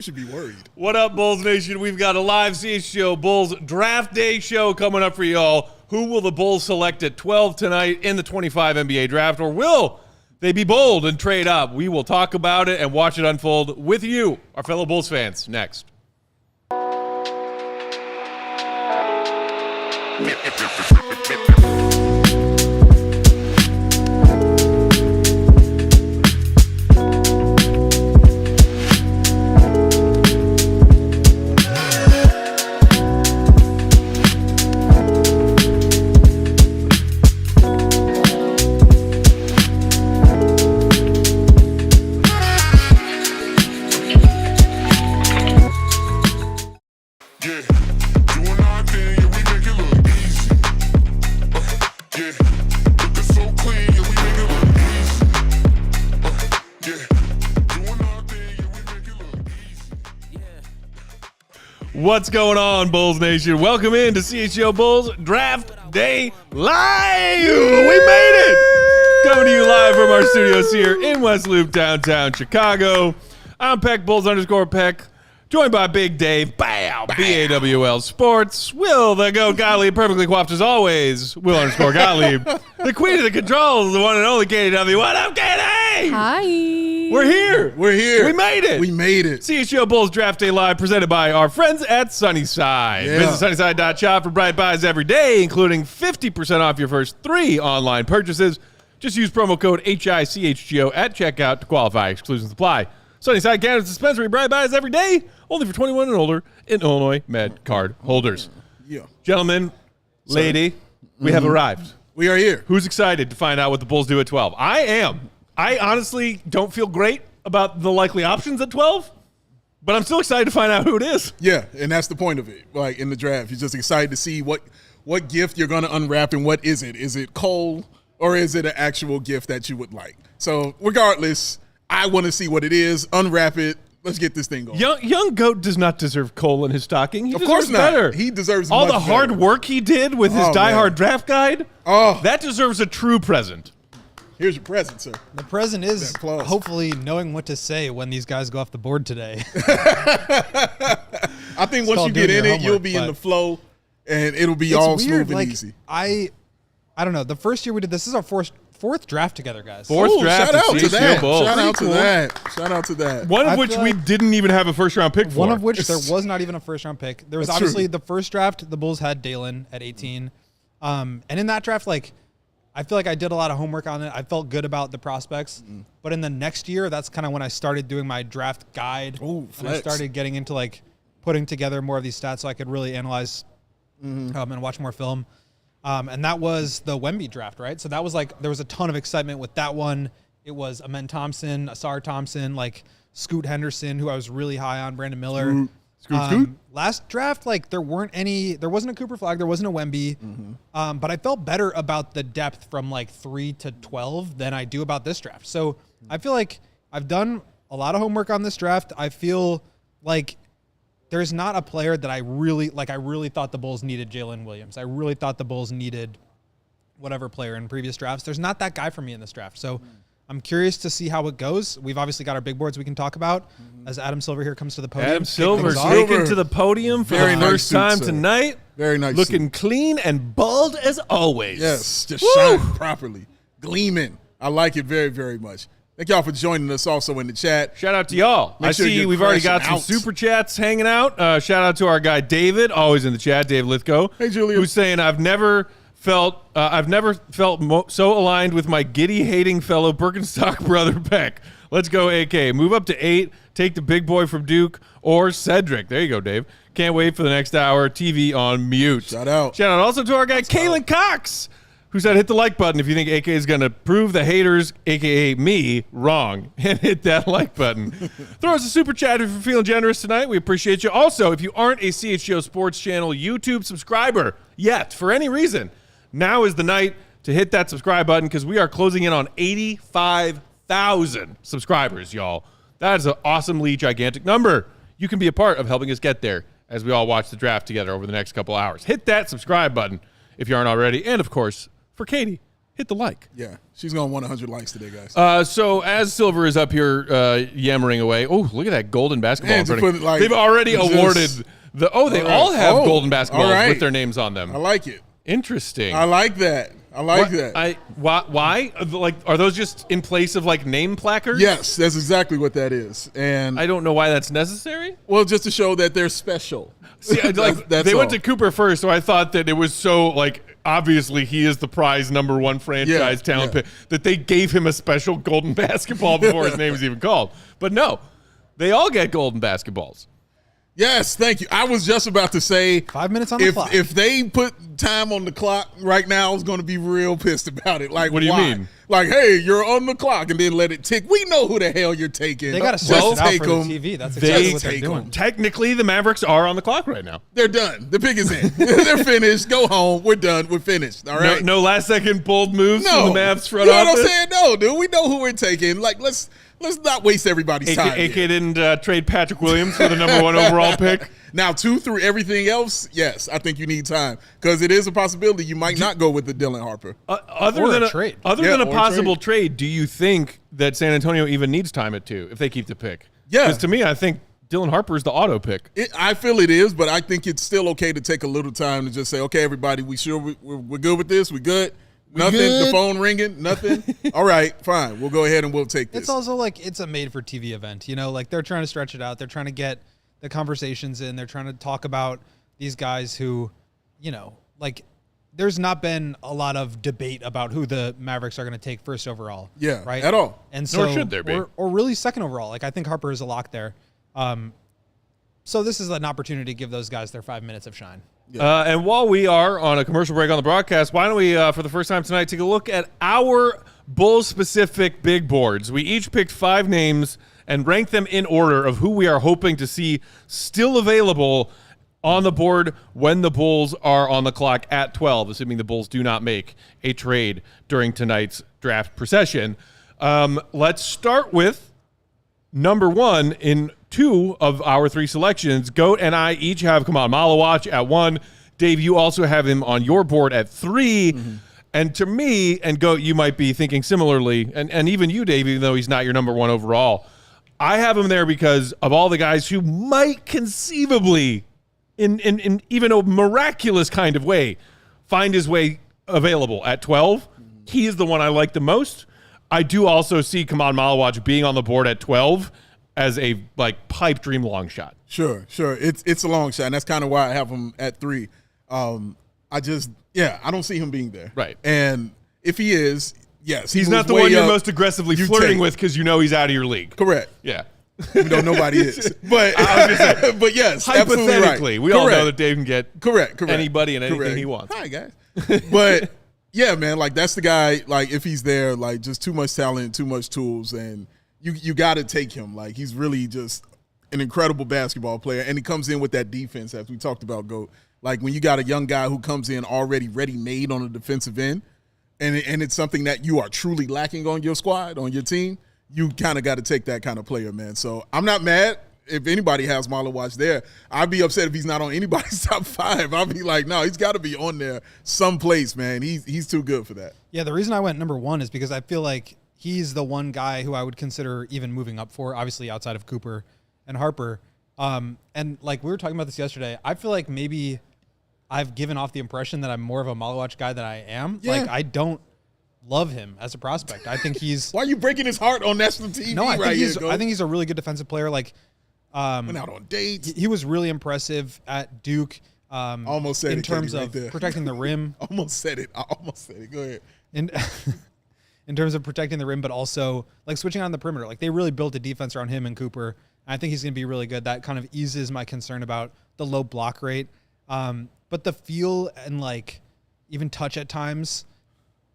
should be worried. What up, Bulls Nation? We've got a live CHGO Bulls Draft Day show coming up for y'all. Who will the Bulls select at 12 tonight in the 25 NBA Draft, or will they be bold and trade up? We will talk about it and watch it unfold with you, our fellow Bulls fans, next. What's going on, Bulls Nation? Welcome in to CHGO Bulls Draft Day Live! We made it! Coming to you live from our studios here in West Loop, downtown Chicago. I'm Peck, Bulls_Peck, joined by Big Dave, BAWL Sports, Will the Go Gottlieb, perfectly coiffed as always, Will_Gottlieb, the queen of the controls, the one and only KW. What up, Katie? Hi. We're here. We're here. We made it. We made it. CHGO Bulls Draft Day Live, presented by our friends at Sunnyside. Yeah. Visit Sunnyside.shop for bright buys every day, including 50% off your first 3 online purchases. Just use promo code HICHGO at checkout to qualify. Exclusions apply. Sunnyside Cannabis Dispensary, bright buys every day, only for 21 and older in Illinois Med card holders. Yeah. Gentlemen, lady, we have arrived. We are here. Who's excited to find out what the Bulls do at 12? I am. I honestly don't feel great about the likely options at 12, but I'm still excited to find out who it is. Yeah, and that's the point of it. Like in the draft, you're just excited to see what gift you're going to unwrap and what is it? Is it coal or is it an actual gift that you would like? So regardless, I want to see what it is, unwrap it. Let's get this thing going. Young Goat does not deserve coal in his stocking. He of course deserves not. better. He deserves all much the hard better. work he did with his Die Hard draft guide. Oh, that deserves a true present. Here's your present, sir. The present is hopefully knowing what to say when these guys go off the board today. I think once you get in it, you'll be in the flow, and it'll be all smooth and easy. I don't know. The first year we did this is our fourth draft together, guys. Fourth draft. Shout out to that. Bulls. Shout out to that. Shout out to that. One of which we didn't even have a first-round pick for. One of which there was not even a first-round pick. There was obviously the first draft. The Bulls had Dalen at 18, and in that draft, I feel like I did a lot of homework on it. I felt good about the prospects. But in the next year, that's kind of when I started doing my draft guide. Ooh, and I started getting into putting together more of these stats so I could really analyze and watch more film. And that was the Wemby draft, right? So that was there was a ton of excitement with that one. It was Amen Thompson, Asar Thompson, Scoot Henderson, who I was really high on, Brandon Miller. Scoot. Last draft, there wasn't a Cooper Flagg, there wasn't a Wemby, but I felt better about the depth from 3 to 12 than I do about this draft. So I feel like I've done a lot of homework on this draft. I feel like there's not a player that I really thought the Bulls needed Jalen Williams. I really thought the Bulls needed whatever player in previous drafts. There's not that guy for me in this draft. So I'm curious to see how it goes. We've obviously got our big boards we can talk about as Adam Silver here comes to the podium. Adam Silver taken to the podium for the first time tonight. Very nice. Looking clean and bald as always. Yes, just shine properly. Gleaming. I like it very, very much. Thank y'all for joining us also in the chat. Shout out to y'all. I see we've already got some super chats hanging out. Shout out to our guy David, always in the chat, Dave Lithgow. Hey, Julia. Who's saying, I've never felt so aligned with my giddy-hating fellow Birkenstock brother Peck. Let's go, AK. Move up to 8. Take the big boy from Duke or Cedric. There you go, Dave. Can't wait for the next hour. TV on mute. Shout out. Shout out also to our guy, Kalen Cox, who said hit the like button if you think AK is going to prove the haters, a.k.a. me, wrong. And hit that like button. Throw us a super chat if you're feeling generous tonight. We appreciate you. Also, if you aren't a CHGO Sports Channel YouTube subscriber yet, for any reason, now is the night to hit that subscribe button because we are closing in on 85,000 subscribers, y'all. That is an awesomely gigantic number. You can be a part of helping us get there as we all watch the draft together over the next couple hours. Hit that subscribe button if you aren't already. And, of course, for Katie, hit the like. Yeah, she's going to want 100 likes today, guys. So as Silver is up here yammering away, oh, look at that golden basketball. Man, They've already awarded they all have golden basketballs with their names on them. I like it. Interesting. I like that. Why? Like, are those just in place of like name placards? Yes, that's exactly what that is. And I don't know why that's necessary. Well, just to show that they're special. See, like they went to Cooper first, so I thought that it was so like obviously he is the prize #1 franchise talent pick that they gave him a special golden basketball before his name was even called. But no, they all get golden basketballs. Yes, thank you. I was just about to say 5 minutes on the clock. If they put time on the clock right now, I was going to be real pissed about it. Like, what do you mean? Like, hey, you're on the clock, and then let it tick. We know who the hell you're taking. They got to stretch it out for the TV. That's exactly what they're doing. Technically, the Mavericks are on the clock right now. They're done. The pick is in. They're finished. Go home. We're done. We're finished. All right. No last-second bold moves from the Mavs front office. You know office? what I'm saying? No, dude. We know who we're taking. Like, let's not waste everybody's time. AK didn't trade Patrick Williams for the #1 overall pick. Now, 2 through everything else, yes, I think you need time because it is a possibility you might not go with the Dylan Harper. Other than a possible trade, do you think that San Antonio even needs time at 2 if they keep the pick? Yeah. Because to me, I think Dylan Harper is the auto pick. I feel it is, but I think it's still okay to take a little time to just say, okay, everybody, we're good with this? We good? Nothing? Good? The phone ringing? Nothing? All right, fine. We'll go ahead and we'll take this. It's also like it's a made-for-TV event. You know, like they're trying to stretch it out. They're trying to get the conversations in. They're trying to talk about these guys who, you know, like there's not been a lot of debate about who the Mavericks are going to take first overall. Yeah, right? At all. And so, nor should there be. Or really second overall. Like I think Harper is a lock there. So this is an opportunity to give those guys their 5 minutes of shine. Yeah. And while we are on a commercial break on the broadcast, why don't we, for the first time tonight, take a look at our Bulls-specific big boards. We each picked 5 names and ranked them in order of who we are hoping to see still available on the board when the Bulls are on the clock at 12, assuming the Bulls do not make a trade during tonight's draft procession. Let's start with #1 in 2 of our 3 selections. Goat and I each have Khaman Maluach at 1. Dave, you also have him on your board at 3. Mm-hmm. And to me, and Goat, you might be thinking similarly, and even you, Dave, even though he's not your #1 overall, I have him there because of all the guys who might conceivably, in even a miraculous kind of way, find his way available at 12. He is the one I like the most. I do also see Khaman Maluach being on the board at 12 as a pipe dream long shot. Sure. It's a long shot, and that's kind of why I have him at 3. I don't see him being there. Right. And if he is, yes. He's not the one you're most aggressively flirting with because you know he's out of your league. Correct. Yeah. We know nobody is. But I was gonna say, but yes, hypothetically, right. we all know that Dave can get correct anybody and anything he wants. Hi, guys. But yeah, man, that's the guy, if he's there, just too much talent, too much tools, and you got to take him. He's really just an incredible basketball player, and he comes in with that defense, as we talked about, Goat. When you got a young guy who comes in already ready-made on the defensive end, and it's something that you are truly lacking on your squad, on your team, you kind of got to take that kind of player, man. So I'm not mad if anybody has Maluach there. I'd be upset if he's not on anybody's top 5. I'll be like, no, he's got to be on there someplace, man. He's too good for that. Yeah, the reason I went #1 is because I feel like he's the one guy who I would consider even moving up for, obviously outside of Cooper and Harper. And we were talking about this yesterday. I feel like maybe I've given off the impression that I'm more of a Maluach guy than I am. Yeah. I don't love him as a prospect. I think he's... Why are you breaking his heart on national TV? No, I think he's a really good defensive player. Went out on dates. He was really impressive at Duke. Almost said in it, terms right of there. Protecting the rim. Almost said it. Go ahead. In terms of protecting the rim, but also switching on the perimeter. They really built a defense around him and Cooper. And I think he's going to be really good. That kind of eases my concern about the low block rate. But the feel and even touch at times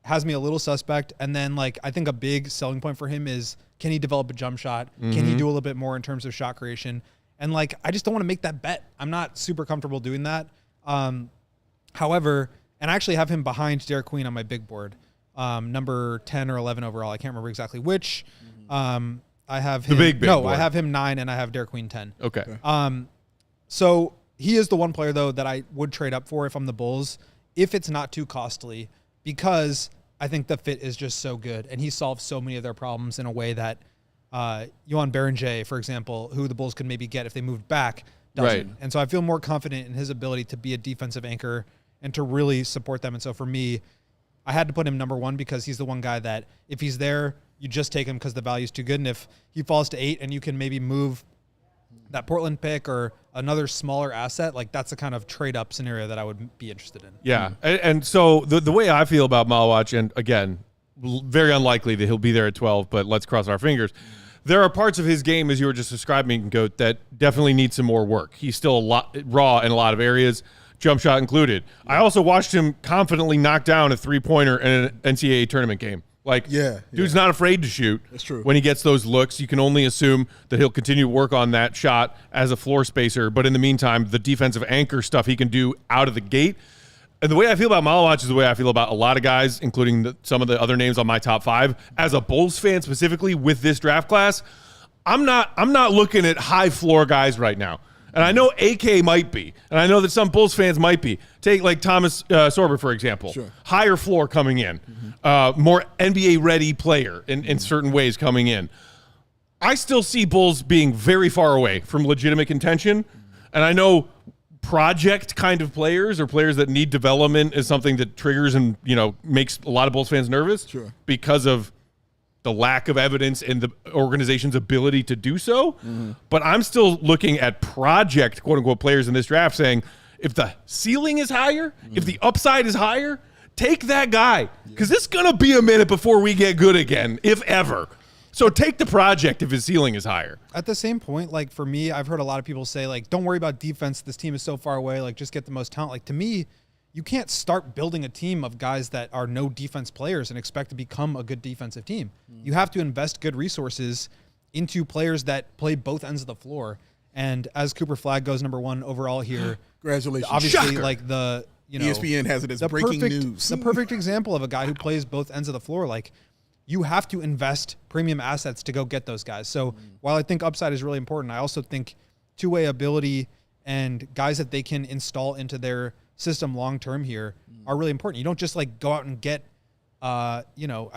has me a little suspect. And then I think a big selling point for him is, can he develop a jump shot? Mm-hmm. Can he do a little bit more in terms of shot creation? And I just don't want to make that bet. I'm not super comfortable doing that. However, and I actually have him behind Derik Queen on my big board, number 10 or 11 overall. I can't remember exactly which. I have him. The big board. I have him 9 and I have Derik Queen 10. Okay. So he is the one player though that I would trade up for if I'm the Bulls, if it's not too costly, because I think the fit is just so good, and he solves so many of their problems in a way that Joan Beringer, for example, who the Bulls could maybe get if they moved back, doesn't. Right. And so I feel more confident in his ability to be a defensive anchor and to really support them. And so for me, I had to put him number 1 because he's the one guy that if he's there, you just take him because the value's too good. And if he falls to 8 and you can maybe move that Portland pick or another smaller asset, like that's the kind of trade-up scenario that I would be interested in. Yeah, and so the way I feel about Maluach, and again, very unlikely that he'll be there at 12, but let's cross our fingers. There are parts of his game, as you were just describing, Goat, that definitely need some more work. He's still a lot raw in a lot of areas, jump shot included. I also watched him confidently knock down a three-pointer in an NCAA tournament game. Like, dude's not afraid to shoot. That's true. When he gets those looks, you can only assume that he'll continue to work on that shot as a floor spacer. But in the meantime, the defensive anchor stuff he can do out of the gate. And the way I feel about Maluach is the way I feel about a lot of guys, including some of the other names on my top 5. As a Bulls fan specifically with this draft class, I'm not looking at high floor guys right now. And I know AK might be, and I know that some Bulls fans might be. Take like Thomas Sorber, for example. Sure. Higher floor coming in, more NBA-ready player in certain ways coming in. I still see Bulls being very far away from legitimate contention, and I know project kind of players or players that need development is something that triggers and makes a lot of Bulls fans nervous because of the lack of evidence in the organization's ability to do so. But I'm still looking at project, quote unquote, players in this draft saying, if the ceiling is higher, if the upside is higher, take that guy. Because it's going to be a minute before we get good again, if ever. So take the project if his ceiling is higher. At the same point, like for me, I've heard a lot of people say, like, don't worry about defense. This team is so far away. Like, just get the most talent. Like, to me, you can't start building a team of guys that are no defense players and expect to become a good defensive team. You have to invest good resources into players that play both ends of the floor. And as Cooper Flagg goes number 1 overall here, congratulations. Obviously, Shocker. like ESPN has it as breaking news. The perfect example of a guy who plays both ends of the floor. Like, you have to invest premium assets to go get those guys. So while I think upside is really important, I also think two-way ability and guys that they can install into their system long-term here are really important. You don't just like go out and get, I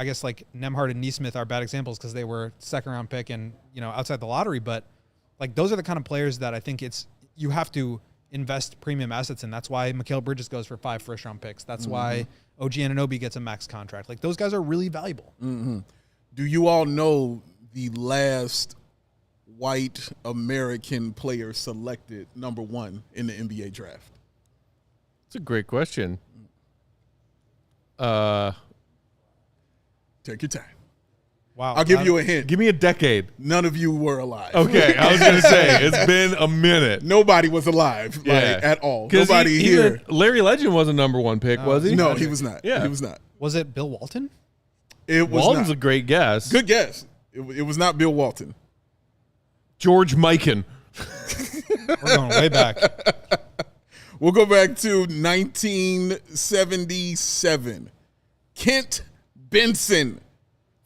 guess like Nembhard and Nesmith are bad examples because they were second-round pick and, outside the lottery. But like those are the kind of players that I think you have to invest premium assets in. That's why Mikal Bridges goes for 5 first-round picks. That's why OG Anunoby gets a max contract. Like those guys are really valuable. Do you all know the last white American player selected number 1 in the NBA draft? That's a great question. Take your time. Wow. I'll give you a hint. Give me a decade. None of you were alive. Okay, I was going to say, it's been a minute. Nobody was alive, at all. Nobody here. Larry Legend was a number 1 pick, was he? No, he was not. Yeah. He was not. Was it Bill Walton? It was Walton's not. a great guess. Good guess. It was not Bill Walton. George Mikan. We're going way back. We'll go back to 1977. Kent Benson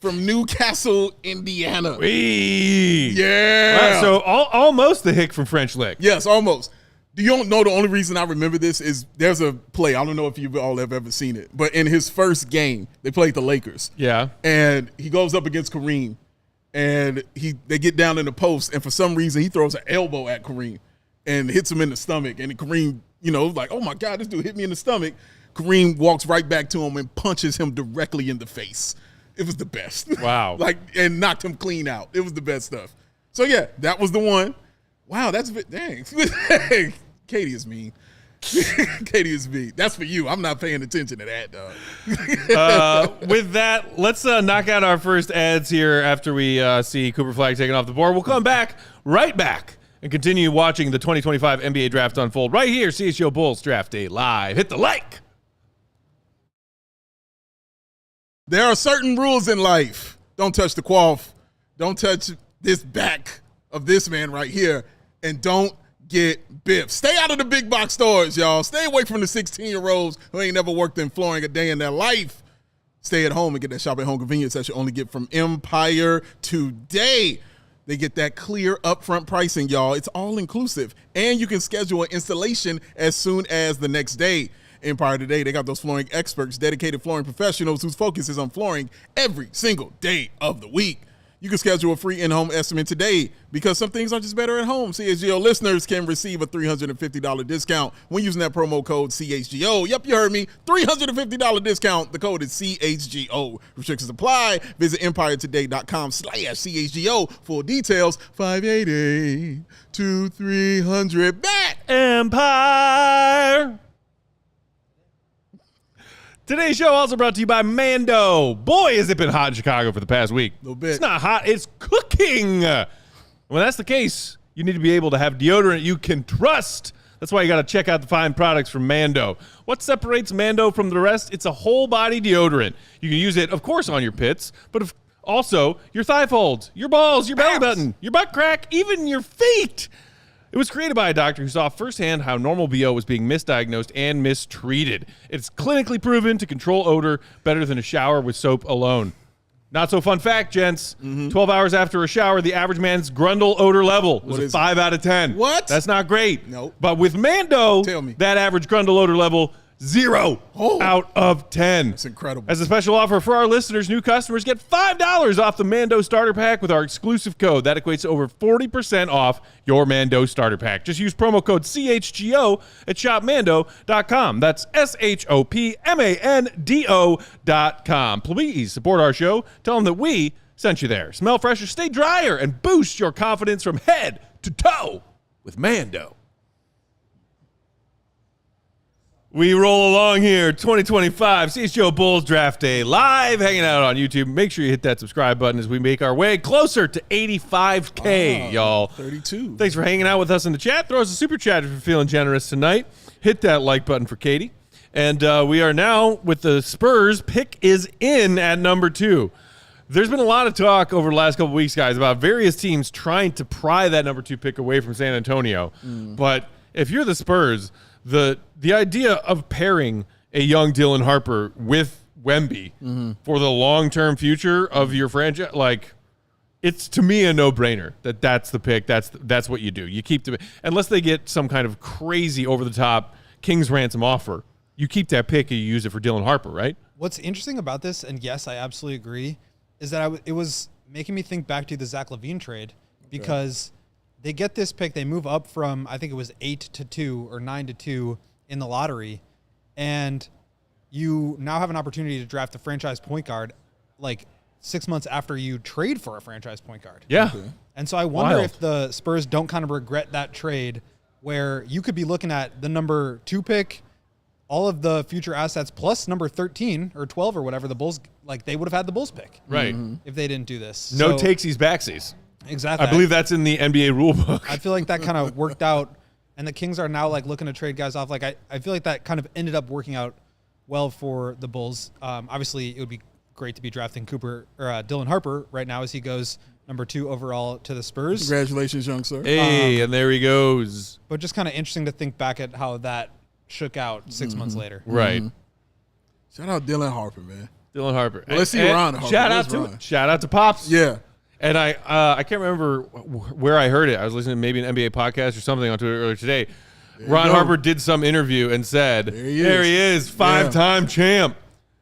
from Newcastle, Indiana. Yeah. Wow, so almost the hick from French Lick. Yes, almost. Do you know the only reason I remember this is there's a play. I don't know if you all have ever seen it, but in his first game, they played the Lakers. Yeah. And he goes up against Kareem, and they get down in the post, and for some reason he throws an elbow at Kareem and hits him in the stomach. And Kareem, like, oh my God, this dude hit me in the stomach. Kareem walks right back to him and punches him directly in the face. It was the best. Wow. And knocked him clean out. It was the best stuff. So yeah, that was the one. Wow, that's a bit, dang. Katie is mean. Katie is mean. That's for you. I'm not paying attention to that, dog. With that, let's knock out our first ads here after we see Cooper Flagg taken off the board. We'll come right back, and continue watching the 2025 NBA Draft unfold right here, CHGO Bulls Draft Day Live. Hit the like. There are certain rules in life. Don't touch the quaff. Don't touch this back of this man right here. And don't get biffed. Stay out of the big box stores, y'all. Stay away from the 16-year-olds who ain't never worked in flooring a day in their life. Stay at home and get that shop at home convenience that you only get from Empire Today. They get that clear upfront pricing, y'all. It's all inclusive. And you can schedule an installation as soon as the next day. Empire Today. They got those flooring experts, dedicated flooring professionals whose focus is on flooring every single day of the week. You can schedule a free in-home estimate today because some things are just better at home. CHGO listeners can receive a $350 discount when using that promo code CHGO. Yep, you heard me. $350 discount. The code is CHGO. Restrictions apply. Visit EmpireToday.com/CHGO. Full details, 588-2300. Back! Empire. Today's show also brought to you by Mando. Boy, has it been hot in Chicago for the past week. A little bit. It's not hot, it's cooking. When that's the case, you need to be able to have deodorant you can trust. That's why you got to check out the fine products from Mando. What separates Mando from the rest? It's a whole body deodorant. You can use it, of course, on your pits, but also your thigh folds, your balls, your belly button, your butt crack, even your feet. It was created by a doctor who saw firsthand how normal BO was being misdiagnosed and mistreated. It's clinically proven to control odor better than a shower with soap alone. Not so fun fact, gents. 12 hours after a shower, the average man's Grundle odor level was a 5 out of 10. What? That's not great. Nope. But with Mando, Tell me. that average Grundle odor level, 0 out of 10. That's incredible. As a special offer for our listeners, new customers get $5 off the Mando starter pack with our exclusive code. That equates to over 40% off your Mando starter pack. Just use promo code CHGO at shopmando.com. That's SHOPMANDO.com. Please support our show. Tell them that we sent you there. Smell fresher, stay drier, and boost your confidence from head to toe with Mando. We roll along here, 2025 CHGO Bulls Draft Day live, hanging out on YouTube. Make sure you hit that subscribe button as we make our way closer to 85K, y'all. 32. Thanks for hanging out with us in the chat. Throw us a super chat if you're feeling generous tonight. Hit that like button for Katie. And we are now with the Spurs. Pick is in at number 2. There's been a lot of talk over the last couple weeks, guys, about various teams trying to pry that number 2 pick away from San Antonio. But if you're the Spurs, the idea of pairing a young Dylan Harper with Wemby for the long-term future of your franchise, like, it's to me a no-brainer that's the pick. That's what you do. You keep the, unless they get some kind of crazy over-the-top King's ransom offer, you keep that pick and you use it for Dylan Harper, right? What's interesting about this, and yes, I absolutely agree, is that it was making me think back to the Zach LaVine trade because they get this pick. They move up from, I think it was 8-2 or 9-2 in the lottery. And you now have an opportunity to draft a franchise point guard like 6 months after you trade for a franchise point guard. Yeah. Okay. And so I wonder Wild. if the Spurs don't kind of regret that trade where you could be looking at the number 2 pick, all of the future assets plus number 13 or 12 or whatever the Bulls, like they would have had the Bulls pick. Right. If they didn't do this. No So- takesies backsies. Exactly. I believe that's in the NBA rule book. I feel like that kind of worked out, and the Kings are now like looking to trade guys off. Like I feel like that kind of ended up working out well for the Bulls. Obviously, it would be great to be drafting Dylan Harper right now as he goes number 2 overall to the Spurs. Congratulations, young sir. Hey, and there he goes. But just kind of interesting to think back at how that shook out 6 months later. Right. Shout out Dylan Harper, man. Dylan Harper. Well, let's see And Ron Harper. Shout out to Pops. Yeah. And I can't remember where I heard it. I was listening to maybe an NBA podcast or something on Twitter earlier today. Ron Harper did some interview and said, there he is, 5-time champ.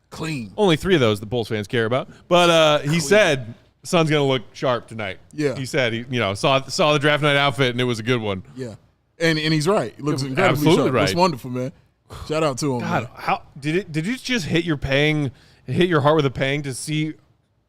Clean. Only 3 of those the Bulls fans care about. But he said, Son's going to look sharp tonight. Yeah. He said he saw the draft night outfit, and it was a good one. Yeah. And he's right. He looks incredibly Absolutely sharp. right. It's wonderful, man. Shout out to him. God, man. how did you just hit your heart with a pang to see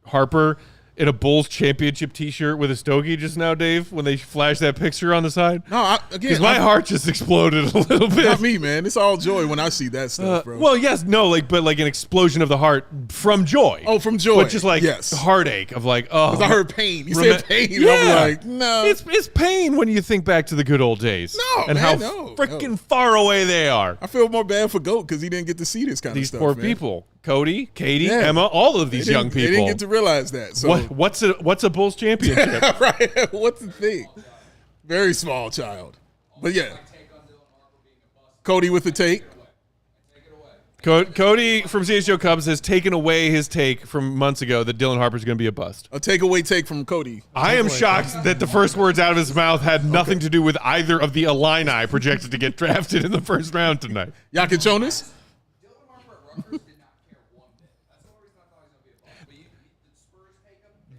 Harper in a Bulls championship T-shirt with a stogie just now, Dave, when they flashed that picture on the side? No, Because my heart just exploded a little bit. Not me, man. It's all joy when I see that stuff, bro. Well, yes, no, but an explosion of the heart from joy. Oh, from joy. But just yes. heartache of like, oh. Because I heard pain. You said pain. And Yeah. I'm like, no. It's pain when you think back to the good old days. No, and man, how no, freaking far away they are. I feel more bad for Goat because he didn't get to see this kind These of stuff. poor man. people. Cody, Katie, Yeah. Emma, all of these They young didn't- people. They didn't get to realize that. So What's a Bulls championship? right. What's the thing? Very small child. But yeah. Cody with the take. Cody from CHGO Cubs has taken away his take from months ago that Dylan Harper's going to be a bust. A takeaway take from Cody. I am shocked that the first words out of his mouth had nothing to do with either of the Illini projected to get drafted in the first round tonight. Jonas?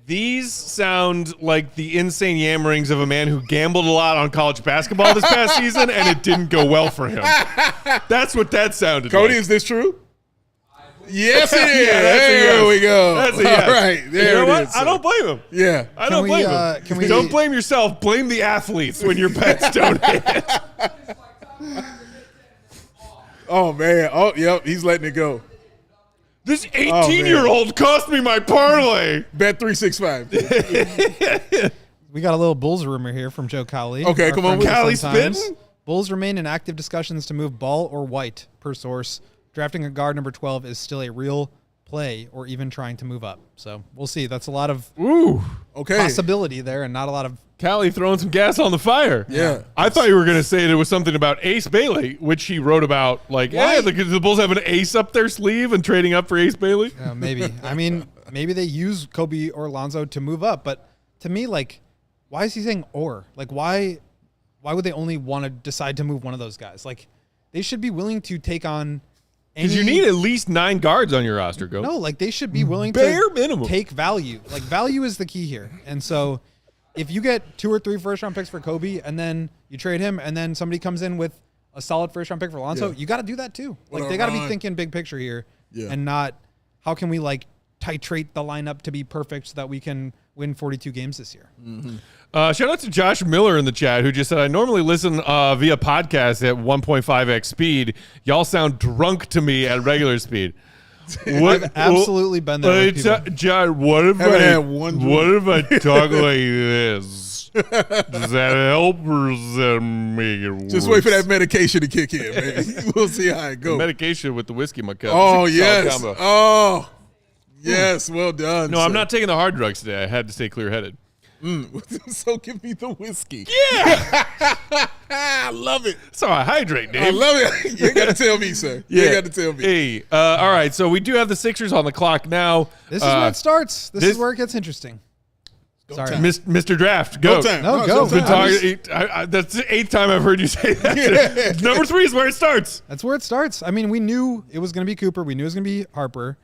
These sound like the insane yammerings of a man who gambled a lot on college basketball this past season, and it didn't go well for him. That's what that sounded Cody, like. is this true? Yes, it is. Yeah, There we go. That's a yes. All right. There You know it what? is, I don't blame him. Yeah. I don't blame him. Don't blame yourself. Blame the athletes when your bets don't hit. Oh, man. Oh, yep. He's letting it go. This 18-year-old cost me my parlay. Bet 365. We got a little Bulls rumor here from Joe Cowley. Okay, come on. Cowley spitting? Bulls remain in active discussions to move Ball or White, per source. Drafting a guard number 12 is still a real play or even trying to move up. So we'll see. That's a lot of possibility there and not a lot of... Callie throwing some gas on the fire. Yeah. I thought you were going to say there was something about Ace Bailey, which he wrote about. Like, Why? yeah, the Bulls have an ace up their sleeve and trading up for Ace Bailey. Maybe. I mean, maybe they use Kobe or Lonzo to move up. But to me, like, why is he saying or? Like, why would they only want to decide to move one of those guys? Like, they should be willing to take on... Because you need at least 9 guards on your roster, Go. No, like, they should be willing Bare to minimum. take value. Like, value is the key here. And so... if you get 2 or 3 first-round picks for Kobe and then you trade him and then somebody comes in with a solid first-round pick for Lonzo, you got to do that too. Like, they got to be thinking big picture here and not how can we, like, titrate the lineup to be perfect so that we can win 42 games this year. Mm-hmm. Shout out to Josh Miller in the chat who just said, I normally listen via podcast at 1.5x speed. Y'all sound drunk to me at regular speed. I've absolutely been there with people. John, what if I talk like this? Does that help or does that make it worse? Just wait for that medication to kick in, man. We'll see how it goes. Medication with the whiskey in my cup. Oh, It's a solid yes. combo. Oh, yes. Well done. No, I'm not taking the hard drugs today. I had to stay clear-headed. So give me the whiskey. Yeah. I love it. So I hydrate, Dave. I love it. You got to tell me, sir. You got to tell me. Hey, all right. So we do have the Sixers on the clock now. This is where it starts. This is where it gets interesting. Sorry. Mr. Draft, go. Go time. No, go. Been talking, that's the 8th time I've heard you say that. Yeah. Number 3 is where it starts. That's where it starts. I mean, we knew it was going to be Cooper. We knew it was going to be Harper.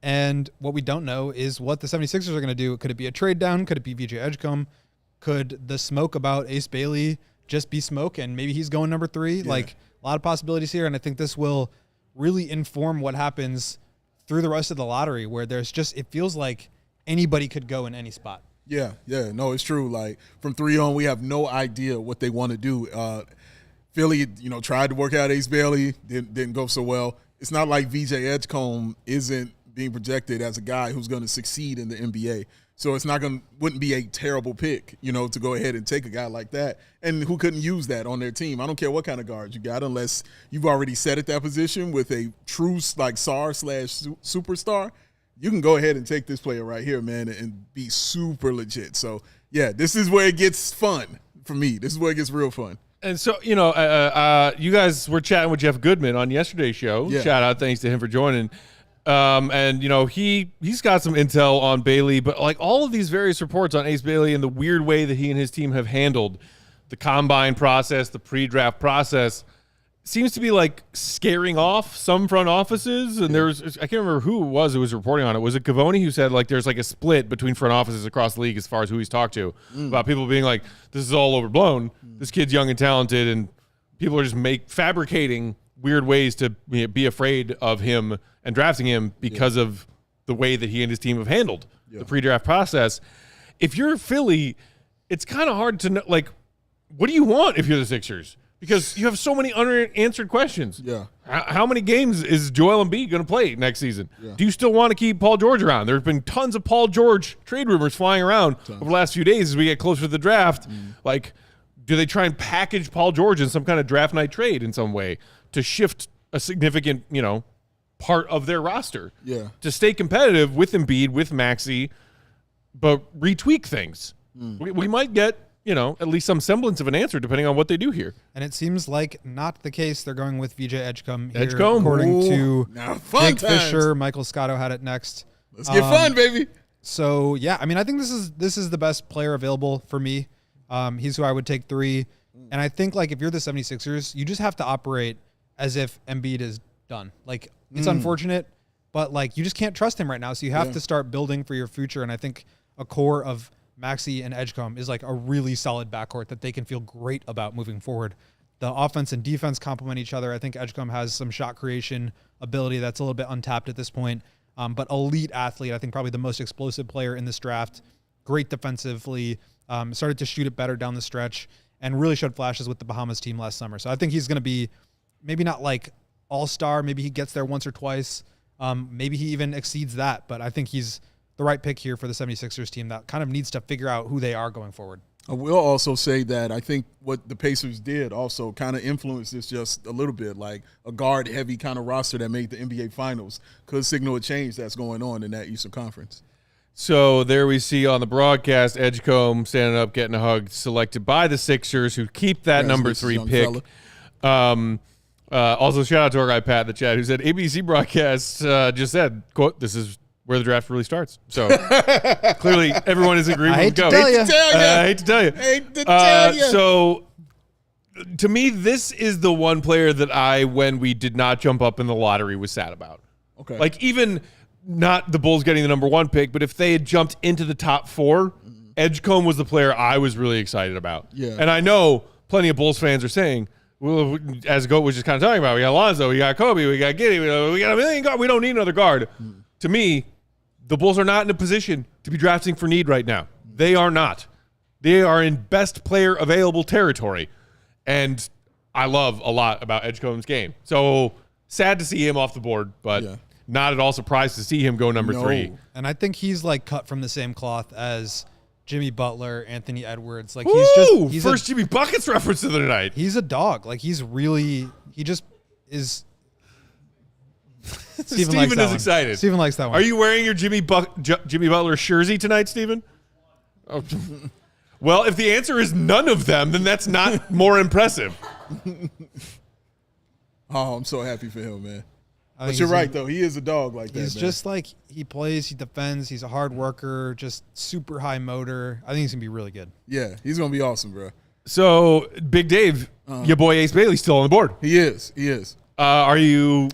And what we don't know is what the 76ers are going to do. Could it be a trade down? Could it be VJ Edgecombe? Could the smoke about Ace Bailey just be smoke and maybe he's going number 3? Yeah. Like, a lot of possibilities here. And I think this will really inform what happens through the rest of the lottery where there's just, it feels like anybody could go in any spot. Yeah. No, it's true. Like, from 3 on, we have no idea what they want to do. Philly, tried to work out Ace Bailey. Didn't go so well. It's not like VJ Edgecombe isn't being projected as a guy who's going to succeed in the NBA. So it's wouldn't be a terrible pick, to go ahead and take a guy like that and who couldn't use that on their team. I don't care what kind of guard you got unless you've already set at that position with a true like star/superstar. You can go ahead and take this player right here, man, and be super legit. So, yeah, this is where it gets fun for me. This is where it gets real fun. And so, you guys were chatting with Jeff Goodman on yesterday's show. Yeah. Shout out, thanks to him for joining. And he's got some intel on Bailey, but like all of these various reports on Ace Bailey and the weird way that he and his team have handled the combine process, the pre-draft process, seems to be like scaring off some front offices. And I can't remember who it was reporting on it. Was it Cavoni who said like there's like a split between front offices across the league as far as who he's talked to about people being like, this is all overblown. This kid's young and talented, and people are just fabricating weird ways to be afraid of him and drafting him because of the way that he and his team have handled the pre-draft process. If you're Philly, it's kind of hard to know, like, what do you want if you're the Sixers? Because you have so many unanswered questions. Yeah. How many games is Joel Embiid going to play next season? Yeah. Do you still want to keep Paul George around? There have been tons of Paul George trade rumors flying around over the last few days as we get closer to the draft. Like, do they try and package Paul George in some kind of draft night trade in some way to shift a significant, part of their roster to stay competitive with Embiid, with Maxey, but retweak things? We might get, at least some semblance of an answer depending on what they do here. And it seems like not the case. They're going with VJ Edgecombe here, Edgecombe, according to Jake times. Fisher. Michael Scotto had it next. Let's get fun, baby. So, I mean, I think this is the best player available for me. He's who I would take 3. And I think, like, if you're the 76ers, you just have to operate as if Embiid is done. Like, It's unfortunate, but like you just can't trust him right now. So you have to start building for your future. And I think a core of Maxey and Edgecombe is like a really solid backcourt that they can feel great about moving forward. The offense and defense complement each other. I think Edgecombe has some shot creation ability that's a little bit untapped at this point. But elite athlete, I think probably the most explosive player in this draft. Great defensively, started to shoot it better down the stretch, and really showed flashes with the Bahamas team last summer. So I think he's going to be maybe not like all-star. Maybe he gets there once or twice. Maybe he even exceeds that. But I think he's the right pick here for the 76ers team that kind of needs to figure out who they are going forward. I will also say that I think what the Pacers did also kind of influenced this just a little bit, like a guard-heavy kind of roster that made the NBA Finals could signal a change that's going on in that Eastern Conference. So there we see on the broadcast, Edgecombe standing up, getting a hug, selected by the Sixers, who keep that number 3 pick. Also, shout out to our guy, Pat, in the chat, who said, ABC broadcast just said, quote, "This is where the draft really starts." So clearly everyone is agreeing with the GOAT. I hate to tell you. So to me, this is the one player that when we did not jump up in the lottery, was sad about. Okay. Like, even not the Bulls getting the number 1 pick, but if they had jumped into the top 4, Edgecombe was the player I was really excited about. Yeah. And I know plenty of Bulls fans are saying, well, as GOAT was just kind of talking about, we got Alonzo, we got Kobe, we got Giddey, we got a million guards. We don't need another guard. To me, the Bulls are not in a position to be drafting for need right now. They are not. They are in best player available territory. And I love a lot about Edgecombe's game. So sad to see him off the board, but not at all surprised to see him go number 3. And I think he's like cut from the same cloth as Jimmy Butler, Anthony Edwards. Like he's first Jimmy Buckets reference of the night. He's a dog. Like he just is. Steven is excited. Steven likes that one. Are you wearing your Jimmy Butler jersey tonight, Steven? Oh. Well, if the answer is none of them, then that's not more impressive. Oh, I'm so happy for him, man. But you're right, though. He is a dog like that, He's just like, he plays, he defends, he's a hard worker, just super high motor. I think he's going to be really good. Yeah, he's going to be awesome, bro. So, Big Dave, your boy Ace Bailey's still on the board. He is. Are you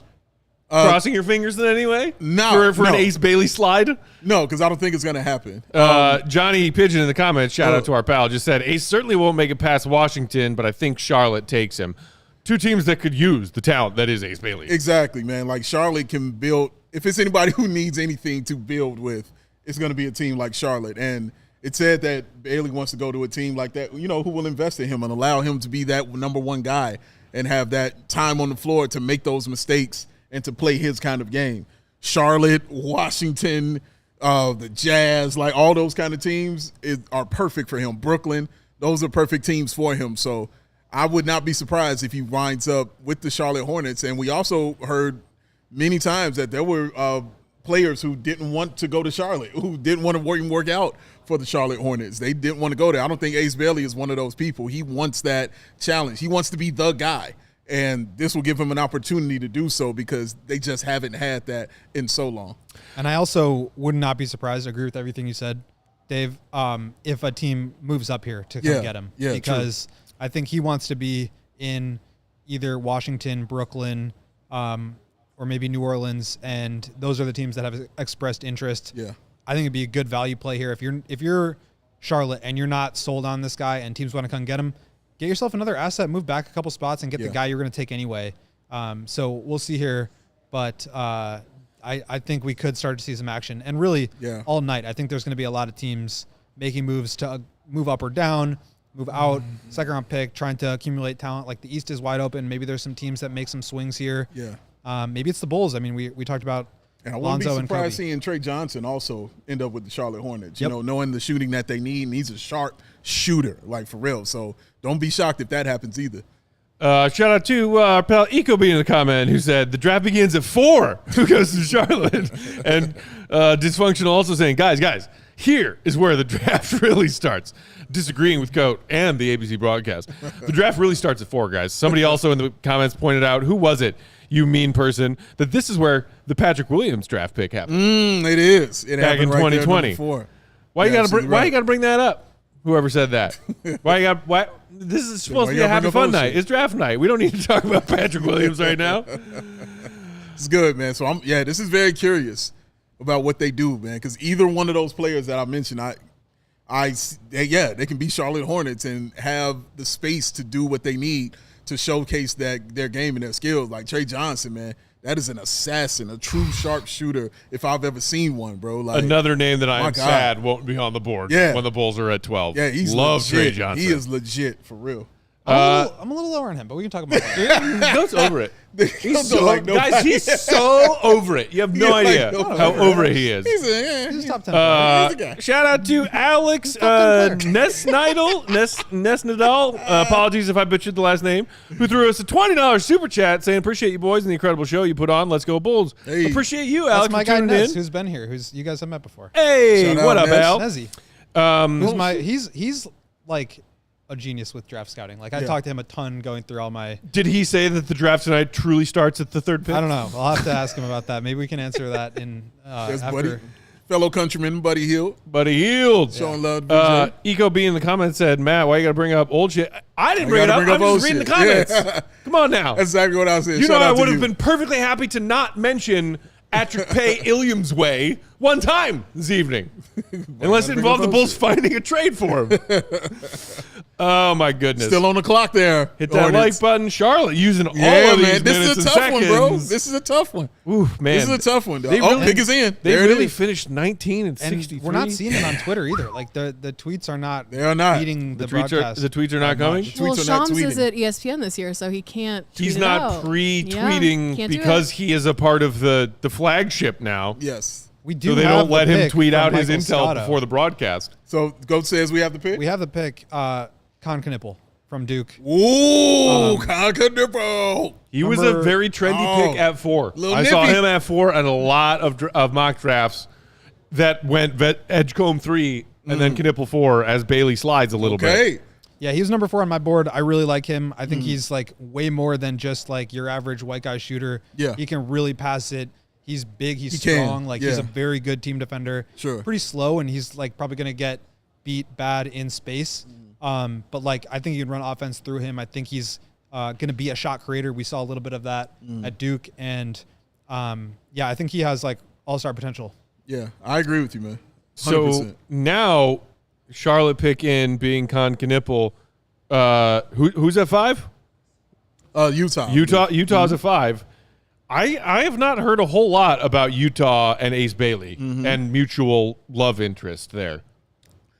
crossing your fingers in any way? No. For an Ace Bailey slide? No, because I don't think it's going to happen. Johnny Pigeon in the comments, shout out to our pal, just said, Ace certainly won't make it past Washington, but I think Charlotte takes him. 2 teams that could use the talent that is Ace Bailey. Exactly, man. Like, Charlotte can build. If it's anybody who needs anything to build with, it's going to be a team like Charlotte. And it said that Bailey wants to go to a team like that, who will invest in him and allow him to be that number 1 guy and have that time on the floor to make those mistakes and to play his kind of game. Charlotte, Washington, the Jazz, like all those kind of teams are perfect for him. Brooklyn, those are perfect teams for him. So I would not be surprised if he winds up with the Charlotte Hornets. And we also heard many times that there were players who didn't want to go to Charlotte, who didn't want to work out for the Charlotte Hornets. They didn't want to go there. I don't think Ace Bailey is one of those people. He wants that challenge. He wants to be the guy. And this will give him an opportunity to do so because they just haven't had that in so long. And I also would not be surprised, I agree with everything you said, Dave, if a team moves up here to come get him. Yeah, because true. I think he wants to be in either Washington, Brooklyn, or maybe New Orleans, and those are the teams that have expressed interest. Yeah, I think it'd be a good value play here. If you're Charlotte and you're not sold on this guy and teams want to come get him, get yourself another asset, move back a couple spots, and get the guy you're going to take anyway. So we'll see here, but I think we could start to see some action. And really, all night, I think there's going to be a lot of teams making moves to move up or down, move out, second-round pick, trying to accumulate talent. Like the East is wide open. Maybe there's some teams that make some swings here. Yeah. Maybe it's the Bulls. I mean, we talked about and I wouldn't Lonzo be surprised seeing Trey Johnson also end up with the Charlotte Hornets. You know, knowing the shooting that they need, and he's a sharp shooter, like for real. So don't be shocked if that happens either. Shout out to our pal Eco being in the comment who said the draft begins at 4. Who goes to Charlotte? And Dysfunctional also saying, guys, here is where the draft really starts. Disagreeing with Coat and the ABC broadcast. The draft really starts at 4, guys. Somebody also in the comments pointed out, who was it, you mean person, that this is where the Patrick Williams draft pick happened. It is. It back in 2020. Why you gotta bring that up? Whoever said that. Why? This is supposed to be a happy fun night. It's draft night. We don't need to talk about Patrick Williams right now. It's good, man. So this is very curious about what they do, man. Because either one of those players that I mentioned, they can be Charlotte Hornets and have the space to do what they need to showcase their game and their skills. Like Trey Johnson, man, that is an assassin, a true sharpshooter if I've ever seen one, bro. Like, another name that I'm sad won't be on the board when the Bulls are at 12. Yeah, he's Love legit. Trey Johnson. He is legit, for real. I'm a little lower on him, but we can talk about that. Goes over it. He's so, guys, he's so over it. You have no idea how over it he is. He's top 10. Shout out to Alex Nesnadal. Apologies if I butchered the last name. Who threw us a $20 super chat saying, appreciate you boys and the incredible show you put on. Let's go Bulls. Hey. Appreciate you, Alex. That's my for guy tuning Ness, in. who's been here, who's you guys have met before. Hey, Shout what out, up, Al? Nezzy. He's like a genius with draft scouting. Like I talked to him a ton going through all my. Did he say that the draft tonight truly starts at the third pick? I don't know. I'll have to ask him about that. Maybe we can answer that in after. Fellow countryman Buddy Hield. Showing love to BJ. Eco B in the comments said, Matt, why you got to bring up old shit? I didn't bring it up. I'm just reading the comments. Yeah. Come on now. That's exactly what I was saying. You know, Shout I out to would have you. been perfectly happy to not mention Atrick Pay Illiam's way one time this evening. Unless it involved the Bulls finding a trade for him. Oh, my goodness. Still on the clock there. Hit that like button. Charlotte using all of these This minutes is a and tough one, bro. seconds. This is a tough one. Oof, man. This is a tough one, though. Pick is in. They there really it is. finished 19 and 63. We're not seeing it on Twitter either. Like the tweets are not. They are not. Beating the tweets broadcast. the tweets are not coming? Well, tweets are not Shams is tweeting. at ESPN this year, so he can't. He's tweet not it out. pre-tweeting Can't do because it. he is a part of the flagship now. Yes. We do. So they have don't let the him pick tweet from out his Michael intel Scotto. before the broadcast. So Goat says we have the pick. We have the pick. Con Knipple from Duke. Ooh, Conca. He was a very trendy pick at 4. Little I saw nippy. him at 4 and a lot of mock drafts that went Edgecombe 3 and then Knipple 4 as Bailey slides a little bit. Okay. Yeah, he was number 4 on my board. I really like him. I think he's like way more than just like your average white guy shooter. Yeah. He can really pass it. He's big. He's He can, strong. Like yeah. he's a very good team defender. Sure. Pretty slow, and he's like probably going to get beat bad in space. But like I think you can run offense through him. I think he's going to be a shot creator. We saw a little bit of that at Duke, and I think he has like all-star potential. Yeah, I agree with you, man. 100%. So now Charlotte pick in being Con Knipple. Who's at 5? Utah. Utah's at 5. I have not heard a whole lot about Utah and Ace Bailey and mutual love interest there.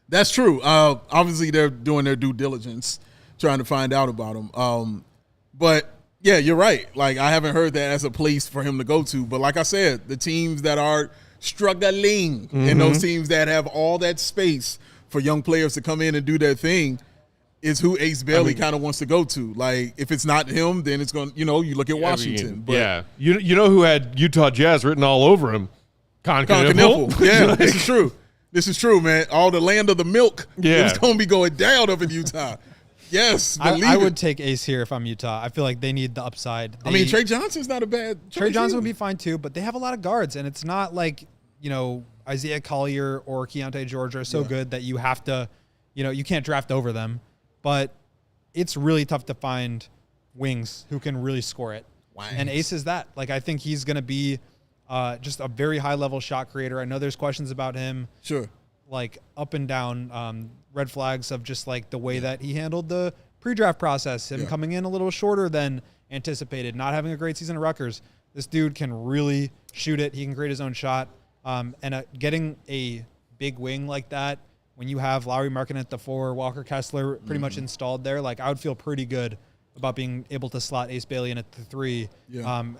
That's true. Obviously, they're doing their due diligence, trying to find out about him. But yeah, you're right. Like I haven't heard that as a place for him to go to. But like I said, the teams that are struggling and those teams that have all that space for young players to come in and do their thing is who Ace Bailey kind of wants to go to. Like if it's not him, then it's going. You look at Washington. But you know who had Utah Jazz written all over him? Con Knipple. Yeah, this is true. This is true, man. All the land of the milk. Yeah. It's going to be going down up in Utah. Yes, I would take Ace here if I'm Utah. I feel like they need the upside. Trey Johnson's not a bad choice. Trey Johnson would be fine too, but they have a lot of guards, and it's not like Isaiah Collier or Keontae George are so good that you have to, you can't draft over them. But it's really tough to find wings who can really score it. And Ace is that. Like I think he's going to be just a very high level shot creator. I know there's questions about him. Sure. Like up and down red flags of just like the way that he handled the pre-draft process, him coming in a little shorter than anticipated, not having a great season at Rutgers. This dude can really shoot it. He can create his own shot. And getting a big wing like that, when you have Lowry Markkanen at the 4, Walker Kessler pretty much installed there, like I would feel pretty good about being able to slot Ace Bailey in at the 3,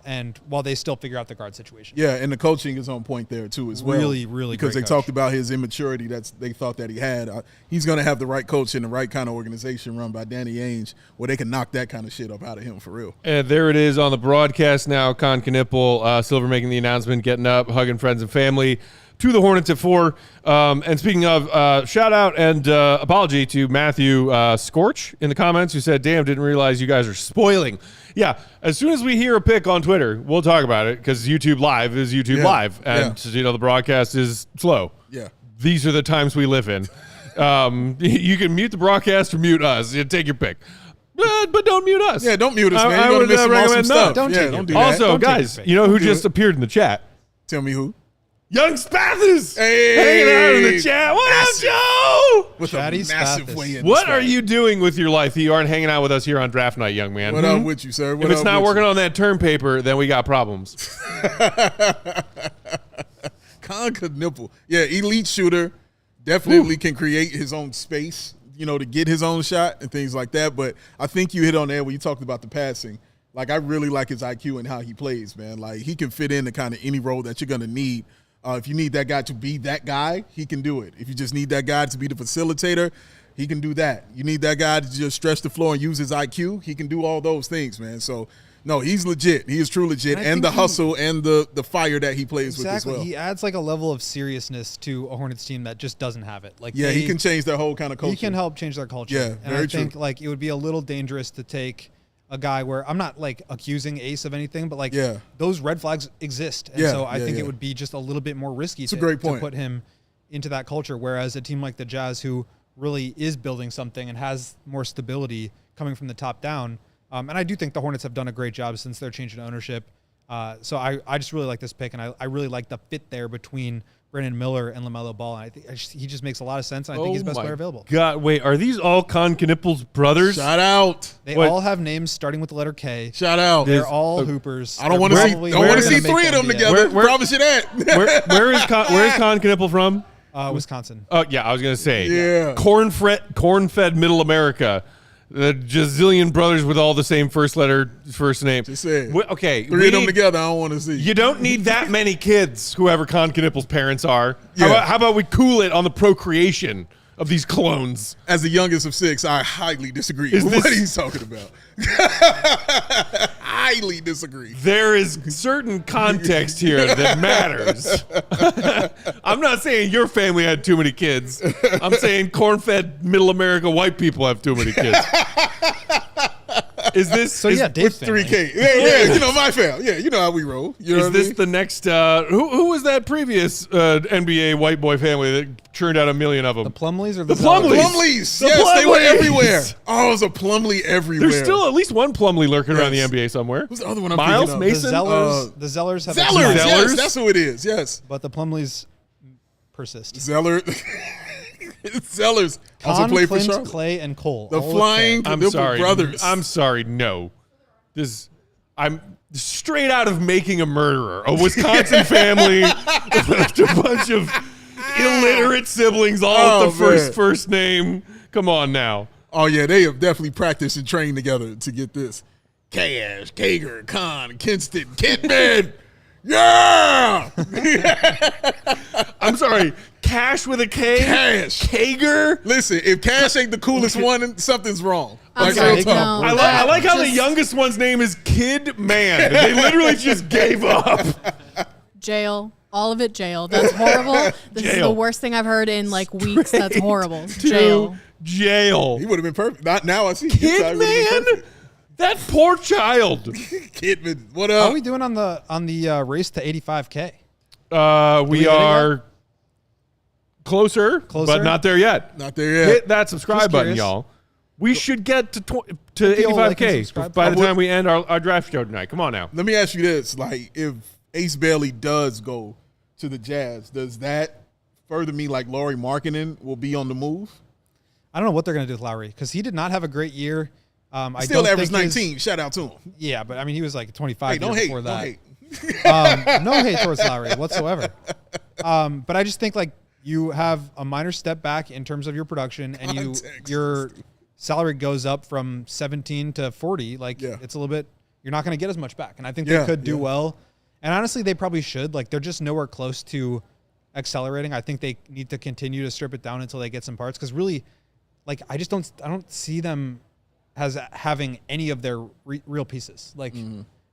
and while they still figure out the guard situation. Yeah, and the coaching is on point there too as well. Really because great they coach. talked about his immaturity they thought that he had. He's going to have the right coach and the right kind of organization run by Danny Ainge where they can knock that kind of shit up out of him for real. And there it is on the broadcast now. Con Knipple, Silver making the announcement, getting up, hugging friends and family to the Hornets at 4. And speaking of, shout out and apology to Matthew Scorch in the comments who said, damn, didn't realize you guys are spoiling. Yeah, as soon as we hear a pick on Twitter, we'll talk about it because YouTube Live is YouTube Live. And, the broadcast is slow. Yeah. These are the times we live in. You can mute the broadcast or mute us. Take your pick. But don't mute us. Yeah, don't mute us, man. I You're would going to miss some awesome recommend stuff. Don't yeah, take don't it. do that. Also, Don't take guys, it. you know who Do just it. appeared in the chat? Tell me who. Young Spathers. Hey. Hanging out in the chat. What Massive. up, Joe? With Chatty a massive Spathis. way in. What are you doing with your life that you aren't hanging out with us here on draft night, young man? What up with you, sir? What If it's up not with working you? on that term paper, then we got problems. Khaman Maluach. Yeah, elite shooter. Definitely can create his own space, to get his own shot and things like that. But I think you hit on there when you talked about the passing. Like, I really like his IQ and how he plays, man. Like, he can fit into kind of any role that you're going to need. If you need that guy to be that guy, he can do it. If you just need that guy to be the facilitator, he can do that. You need that guy to just stretch the floor and use his IQ, he can do all those things, man. So, no, he's legit. He is true legit. And I And the think he- hustle and the fire that he plays with as Exactly. well. He adds like a level of seriousness to a Hornets team that just doesn't have it. Like Yeah, he can change their whole kind of culture. He can help change their culture. Yeah, and very I think true. like it would be a little dangerous to take a guy where I'm not like accusing Ace of anything, but like Yeah. those red flags exist. And Yeah, so I yeah, think yeah. it would be just a little bit more risky a to, great to point. put him into that culture. Whereas a team like the Jazz, who really is building something and has more stability coming from the top down. And I do think the Hornets have done a great job since their change in ownership. So I just really like this pick, and I really like the fit there between Brandon Miller and LaMelo Ball. And I think he just makes a lot of sense, and I think he's the best player available. God, wait, are these all Khaman Maluach's brothers? Shout out. They What? all have names starting with the letter K. Shout out. They're all hoopers. I don't want to see. Probably Don't want to gonna see make three of the them NBA. together. Where- Promise you that. Where is Khaman Maluach from? Wisconsin. Oh, yeah, I was going to say. Yeah. Corn-fed middle America. The gazillion brothers with all the same first name. Just say it. Okay. Three of them together. I don't want to see. You don't need that many kids, whoever Khaman Maluach's parents are. Yeah. How about we cool it on the procreation of these clones? As the youngest of six, I highly disagree Is with this- what he's talking about. Highly disagree. There is certain context here that matters. I'm not saying your family had too many kids. I'm saying corn-fed middle America white people have too many kids. Is this So yeah, Dave's family. 3K. Yeah, my fam. Yeah, you know how we roll. You know Is what I this mean? the next? Who was that previous NBA white boy family that churned out a million of them? The Plumleys or the Plumleys. Plumleys. The Yes, they were Plumleys. everywhere. Oh, it was a Plumlee everywhere. There's still at least one Plumlee lurking around the Yes. NBA somewhere. Who's the other one I'm Miles thinking of? Mason? The Zellers have Zellers. a Zellers? Yes, that's who it is. Yes. but the Plumleys persist. Zeller. Zellers also Con, played for Clint, Charlotte. Clay, and Cole. The all with Flying K. I'm Nipple sorry. Brothers. I'm sorry. No, I'm straight out of Making a Murderer. A Wisconsin family with a bunch of illiterate siblings, all with the man. first name. Come on now. Oh, yeah, they have definitely practiced and trained together to get this. Cash, Kager, Khan, Kinston, Kidman. Yeah! I'm sorry. Cash with a K? Cash. Kager? Listen, if Cash ain't the coolest one, something's wrong. I'm Like, sorry, real talk. no. I like how the Just- youngest one's name is Kid Man. They literally just gave up. Jail. All of it jail. That's horrible. This is Jail. the worst thing I've heard in like weeks. That's horrible. Jail. To jail. He would have been perfect. Not now. I see. Kid Man? That poor child. Kidman, what How up? are we doing on the race to 85K? We hit it are closer, Closer? but not there yet. Not there yet. Hit that subscribe Just button, curious. y'all. We should get to the old like and 85K subscribe. by the I would- time we end our draft show tonight. Come on now. Let me ask you this: like, if Ace Bailey does go to the Jazz, does that further me like Lauri Markkanen will be on the move? I don't know what they're going to do with Lowry because he did not have a great year. I Still don't averaged think his- 19. Shout out to him. Yeah, but I mean, he was like 25 Hey, don't years hate. before Don't that. hate. No hate towards Lowry whatsoever. But I just think like you have a minor step back in terms of your production, and Context. your salary goes up from 17 to 40. Like Yeah. it's a little bit. You're not going to get as much back, and I think Yeah, they could do yeah. well. And honestly, they probably should. Like they're just nowhere close to accelerating. I think they need to continue to strip it down until they get some parts. Because really, like I don't see them as having any of their real pieces. Like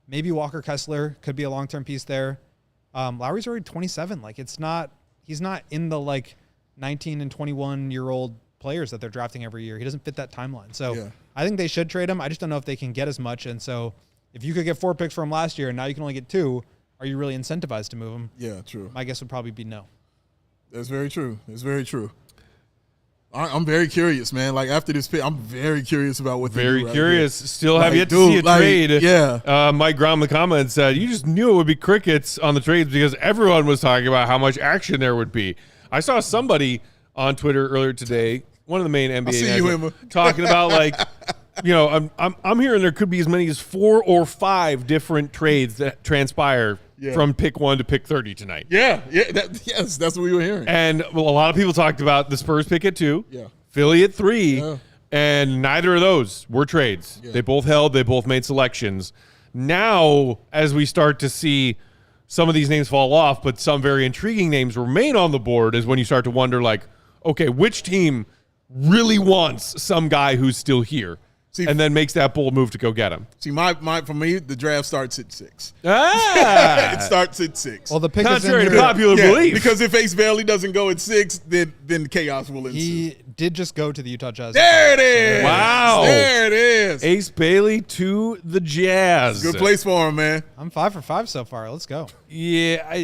maybe Walker Kessler could be a long-term piece there. Lowry's already 27. Like he's not in the like 19 and 21-year-old players that they're drafting every year. He doesn't fit that timeline. So Yeah. I think they should trade him. I just don't know if they can get as much. And so if you could get 4 picks from him last year and now you can only get 2, are you really incentivized to move him? Yeah, true. My guess would probably be no. That's very true. That's very true. I'm very curious, man. Like after this pick, I'm very curious about what they do Very right curious. here. Still have yet to see a trade. Yeah. Mike Grom in the comments said, you just knew it would be crickets on the trades because everyone was talking about how much action there would be. I saw somebody on Twitter earlier today, one of the main NBA talking about like, I'm hearing there could be as many as 4 or 5 different trades that transpire from pick 1 to pick 30 tonight. Yes, that's what we were hearing. And a lot of people talked about the Spurs pick at 2, Philly at 3, and neither of those were trades. They both held, they both made selections. Now, as we start to see some of these names fall off, but some very intriguing names remain on the board, is when you start to wonder, like, okay, which team really wants some guy who's still here? And then makes that bold move to go get him. See, for me, the draft starts at 6. It starts at 6. Well, the pick contrary is to popular belief. Because if Ace Bailey doesn't go at 6, then chaos will ensue. He did just go to the Utah Jazz. There it is. Wow. There it is. Ace Bailey to the Jazz. Good place for him, man. I'm 5 for 5 so far. Let's go. Yeah.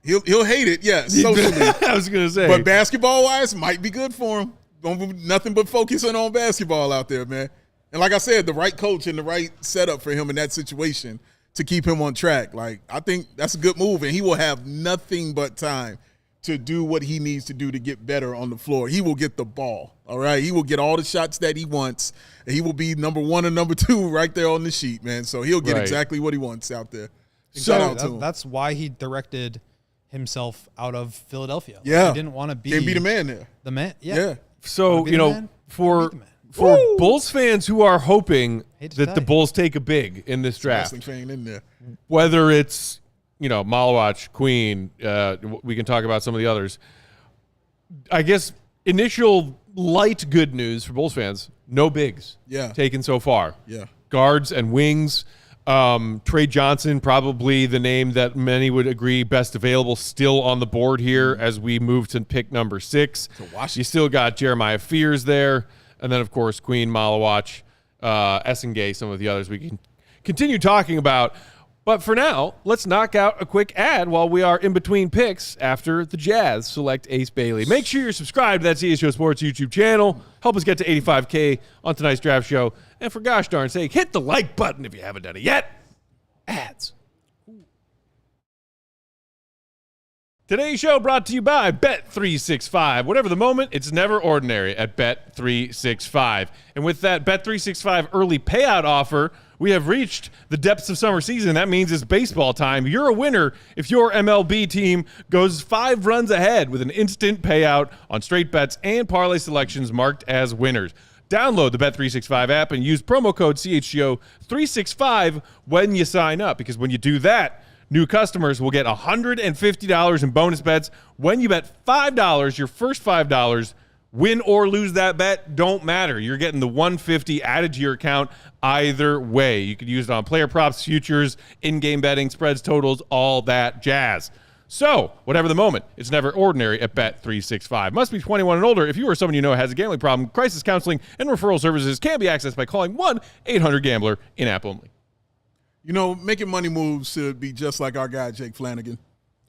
He'll hate it, socially. I was going to say. But basketball-wise, might be good for him. Nothing but focusing on basketball out there, man. And like I said, the right coach and the right setup for him in that situation to keep him on track. Like, I think that's a good move, and he will have nothing but time to do what he needs to do to get better on the floor. He will get the ball, all right? He will get all the shots that he wants, and he will be number 1 and number 2 right there on the sheet, man. So he'll get exactly what he wants out there. So shout out to him. That's why he directed himself out of Philadelphia. Yeah. He didn't want to be. Can't be the man there. The man? Yeah. So, for Woo! Bulls fans who are hoping Hate to that tell the you. Bulls take a big in this draft, Wrestling fan in there. whether it's, Maluach, Queen, we can talk about some of the others. I guess initial light good news for Bulls fans, no bigs taken so far. Yeah. Guards and wings. Trey Johnson, probably the name that many would agree best available, still on the board here as we move to pick number 6. You still got Jeremiah Fears there. And then, of course, Queen, Maluach, Essengue, some of the others we can continue talking about. But for now, let's knock out a quick ad while we are in between picks after the Jazz select Ace Bailey. Make sure you're subscribed to that CHGO Sports YouTube channel. Help us get to 85K on tonight's draft show. And for gosh darn sake, hit the like button if you haven't done it yet. Ads. Today's show brought to you by Bet365. Whatever the moment, it's never ordinary at Bet365. And with that Bet365 early payout offer, we have reached the depths of summer season. That means it's baseball time. You're a winner if your MLB team goes 5 runs ahead with an instant payout on straight bets and parlay selections marked as winners. Download the Bet365 app and use promo code CHGO365 when you sign up, because when you do that, new customers will get $150 in bonus bets when you bet $5. Your first $5, win or lose that bet, don't matter. You're getting the $150 added to your account either way. You could use it on player props, futures, in-game betting, spreads, totals, all that jazz. So, whatever the moment, it's never ordinary at Bet365. Must be 21 and older. If you or someone you know has a gambling problem, crisis counseling and referral services can be accessed by calling 1-800-GAMBLER, in-app only. Making money moves should be just like our guy, Jake Flanagan.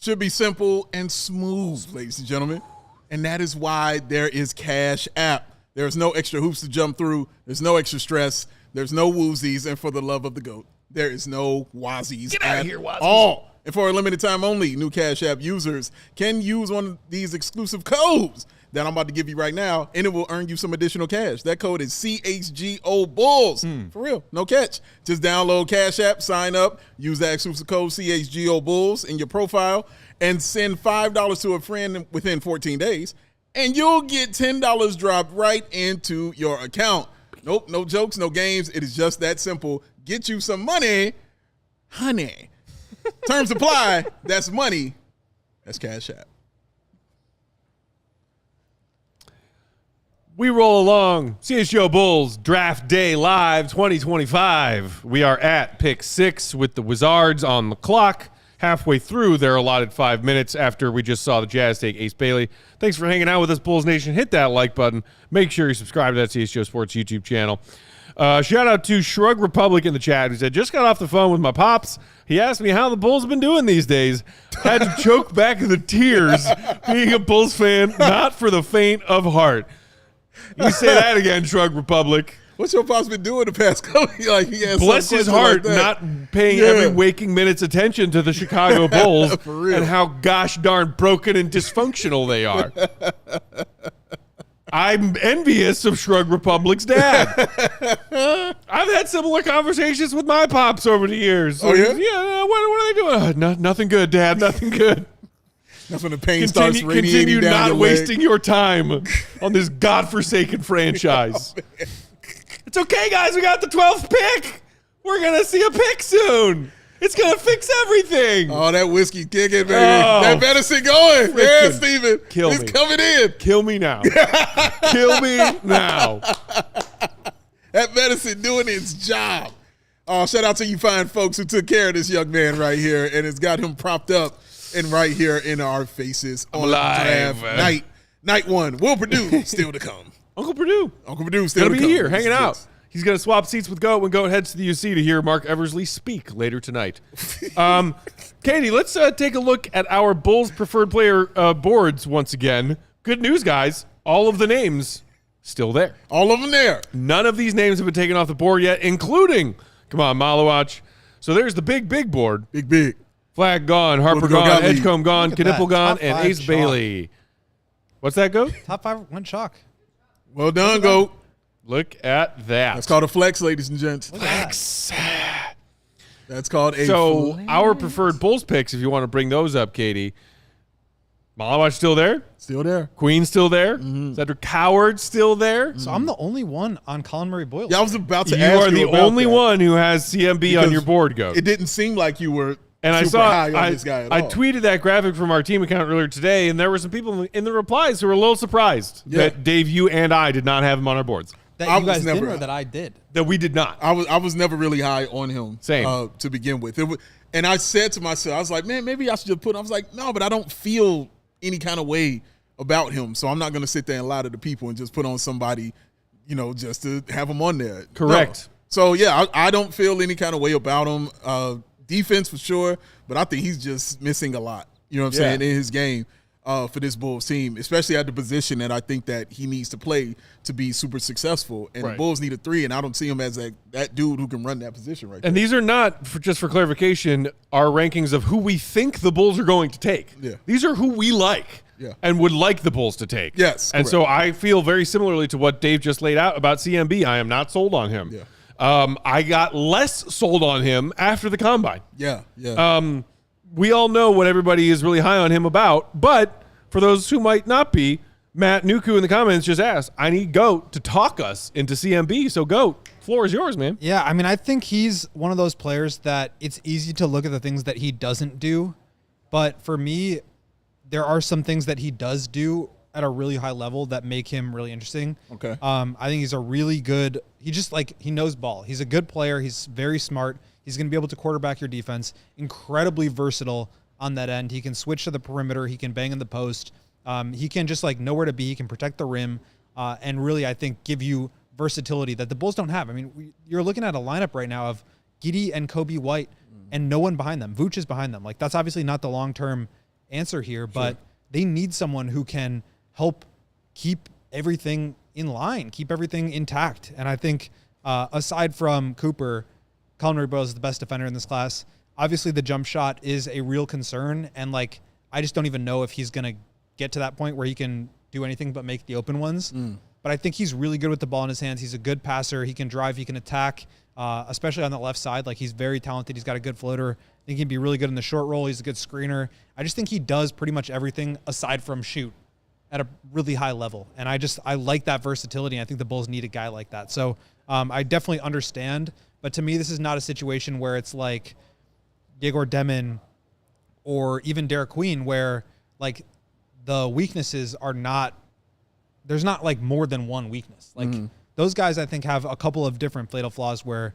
Should be simple and smooth, ladies and gentlemen. And that is why there is Cash App. There's no extra hoops to jump through. There's no extra stress. There's no woozies. And for the love of the GOAT, there is no wazies Get out at of here, wazies. all. And for a limited time only, new Cash App users can use one of these exclusive codes that I'm about to give you right now, and it will earn you some additional cash. That code is CHGO Bulls. For real, no catch. Just download Cash App, sign up, use that exclusive code CHGO Bulls in your profile, and send $5 to a friend within 14 days, and you'll get $10 dropped right into your account. Nope, no jokes, no games. It is just that simple. Get you some money, honey. Terms apply. That's money. That's Cash App. We roll along. CHGO Bulls Draft Day Live 2025. We are at pick 6 with the Wizards on the clock. Halfway through their allotted 5 minutes after we just saw the Jazz take Ace Bailey. Thanks for hanging out with us, Bulls Nation. Hit that like button. Make sure you subscribe to that CHGO Sports YouTube channel. Shout out to Shrug Republic in the chat who said, just got off the phone with my pops. He asked me how the Bulls have been doing these days. Had to choke back the tears. Being a Bulls fan, not for the faint of heart. You say that again, Shrug Republic. What's your pops been doing the past couple? Like he has Bless his heart, not paying every waking minute's attention to the Chicago Bulls and how gosh darn broken and dysfunctional they are. I'm envious of Shrug Republic's dad. I've had similar conversations with my pops over the years. Oh, yeah? Yeah, what are they doing? Nothing good, Dad, nothing good. That's when the pain starts radiating Continue down not your wasting your time on this godforsaken franchise. It's okay, guys. We got the 12th pick. We're going to see a pick soon. It's going to fix everything. Oh, that whiskey kicking, baby. Oh, that medicine going. Yeah, Steven. Kill It's me. coming in. Kill me now. Kill me now. That medicine doing its job. Oh, shout out to you fine folks who took care of this young man right here and has got him propped up and right here in our faces on alive. draft night. Night one. Will Perdue still to come. Uncle Purdue. Uncle Perdue still Gonna to be come. here, hanging Yes. out. He's going to swap seats with Goat when Goat heads to the UC to hear Mark Eversley speak later tonight. Katie, let's take a look at our Bulls preferred player boards once again. Good news, guys. All of the names still there. All of them there. None of these names have been taken off the board yet, including Khaman Maluach. So there's the big board. Big. Flag gone, Harper Let's go, gone, Gottlieb. Edgecombe gone, Look at that. Knipple gone, Top and 5 Ace chalk. Bailey. What's that, Goat? Top 5 went chalk. Well done, Goat. Look at that. That's called a flex, ladies and gents. Flex. That's called a So our preferred Bulls picks, if you want to bring those up, Katie. Maluach still there? still there. Queen still there? Cedric Coward still there? So I'm the only one on Collin Murray-Boyles. Yeah, I was about to You ask are you the about only that. one who has CMB on Because your board, Goat. It didn't seem like you were And I super saw, high on this guy at I all. tweeted that graphic from our team account earlier today, and there were some people in the replies who were a little surprised that Dave, you and I did not have him on our boards. that I you was guys never- did or that I did. That we did not. I was never really high on him. Same. To begin with. And I said to myself, I was like, man, maybe I should just put him. I was like, no, but I don't feel any kind of way about him. So I'm not going to sit there and lie to the people and just put on somebody, just to have him on there. Correct. No. So, yeah, I don't feel any kind of way about him. Defense for sure, but I think he's just missing a lot, you know what I'm saying, in his game for this Bulls team, especially at the position that I think that he needs to play to be super successful. And the Bulls need a 3, and I don't see him as that dude who can run that position right And there. these are not, just for clarification, our rankings of who we think the Bulls are going to take. Yeah. These are who we like and would like the Bulls to take. Yes, And correct. so I feel very similarly to what Dave just laid out about CMB. I am not sold on him. Yeah. I got less sold on him after the Combine. Yeah. We all know what everybody is really high on him about, but for those who might not be, Matt Nuku in the comments just asked, I need Goat to talk us into CMB. So Goat, floor is yours, man. Yeah, I mean, I think he's one of those players that it's easy to look at the things that he doesn't do. But for me, there are some things that he does do at a really high level that make him really interesting. Okay. I think he's a really good, he knows ball. He's a good player. He's very smart. He's going to be able to quarterback your defense. Incredibly versatile on that end. He can switch to the perimeter. He can bang in the post. He can just know where to be. He can protect the rim. And really, I think, give you versatility that the Bulls don't have. I mean, you're looking at a lineup right now of Giddey and Kobe White and no one behind them. Vooch is behind them. That's obviously not the long-term answer here, but they need someone who can help keep everything in line, keep everything intact. And I think aside from Cooper, Collin Murray-Boyles is the best defender in this class. Obviously, the jump shot is a real concern, and I just don't even know if he's going to get to that point where he can do anything but make the open ones. But I think he's really good with the ball in his hands. He's a good passer. He can drive. He can attack, especially on the left side. He's very talented. He's got a good floater. I think he'd be really good in the short roll. He's a good screener. I just think he does pretty much everything aside from shoot at a really high level. And I like that versatility. I think the Bulls need a guy like that. So I definitely understand. But to me, this is not a situation where it's like Igor Demon or even Derik Queen where the weaknesses are not, there's not more than one weakness. Those guys I think have a couple of different fatal flaws where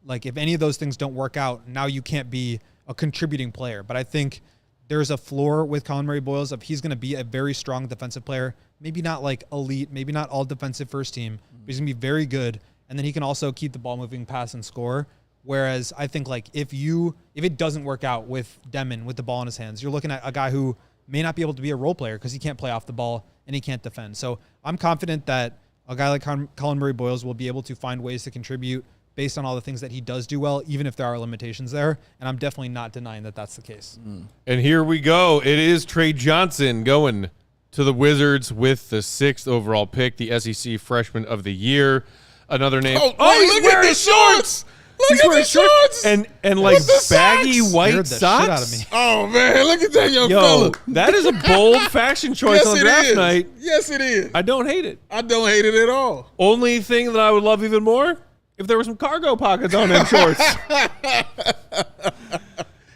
if any of those things don't work out, now you can't be a contributing player. But I think there's a floor with Collin Murray-Boyles of he's going to be a very strong defensive player, maybe not elite, maybe not all defensive first team, but he's going to be very good. And then he can also keep the ball moving, pass, and score. Whereas I think if it doesn't work out with Demon with the ball in his hands, you're looking at a guy who may not be able to be a role player because he can't play off the ball and he can't defend. So I'm confident that a guy like Collin Murray-Boyles will be able to find ways to contribute based on all the things that he does do well, even if there are limitations there. And I'm definitely not denying that that's the case. And here we go. It is Trey Johnson going to the Wizards with the 6th overall pick, the SEC Freshman of the Year. Another name. He's wearing shorts. Look at the shorts. And like baggy socks. white Scared the shit out of socks. me. Oh, man. Look at that young Yo, fella. that is a bold fashion choice Yes, on it draft is. night. Yes, it is. I don't hate it. I don't hate it at all. Only thing that I would love even more, if there were some cargo pockets on them shorts.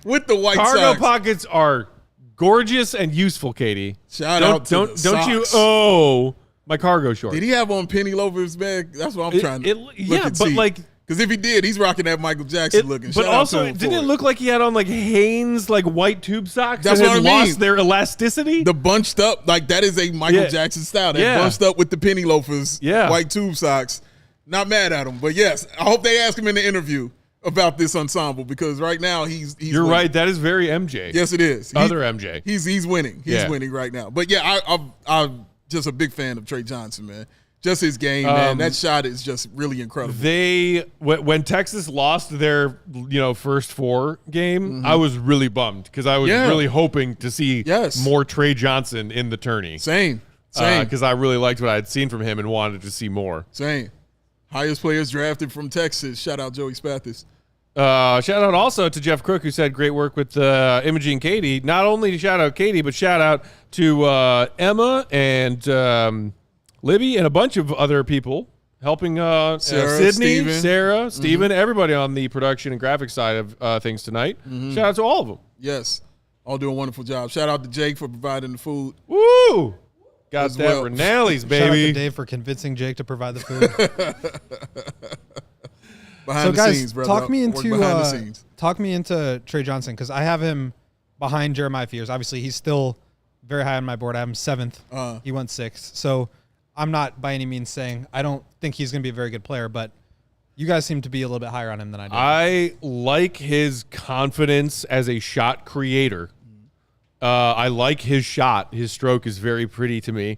With the white Cargo socks. pockets are gorgeous and useful, Katie. Shout out to the don't you socks. owe my cargo shorts. Did he have on penny loafers, man? That's what I'm trying to look yeah, and but see. like, because if he did, he's rocking that Michael Jackson looking. but Shout out also, to him didn't for it look like he had on like Hanes like white tube socks That's and what had I mean. lost their elasticity? the bunched up, like that is a Michael Yeah. Jackson style. That Yeah. bunched up with the penny loafers, Yeah. white tube socks. Not mad at him, but yes, I hope they ask him in the interview about this ensemble because right now he's You're winning. right. That is very MJ. Yes, it is. Other MJ. He's winning. He's Yeah. winning right now. But yeah, I'm just a big fan of Trey Johnson, man. Just his game, man. That shot is just really incredible. When Texas lost their first 4 game, I was really bummed because I was Yeah. really hoping to see Yes. more Trey Johnson in the tourney. Same. Because I really liked what I had seen from him and wanted to see more. Same. Highest players drafted from Texas. Shout out Joey Spathis. Shout out also to Jeff Crook, who said great work with Imogene Katie. Not only shout out Katie, but shout out to Emma and Libby and a bunch of other people helping Sarah, Sydney, Steven. Sarah, Steven, everybody on the production and graphics side of things tonight. Shout out to all of them. Yes. All doing a wonderful job. Shout out to Jake for providing the food. Woo! Got As that well. Renales, Shout out to baby. Dave for convincing Jake to provide the food. Behind So the guys, scenes, brother. talk me Work into behind the scenes. Trey Johnson because I have him behind Jeremiah Fears. Obviously, he's still very high on my board. I have him 7th. He went 6th. So I'm not by any means saying I don't think he's going to be a very good player, but you guys seem to be a little bit higher on him than I do. I like his confidence as a shot creator. I like his shot. His stroke is very pretty to me.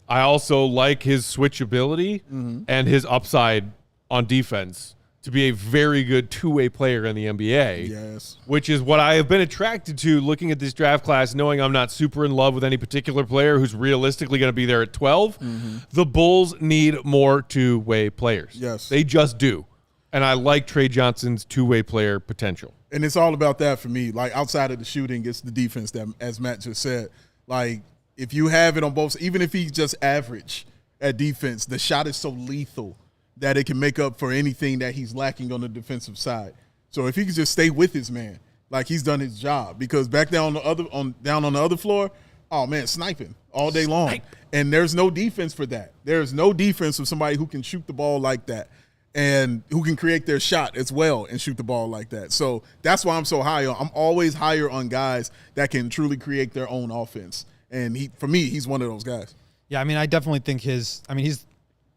I also like his switchability and his upside on defense to be a very good two-way player in the NBA. Yes. Which is what I have been attracted to looking at this draft class, knowing I'm not super in love with any particular player who's realistically going to be there at 12. The Bulls need more two-way players. Yes. They just do. And I like Trey Johnson's two-way player potential. And it's all about that for me. Like, outside of the shooting, it's the defense that, as Matt just said, like, if you have it on both, even if he's just average at defense, the shot is so lethal that it can make up for anything that he's lacking on the defensive side. So if he could just stay with his man, like he's done his job, because back down on the other floor, oh man, sniping all day long. And there's no defense for that. There's no defense for somebody who can shoot the ball like that and who can create their shot as well and shoot the ball like that. So that's why I'm so high on. I'm always higher on guys that can truly create their own offense. And for me, he's one of those guys. Yeah, I mean, I definitely think he's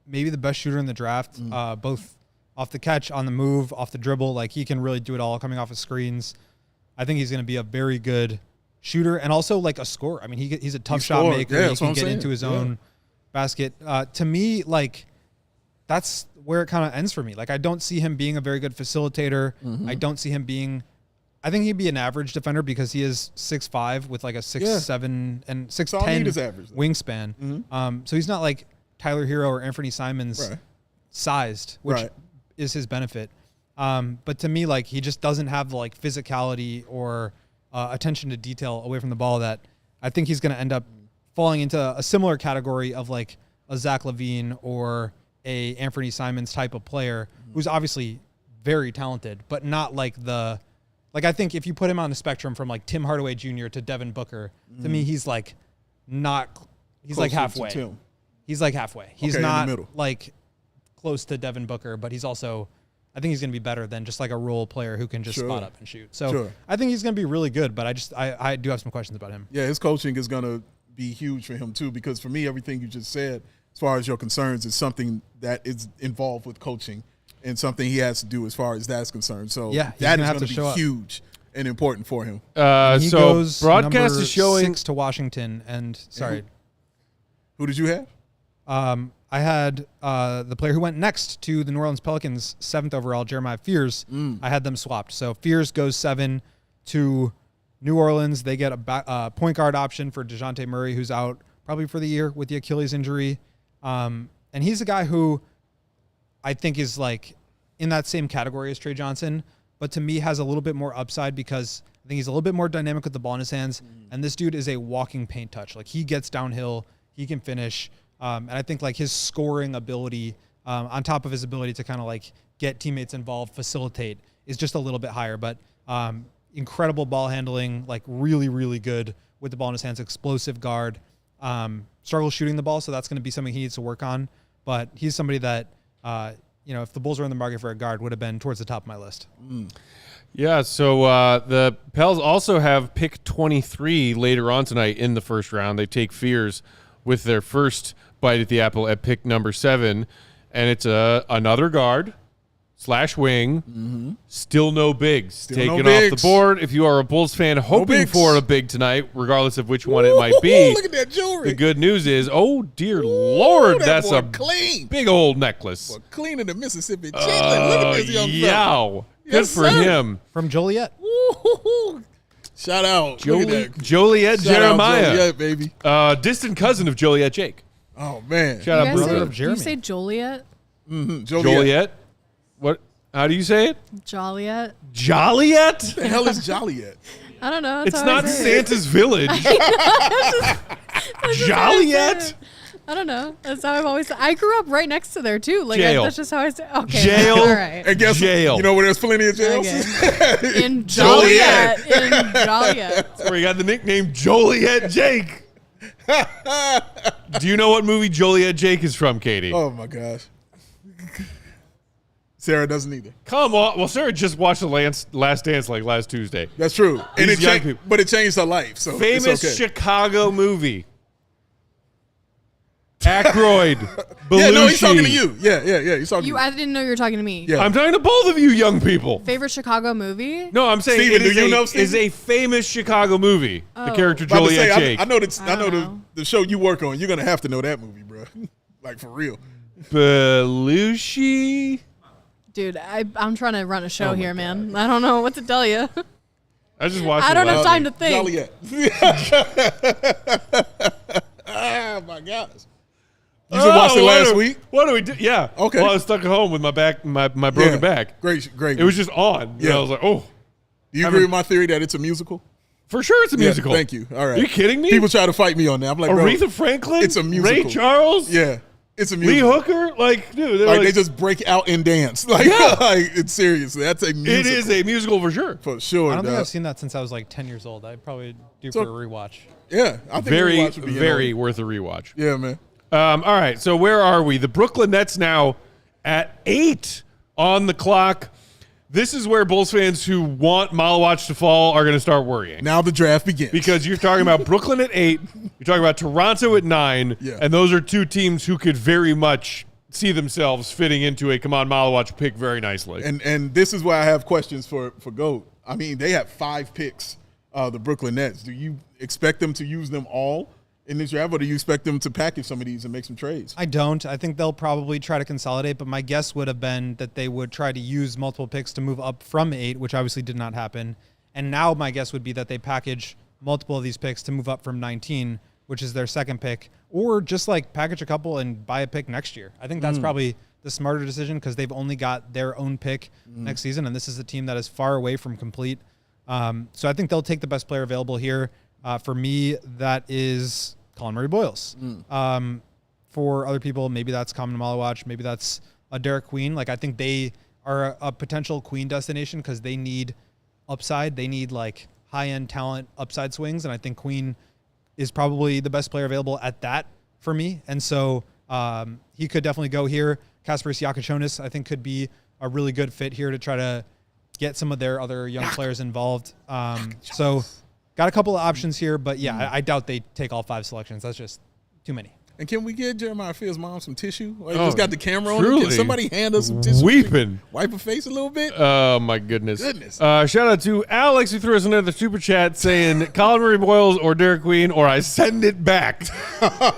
maybe the best shooter in the draft, both off the catch, on the move, off the dribble. Like, he can really do it all, coming off of screens. I think he's going to be a very good shooter and also, like, a scorer. I mean, he's a tough shot maker. Yeah, he that's what can I'm get saying. into his own basket. To me, like, that's where it kind of ends for me. Like, I don't see him being a very good facilitator. I don't see him being – I think he'd be an average defender because he is 6'5" with, like, a 6'7" and all I need is 6'10" average, though. wingspan. So he's not, like, Tyler Hero or Anthony Simons sized, which is his benefit. But to me, like, he just doesn't have the, like, physicality or attention to detail away from the ball that I think he's going to end up falling into a similar category of, like, a Zach LaVine or a Anthony Simons type of player who's obviously very talented, but not like the – like, I think if you put him on the spectrum from, like, Tim Hardaway Jr. to Devin Booker, to me, he's, like, not – he's, like, Closer to halfway. Tim. He's like halfway. He's Okay, in the not middle. like close to Devin Booker, but he's also, I think he's going to be better than just like a role player who can just spot up and shoot. So I think he's going to be really good, but I do have some questions about him. Yeah, his coaching is going to be huge for him too, because for me, everything you just said, as far as your concerns, is something that is involved with coaching and something he has to do as far as that's concerned. So Yeah, he's that gonna is have going to to show be up. huge and important for him. He So goes broadcast number is showing 6 to Washington, and sorry, Who did you have? I had the player who went next to the New Orleans Pelicans, 7th overall, Jeremiah Fears. I had them swapped. So Fears goes 7 to New Orleans. They get a point guard option for DeJounte Murray, who's out probably for the year with the Achilles injury. And he's a guy who I think is like in that same category as Trey Johnson, but to me has a little bit more upside because I think he's a little bit more dynamic with the ball in his hands. And this dude is a walking paint touch. Like he gets downhill, he can finish. And I think like his scoring ability on top of his ability to kind of like get teammates involved, facilitate is just a little bit higher, but incredible ball handling, like really, really good with the ball in his hands, explosive guard, struggles shooting the ball. So that's going to be something he needs to work on, but he's somebody that, if the Bulls were in the market for a guard would have been towards the top of my list. Yeah, so the Pels also have pick 23 later on tonight in the first round. They take Fears with their first bite at the apple at pick number 7, and it's another guard / wing. Still no bigs taken off the board. If you are a Bulls fan hoping for a big tonight, regardless of which one it might be, look at that jewelry. the good news is, oh dear Lord, that's a clean, big old necklace. boy, clean in the Mississippi Chitlin. Look at this young fella. Yow. Good Yes, for sir. him. From Joliet. Woo-hoo-hoo. Shout out, look at that. Joliet Shout out Jeremiah, Joliet, baby. Distant cousin of Joliet Jake. Oh man, Shout out, You guys brother say, of do Jeremy. you say Joliet? Joliet. What? How do you say it? Joliet? Joliet? What the hell is Joliet? I don't know. That's It's how I not say it. Santa's village. Joliet? I don't know. That's how I've always. I grew up right next to there too. Like Jail. that's just how I say. Okay. Jail. All right. And guess Jail. You know where there's plenty of jails? Okay. In Joliet. In Joliet. That's where he got the nickname Joliet Jake. Do you know what movie Joliet Jake is from, Katie? Oh my gosh. Sarah doesn't either. Come on. Well, Sarah just watched the Last Dance like last Tuesday. That's true. And These young people. but it changed her life. So Famous it's okay. Chicago movie. Aykroyd. Belushi. Yeah, no, he's talking to you. Yeah. He's talking to you. I didn't know you were talking to me. Yeah. I'm talking to both of you young people. Favorite Chicago movie? No, I'm saying Steven, it is, do you know, is Steven? a famous Chicago movie. The Oh. character About to Joliet say, Jake. I know know. the show you work on. You're gonna have to know that movie, bro. Like for real. Belushi. Dude, I'm trying to run a show Oh my here, man. I don't know what to tell you. I just watched I it don't last have time week. to think. Joliet. Oh my gosh. You just watched it last week? What do we do? Yeah. Okay. Well, I was stuck at home with my back, my broken back. Great. It was just on. Yeah. Yeah. I was like, oh, Do you agree with my theory that it's a musical? for sure it's a musical. Yeah, thank you. All right. Are you kidding me? People try to fight me on that. I'm like, bro, Aretha Franklin? it's a musical. Ray Charles? Yeah. It's a Lee musical. Hooker? Like, dude, they're Like, like, they just break out and dance. Like, Yeah. like it's seriously. That's a musical. it is a musical for sure. for sure. I don't think dog. I've seen that since I was like 10 years old. I'd probably do So- for a rewatch. Yeah. I think Very, rewatch would be in very order. worth a rewatch. Yeah, man. All right, so where are we? The Brooklyn Nets now at 8 on the clock. This is where Bulls fans who want Maluach to fall are going to start worrying. Now the draft begins. Because you're talking about Brooklyn at 8, you're talking about Toronto at 9, Yeah. and those are two teams who could very much see themselves fitting into a Khaman Maluach pick very nicely. And this is why I have questions for GOAT. I mean, they have 5 picks, the Brooklyn Nets. Do you expect them to use them all in this draft, or do you expect them to package some of these and make some trades? I don't. I think they'll probably try to consolidate, but my guess would have been that they would try to use multiple picks to move up from 8, which obviously did not happen. And now my guess would be that they package multiple of these picks to move up from 19, which is their second pick, or just like package a couple and buy a pick next year. I think that's probably the smarter decision because they've only got their own pick next season, and this is a team that is far away from complete. So I think they'll take the best player available here. For me, that is Collin Murray-Boyles. For other people, maybe that's Khaman Maluach, maybe that's a Derik Queen. Like I think they are a potential Queen destination because they need upside. They need like high-end talent upside swings, and I think Queen is probably the best player available at that for me. And so he could definitely go here. Kasparis Yakachonis, I think, could be a really good fit here to try to get some of their other young players involved. So got a couple of options here, but yeah, I doubt they take all 5 selections. That's just too many. And can we get Jeremiah Fields' mom some tissue? Like, just got the camera on him. truly. Can somebody hand us some tissue? Weeping. Wipe her face a little bit? Oh, my goodness. Shout out to Alex, who threw us another super chat saying Collin Murray-Boyles or Derik Queen, or I send it back.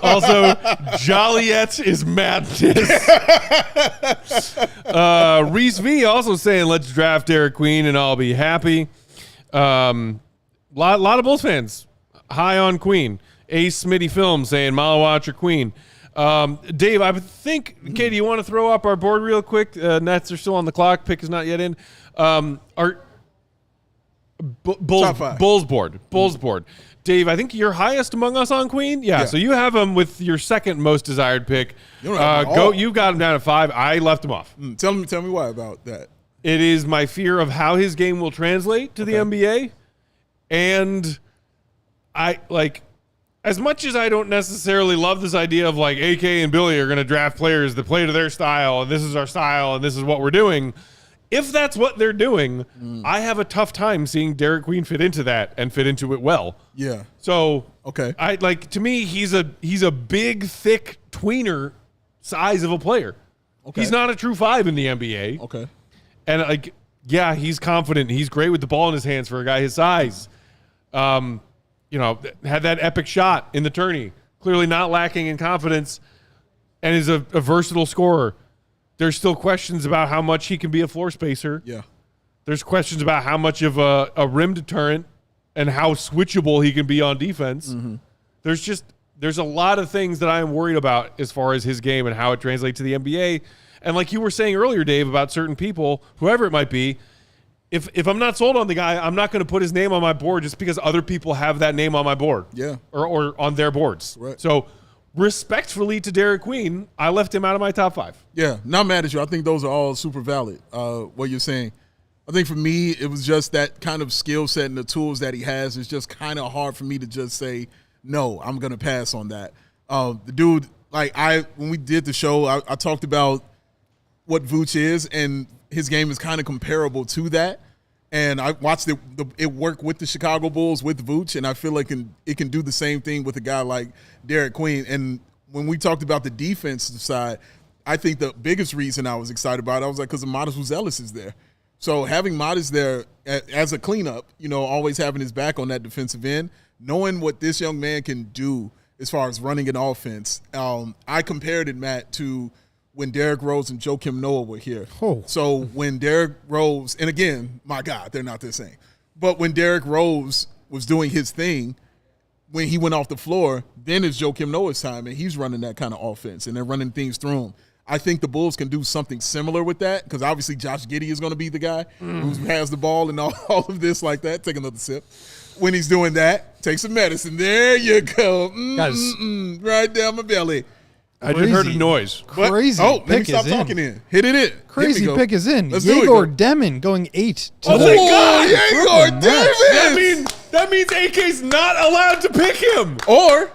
Also, Joliet is madness. Reese V also saying, let's draft Derik Queen and I'll be happy. Lot of Bulls fans high on Queen. Ace Smitty Film saying Maluach or Queen. Dave, I think, Katie, you want to throw up our board real quick? Nets are still on the clock. Pick is not yet in. Our Bulls board. Dave, I think you're highest among us on Queen. Yeah. So you have him with your second most desired pick. You got him down at 5. I left him off. Tell me why about that. It is my fear of how his game will translate to the NBA. And I as much as I don't necessarily love this idea of like AK and Billy are going to draft players that play to their style, and this is our style, and this is what we're doing. If that's what they're doing, I have a tough time seeing Derik Queen fit into that and fit into it well. Yeah. So okay, to me, he's a big, thick tweener size of a player. Okay. He's not a true 5 in the NBA. Okay. And he's confident. He's great with the ball in his hands for a guy his size. Had that epic shot in the tourney, clearly not lacking in confidence, and is a versatile scorer. There's still questions about how much he can be a floor spacer. Yeah. There's questions about how much of a rim deterrent and how switchable he can be on defense. Mm-hmm. There's a lot of things that I am worried about as far as his game and how it translates to the NBA. And like you were saying earlier, Dave, about certain people, whoever it might be, if I'm not sold on the guy, I'm not going to put his name on my board just because other people have that name on my board. Yeah. Or on their boards. Right. So respectfully to Derik Queen, I left him out of my top 5. Yeah, not mad at you. I think those are all super valid, what you're saying. I think for me, it was just that kind of skill set and the tools that he has is just kind of hard for me to just say, no, I'm going to pass on that. The dude, when we did the show, I talked about what Vooch is, and his game is kind of comparable to that. And I watched it work with the Chicago Bulls with Vooch, and I feel like it can do the same thing with a guy like Derik Queen. And when we talked about the defensive side, I think the biggest reason I was excited about it, I was like, because Modest Ellis is there. So having Modest there as a cleanup, always having his back on that defensive end, knowing what this young man can do as far as running an offense, I compared it, Matt, to when Derrick Rose and Joakim Noah were here. Oh. So when Derrick Rose, and again, my God, they're not the same. But when Derrick Rose was doing his thing, when he went off the floor, then it's Joakim Noah's time, and he's running that kind of offense, and they're running things through him. I think the Bulls can do something similar with that, because obviously Josh Giddey is going to be the guy who has the ball and all of this like that. Take another sip. When he's doing that, take some medicine. There you go. Right down my belly. I just heard a noise. Crazy. Let me stop talking in. Hit it in. Crazy pick is in. Let's Yegor Demon going 8. Oh my God. Yegor Demon. That means AK's not allowed to pick him. Or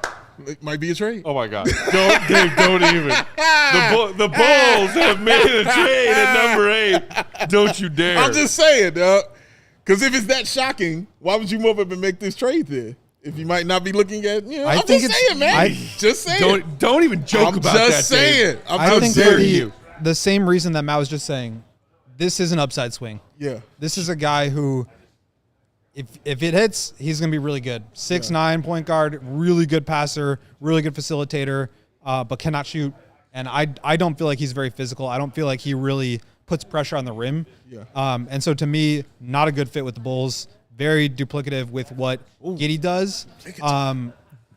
it might be a trade. Oh my God. Don't even. The Bulls have made a trade at number 8. Don't you dare. I'm just saying, because if it's that shocking, why would you move up and make this trade then? If you might not be looking at, I'm just saying, man. Just saying. Don't even joke about that. I'm just saying. I think for the same reason that Matt was just saying, this is an upside swing. Yeah. This is a guy who, if it hits, he's going to be really good. 6'9" point guard, really good passer, really good facilitator, but cannot shoot. And I don't feel like he's very physical. I don't feel like he really puts pressure on the rim. Yeah. And so to me, not a good fit with the Bulls. Very duplicative with what Giddey does,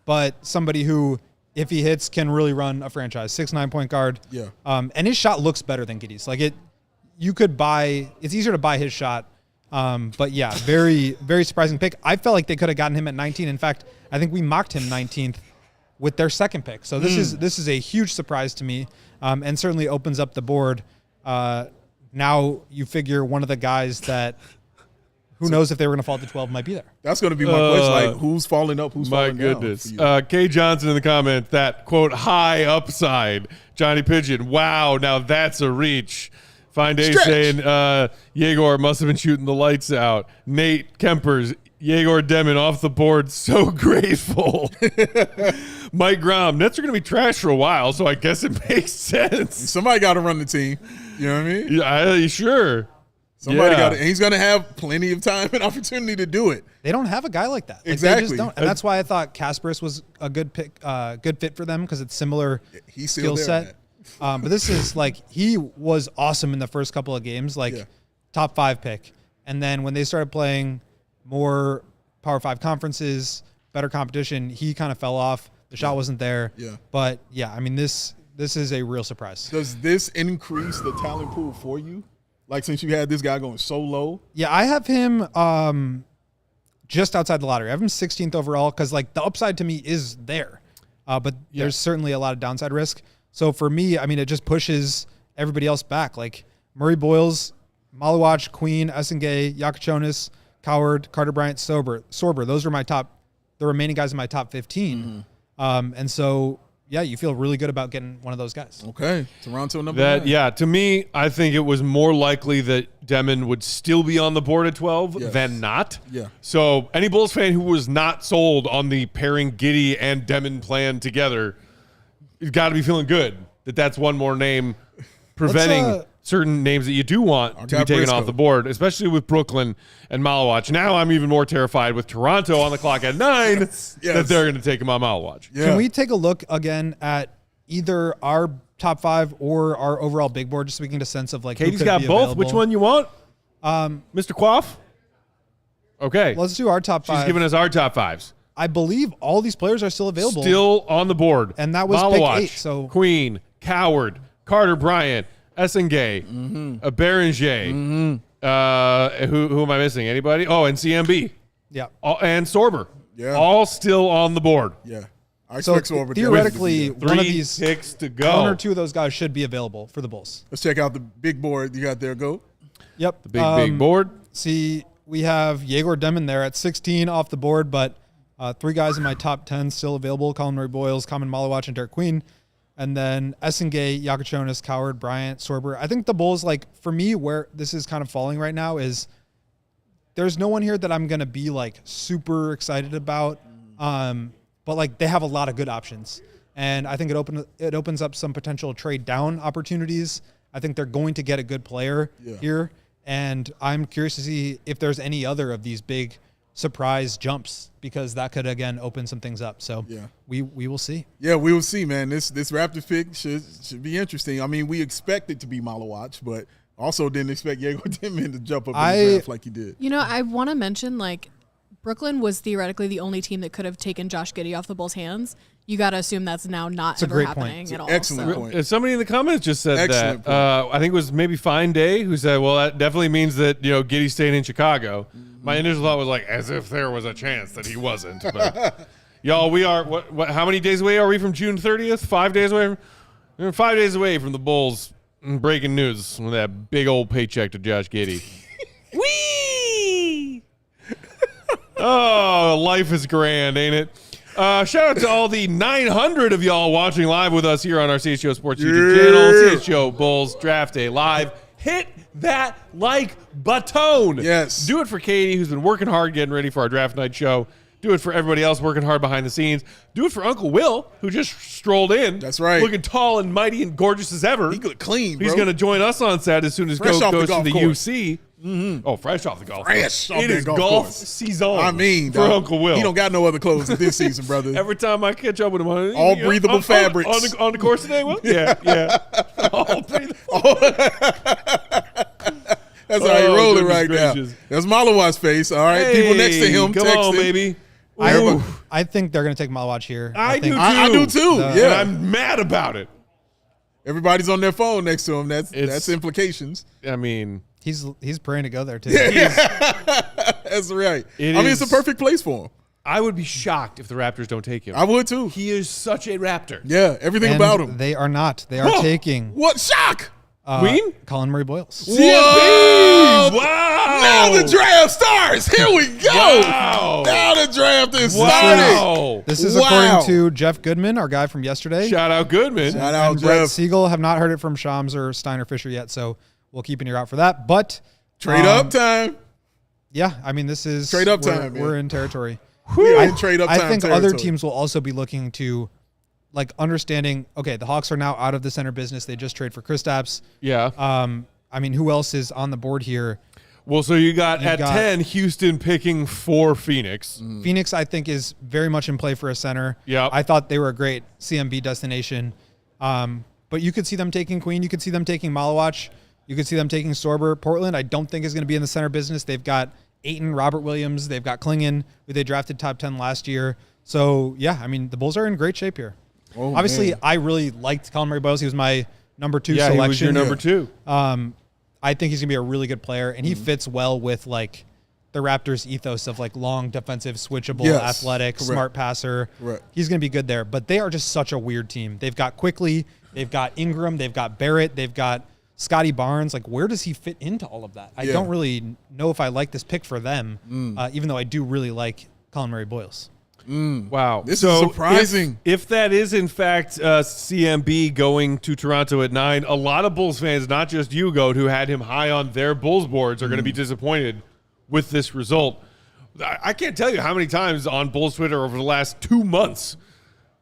but somebody who, if he hits, can really run a franchise. 6'9" point guard. Yeah. And his shot looks better than Giddey's. It's easier to buy his shot. But yeah, very, very surprising pick. I felt like they could have gotten him at 19. In fact, I think we mocked him 19th with their second pick. So this is a huge surprise to me, and certainly opens up the board. Now you figure one of the guys that. Who knows if they were going to fall to 12 might be there. That's going to be my question. Who's falling up? Who's falling down? My goodness. Kay Johnson in the comments, that, quote, high upside. Johnny Pigeon, wow, now that's a reach. Fine Day Stretch. saying Yegor must have been shooting the lights out. Nate Kempers, Yegor Demon off the board, so grateful. Mike Grom, Nets are going to be trash for a while, so I guess it makes sense. Somebody got to run the team. You know what I mean? Yeah, sure. Somebody got to. And he's going to have plenty of time and opportunity to do it. They don't have a guy like that. Like, Exactly. They just don't. And that's why I thought Kasparis was a good pick, good fit for them because it's similar He's still skill there, set. But this is like he was awesome in the first couple of games, like top 5 pick. And then when they started playing more Power 5 conferences, better competition, he kind of fell off. The shot wasn't there. Yeah. But yeah, I mean this is a real surprise. Does this increase the talent pool for you? Like since you had this guy going so low? Yeah, I have him just outside the lottery. I have him 16th overall because like the upside to me is there, but there's certainly a lot of downside risk. So for me, I mean, it just pushes everybody else back. Like Murray-Boyles, Maluach, Queen, Essengue, Yakachonis, Coward, Carter Bryant, Sorber. Those are the remaining guys in my top 15. And so, yeah, you feel really good about getting one of those guys. Okay. Toronto number 9. Yeah, to me, I think it was more likely that Demon would still be on the board at 12 than not. Yeah. So any Bulls fan who was not sold on the pairing Giddey and Demon plan together, you've got to be feeling good that that's one more name preventing certain names that you do want to be taken off the board, especially with Brooklyn and Maluach. Now I'm even more terrified with Toronto on the clock at 9 that they're going to take him on Maluach. Yeah. Can we take a look again at either our top 5 or our overall big board just so we can get a sense of like Katie's who could got be both. available? Which one you want? Mr. Quaff? Okay. Let's do our top 5. She's giving us our top 5s. I believe all these players are still available. Still on the board. And that was Maluach, pick 8. So Queen, Coward, Carter Bryant, Essengue, Beringer. Who am I missing? Anybody? Oh, and CMB. Yeah. And Sorber. Yeah. All still on the board. Yeah. I So expect Sorber theoretically, to be there. one of 3 these picks to go. 1 or 2 of those guys should be available for the Bulls. Let's check out the big board you got there. Go. Yep. The big board. See, we have Yegor Demon there at 16 off the board, but 3 guys in my top 10 still available: Collin Murray-Boyles, Khaman Maluach, and Derik Queen. And then Essengue, Yakachonis, Coward, Bryant, Sorber. I think the Bulls, like, for me, where this is kind of falling right now is there's no one here that I'm going to be, like, super excited about. But, like, they have a lot of good options. And I think it opens up some potential trade down opportunities. I think they're going to get a good player here. And I'm curious to see if there's any other of these big surprise jumps, because that could again open some things up. So we will see. Yeah, we will see, man. This Raptors pick should be interesting. I mean, we expect it to be Maluach, but also didn't expect Yegor Demon to jump up in the draft like he did. You know, I want to mention, like, Brooklyn was theoretically the only team that could have taken Josh Giddey off the Bulls' hands. You got to assume that's now not ever happening at all. Excellent point. Somebody in the comments just said Excellent that. I think it was maybe Fine Day who said, well, that definitely means that, Giddey's staying in Chicago. My initial thought was like, as if there was a chance that he wasn't. But y'all, we are, how many days away are we from June 30th? 5 days away? We're 5 days away from the Bulls breaking news with that big old paycheck to Josh Giddey. Whee! Oh, life is grand, ain't it? Shout out to all the 900 of y'all watching live with us here on our CHGO Sports YouTube channel, CHGO Bulls Draft Day Live. Hit that like button. Yes. Do it for Katie, who's been working hard getting ready for our draft night show. Do it for everybody else working hard behind the scenes. Do it for Uncle Will, who just strolled in. That's right. Looking tall and mighty and gorgeous as ever. He look clean, bro. He's going to join us on set as soon as Fresh Goat off the goes to golf the course. UC. Oh, fresh off the golf Fresh course. off It that is golf golf course. season. I mean, for dog, Uncle Will. he don't got no other clothes this season, brother. Every time I catch up with him, All breathable fabrics. On the course today? Well, yeah. All breathable. That's how he rolling goodness right gracious. now. That's Maluach's face. All right, Hey, people next to him come texting. on, baby. I think they're going to take Maluach here. I do too. I do too. And Yeah, I'm mad about it. everybody's on their phone next to him. That's implications. I mean, He's praying to go there too. That's right. It's a perfect place for him. I would be shocked if the Raptors don't take him. I would too. He is such a Raptor. Yeah, everything And about him. they are not. They are taking What shock? Queen? Collin Murray-Boyles. Whoa! Wow! Now the draft starts. Here we go. Wow! Now the draft is starting. Wow! This is Wow. according to Jeff Goodman, our guy from yesterday. Shout out Goodman. Shout out and Brett Jeff. Siegel. Have not heard it from Shams or Steiner Fisher yet, so we'll keep an ear out for that. But Trade up time. Yeah, I mean, this is trade up time. We're in territory. We're in trade up time. I think territory. other teams will also be looking to, like, understanding. Okay, the Hawks are now out of the center business. They just trade for Kristaps. Yeah. I mean, who else is on the board here? Well, so you got 10 Houston picking for Phoenix. Phoenix, I think, is very much in play for a center. Yeah. I thought they were a great CMB destination. But you could see them taking Queen. You could see them taking Maluach. You could see them taking Sorber. Portland, I don't think is going to be in the center business. They've got Ayton, Robert Williams. They've got Klingon, who they drafted top 10 last year. So, yeah, I mean, the Bulls are in great shape here. Oh, Obviously, man. I really liked Collin Murray-Boyles. He was my number 2 Yeah, selection. he was your number 2. I think he's going to be a really good player, and he fits well with, like, the Raptors' ethos of, like, long, defensive, switchable, athletic, smart passer. Correct. He's going to be good there. But they are just such a weird team. They've got Quickly. They've got Ingram. They've got Barrett. They've got Scotty Barnes. Like, where does he fit into all of that? I don't really know if I like this pick for them, even though I do really like Collin Murray-Boyles. Wow. This is surprising. If that is, in fact, CMB going to Toronto at 9, a lot of Bulls fans, not just you, Goat, who had him high on their Bulls boards, are going to be disappointed with this result. I can't tell you how many times on Bulls Twitter over the last 2 months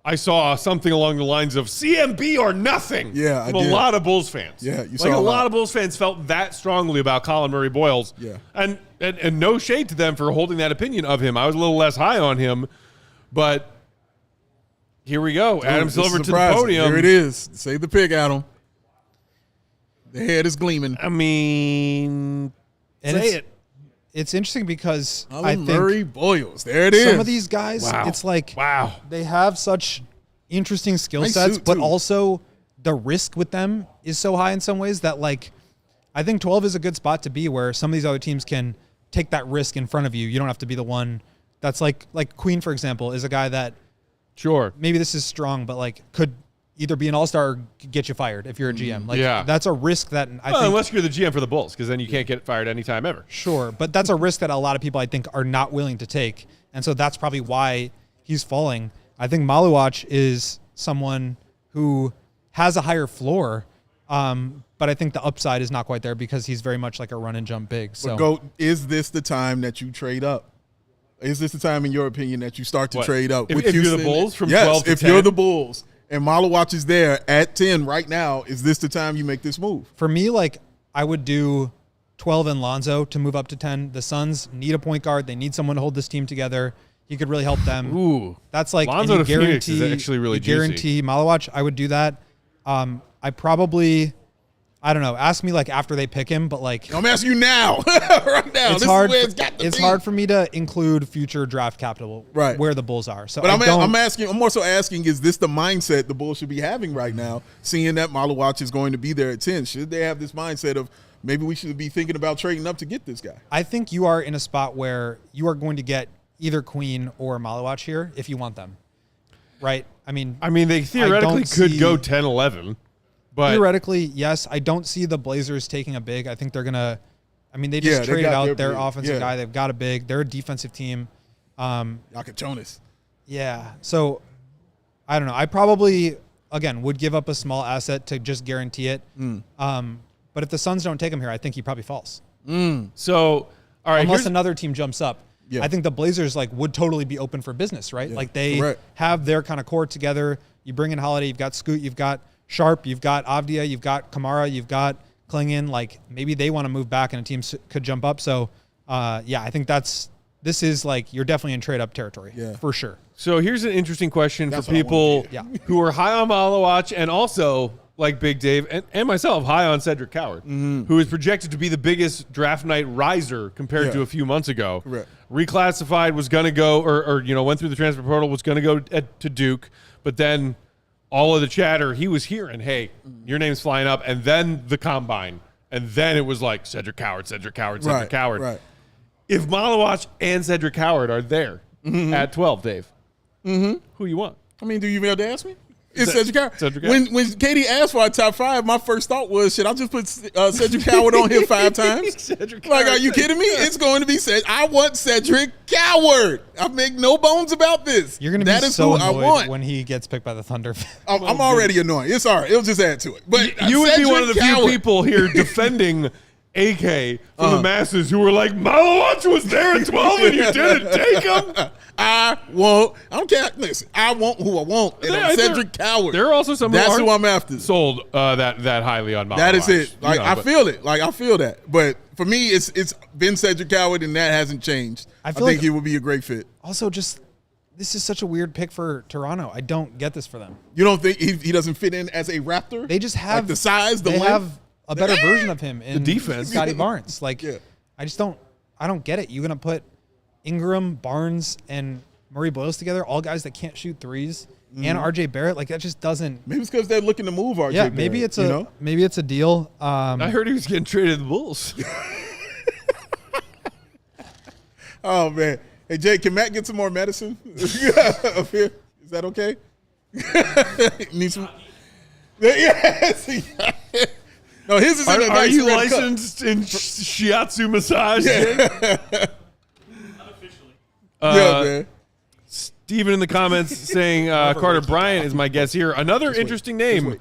I saw something along the lines of CMB or nothing. Yeah, from I did. a lot of Bulls fans. Yeah, you like saw a a lot lot. of Bulls fans felt that strongly about Collin Murray-Boyles. Yeah. And no shade to them for holding that opinion of him. I was a little less high on him, but here we go. Adam This is Silver to the surprising. podium. Here it is. Save the pick, Adam. The head is gleaming. I mean, say it. It's interesting because I Collin think Murray-Boyles. There it is. some of these guys, it's like they have such interesting skill Nice sets, suit, but too. also the risk with them is so high in some ways that, like, I think 12 is a good spot to be where some of these other teams can take that risk in front of you. You don't have to be the one that's like Queen, for example, is a guy that Sure. maybe this is strong, but like could either be an all-star or get you fired if you're a GM. Like, that's a risk that I think, unless you're the GM for the Bulls, because then you can't get fired anytime ever. sure, but that's a risk that a lot of people I think are not willing to take, and so that's probably why he's falling. I think Maluach is someone who has a higher floor, but I think the upside is not quite there because he's very much like a run and jump big. So, Goat, is this the time that you trade up? Is this the time, in your opinion, that you start to trade up? If you're the Bulls from yes, 12 to if 10? you're the Bulls and Maluach is there at 10 right now, is this the time you make this move? for me, like, I would do 12 and Lonzo to move up to 10. The Suns need a point guard. They need someone to hold this team together. He could really help them. Ooh. That's like Lonzo and to you Phoenix is guarantee- actually really you juicy. guarantee Maluach. I would do that. I probably, I don't know. Ask me like after they pick him, but like I'm asking you now, right now. it's This hard. is where it's got to It's be. hard for me to include future draft capital where the Bulls are. So But I'm don't. asking. I'm also asking: is this the mindset the Bulls should be having right now, seeing that Maluach is going to be there at 10? Should they have this mindset of maybe we should be thinking about trading up to get this guy? I think you are in a spot where you are going to get either Queen or Maluach here if you want them, right? I mean, they theoretically don't could see- go 10-11, but theoretically, yes. I don't see the Blazers taking a big. I think they're gonna. I mean, they just they traded got out their their big. offensive Yeah. guy. They've got a big. They're a defensive team. Jonas. Yeah. So I don't know. I probably again would give up a small asset to just guarantee it. But if the Suns don't take him here, I think he probably falls. so all right. Unless here's- another team jumps up. Yeah. I think the Blazers like would totally be open for business, right? Yeah, Like they correct. have their kind of core together. You bring in Holiday, you've got Scoot, you've got Sharp, you've got Avdia, you've got Kamara, you've got Klingon. Like maybe they want to move back and a team could jump up. So I think this is like you're definitely in trade up territory for sure. So here's an interesting question That's for what I people wanted to hear. who are high on Maluach and also, like Big Dave and myself, high on Cedric Coward, who is projected to be the biggest draft night riser compared to a few months ago. Correct. Reclassified, was going to go, or went through the transfer portal, was going to go to Duke, but then all of the chatter he was hearing, hey, your name's flying up, and then the combine, and then it was like Cedric Coward, Cedric Coward, Cedric Coward. Right. If Maluach and Cedric Coward are there at 12, Dave, who you want? I mean, do you even have to ask me? It's Cedric Howard. Cedric Howard. When Katie asked for our top 5, my first thought was, shit, I'll just put Cedric Howard on here 5 times. Like, are you kidding me? It's going to be I want Cedric Howard. I make no bones about this. You're going to be so annoyed when he gets picked by the Thunder. I'm already annoyed. It's all right. It'll just add to it. But you would be one of the few people here defending AK from the masses who were like, Maluach was there at 12 and you didn't take him. I don't care. Listen, I want who I want. And I'm Cedric Howard. There are also some That's who I'm after. Sold that highly on Maluach. That is it. Like, I feel it. Like, I feel that. But for me, it's been Cedric Howard, and that hasn't changed. I think he would be a great fit. Also, just this is such a weird pick for Toronto. I don't get this for them. You don't think he doesn't fit in as a Raptor? They just have like the size, the they length? have a better version of him in the defense. Scotty Barnes. Like, I don't get it. You're gonna put Ingram, Barnes, and Murray-Boyles together, all guys that can't shoot threes, and RJ Barrett. Like, that just doesn't. Maybe it's because they're looking to move RJ. Yeah, maybe Barrett, maybe it's a deal. I heard he was getting traded to the Bulls. Oh man, hey Jay, can Matt get some more medicine up here? Is that okay? Need some. Yes. No, his is in a nice Are you red cup. licensed in shiatsu massage? Yeah. Yeah, man. Steven in the comments saying Carter Bryant is my guess here. Another interesting name